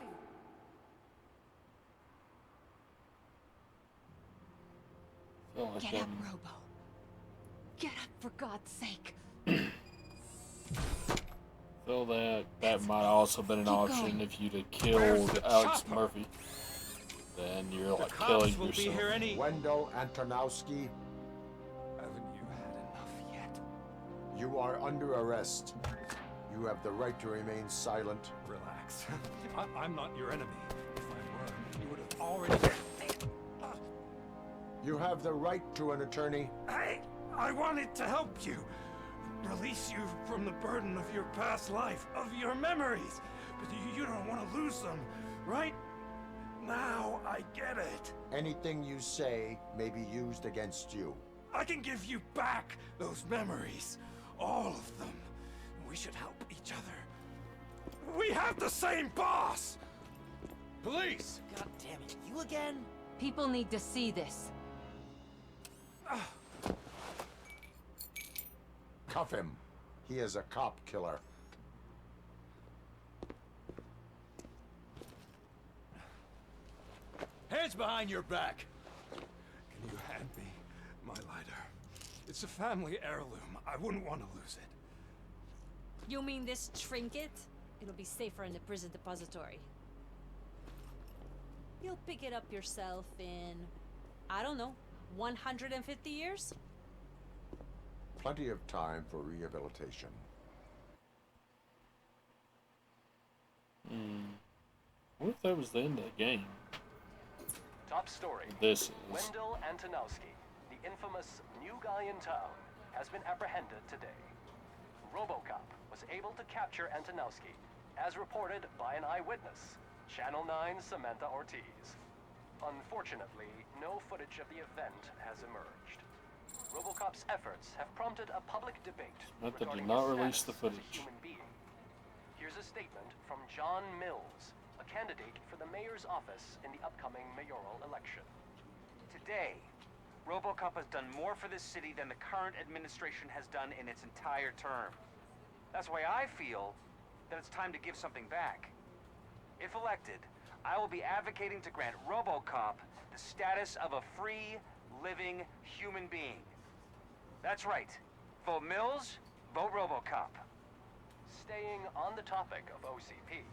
Get up, Robo. Get up, for God's sake. Feel that might also been an option if you'd have killed Alex Murphy. Then you're like killing yourself. Wendell Antonowski. Haven't you had enough yet? You are under arrest. You have the right to remain silent. Relax. I'm not your enemy. If I were, you would have already... You have the right to an attorney. I wanted to help you. Release you from the burden of your past life, of your memories. But you don't want to lose them, right? Now I get it. Anything you say may be used against you. I can give you back those memories. All of them. We should help each other. We have the same boss! Police! God damn it, you again? People need to see this. Cuff him. He is a cop killer. Hands behind your back! Can you hand me my lighter? It's a family heirloom. I wouldn't want to lose it. You mean this trinket? It'll be safer in the prison depository. You'll pick it up yourself in, I don't know, 150 years? Plenty of time for rehabilitation. What if that was the end of the game? Top story. This is. Wendell Antonowski, the infamous new guy in town, has been apprehended today. RoboCop was able to capture Antonowski, as reported by an eyewitness, Channel 9's Samantha Ortiz. Unfortunately, no footage of the event has emerged. RoboCop's efforts have prompted a public debate Samantha did regarding not his release the status as a footage. human being. Here's a statement from John Mills, a candidate for the mayor's office in the upcoming mayoral election. Today, RoboCop has done more for this city than the current administration has done in its entire term. That's why I feel that it's time to give something back. If elected, I will be advocating to grant RoboCop the status of a free, living human being. That's right. Vote Mills, vote RoboCop. Staying on the topic of OCP,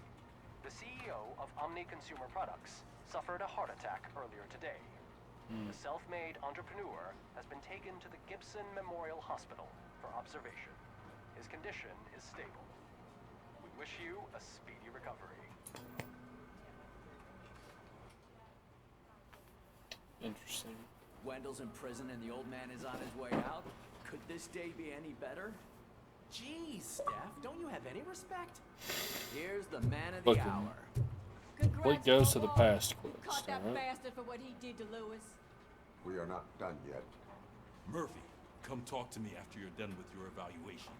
the CEO of Omni Consumer Products suffered a heart attack earlier today. The self-made entrepreneur has been taken to the Gibson Memorial Hospital for observation. His condition is stable. We wish you a speedy recovery. Interesting. Wendell's in prison and the old man is on his way out. Could this day be any better? Jeez, Steph, don't you have any respect? Here's the man of the Looking. hour. What goes to the past quest, Caught that alright? bastard for what he did to Lewis. We are not done yet. Murphy, come talk to me after you're done with your evaluation.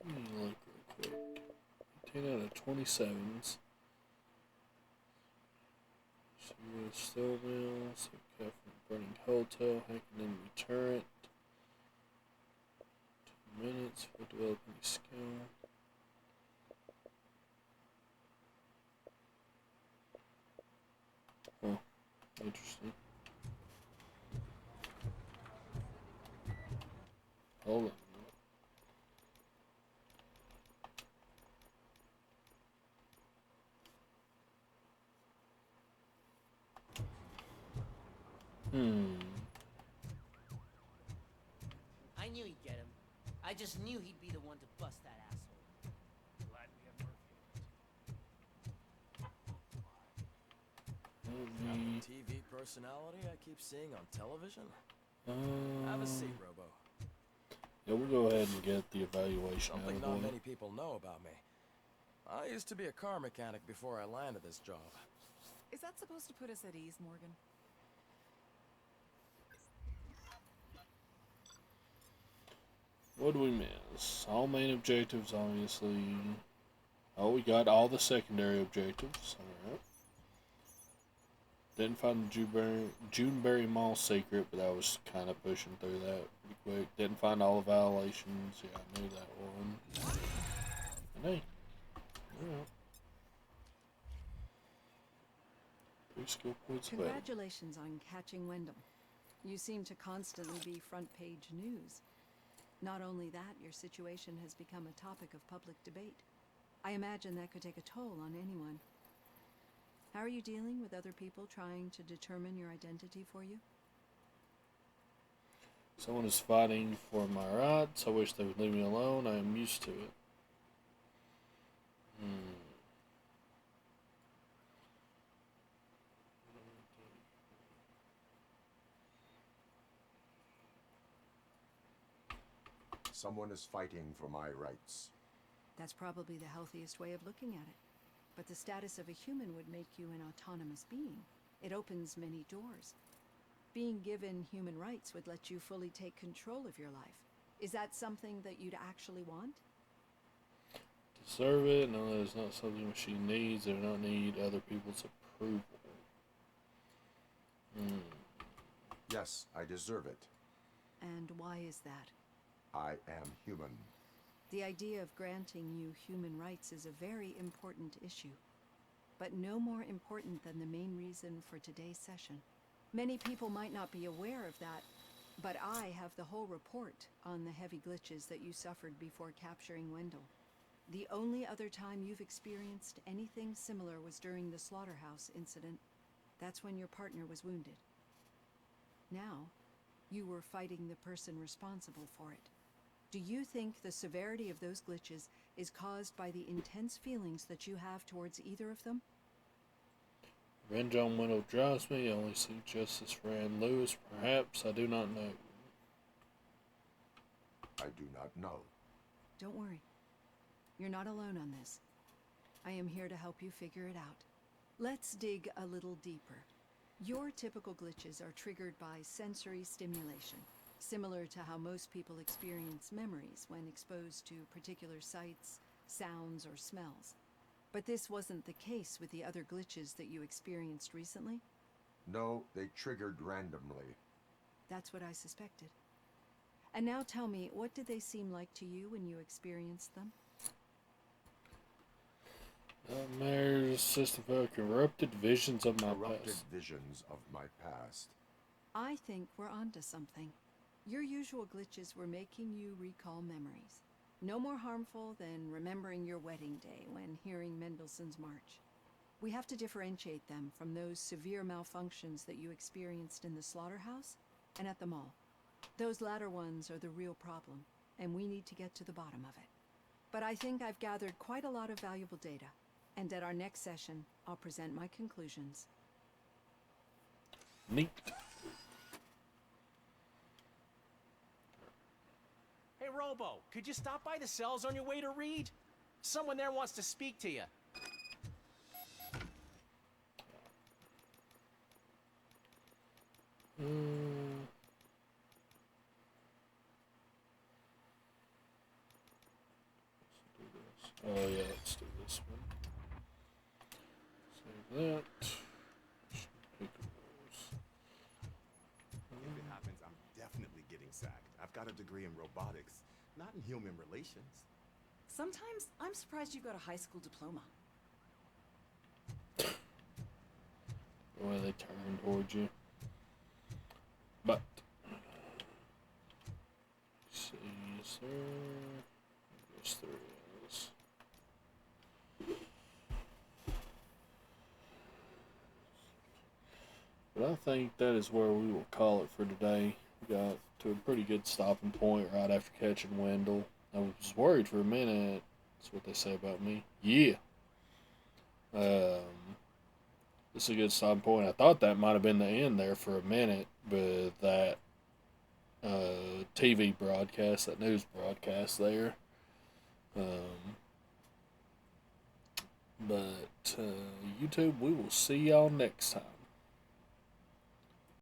Look real quick. 10 out of 27s. US steel mills, okay, from burning hotel, hacking in deterrent. 2 minutes for developing skill. Oh, interesting. Hold on. I knew he'd get him. I just knew he'd be the one to bust that asshole. Glad we have Murphy. TV personality I keep seeing on television? Have a seat, Robo. Yeah, we'll go ahead and get the evaluation Something out of not the way. many people know about me. I used to be a car mechanic before I landed this job. Is that supposed to put us at ease, Morgan? What do we miss? All main objectives, obviously. Oh, we got all the secondary objectives. Alright. Didn't find the Juneberry Mall secret, but I was kind of pushing through that pretty quick. Didn't find all the violations. Yeah, I knew that one. And hey. Alright. 3 skill points available. Congratulations on catching Wyndham. You seem to constantly be front page news. Not only that, your situation has become a topic of public debate. I imagine that could take a toll on anyone. How are you dealing with other people trying to determine your identity for you? Someone is fighting for my rights. I wish they would leave me alone. I am used to it. Someone is fighting for my rights. That's probably the healthiest way of looking at it. But the status of a human would make you an autonomous being. It opens many doors. Being given human rights would let you fully take control of your life. Is that something that you'd actually want? Deserve it? No, that is not something a machine needs. They do not need other people's approval. Yes, I deserve it. And why is that? I am human. The idea of granting you human rights is a very important issue, but no more important than the main reason for today's session. Many people might not be aware of that, but I have the whole report on the heavy glitches that you suffered before capturing Wendell. The only other time you've experienced anything similar was during the slaughterhouse incident. That's when your partner was wounded. Now, you were fighting the person responsible for it. Do you think the severity of those glitches is caused by the intense feelings that you have towards either of them? Revenge on Wendell drives me. I only seek justice for Ann Lewis. Perhaps. I do not know. I do not know. Don't worry. You're not alone on this. I am here to help you figure it out. Let's dig a little deeper. Your typical glitches are triggered by sensory stimulation, similar to how most people experience memories when exposed to particular sights, sounds, or smells. But this wasn't the case with the other glitches that you experienced recently? No, they triggered randomly. That's what I suspected. And now tell me, what did they seem like to you when you experienced them? Nightmares, system of corrupted visions of my past. Visions of my past. I think we're onto something. Your usual glitches were making you recall memories. No more harmful than remembering your wedding day when hearing Mendelssohn's March. We have to differentiate them from those severe malfunctions that you experienced in the slaughterhouse and at the mall. Those latter ones are the real problem, and we need to get to the bottom of it. But I think I've gathered quite a lot of valuable data, and at our next session, I'll present my conclusions. Neat. Hey, Robo, could you stop by the cells on your way to Reed? Someone there wants to speak to you. Oh yeah, let's do this one. Save that. If it happens, I'm definitely getting sacked. I've got a degree in robotics, not in human relations. Sometimes I'm surprised you got a high school diploma. The way they turn towards you. But, let's see. But I think that is where we will call it for today. We got to a pretty good stopping point right after catching Wendell. I was worried for a minute. That's what they say about me. Yeah. This is a good stopping point. I thought that might have been the end there for a minute, but that TV broadcast, that news broadcast there. But YouTube, we will see y'all next time.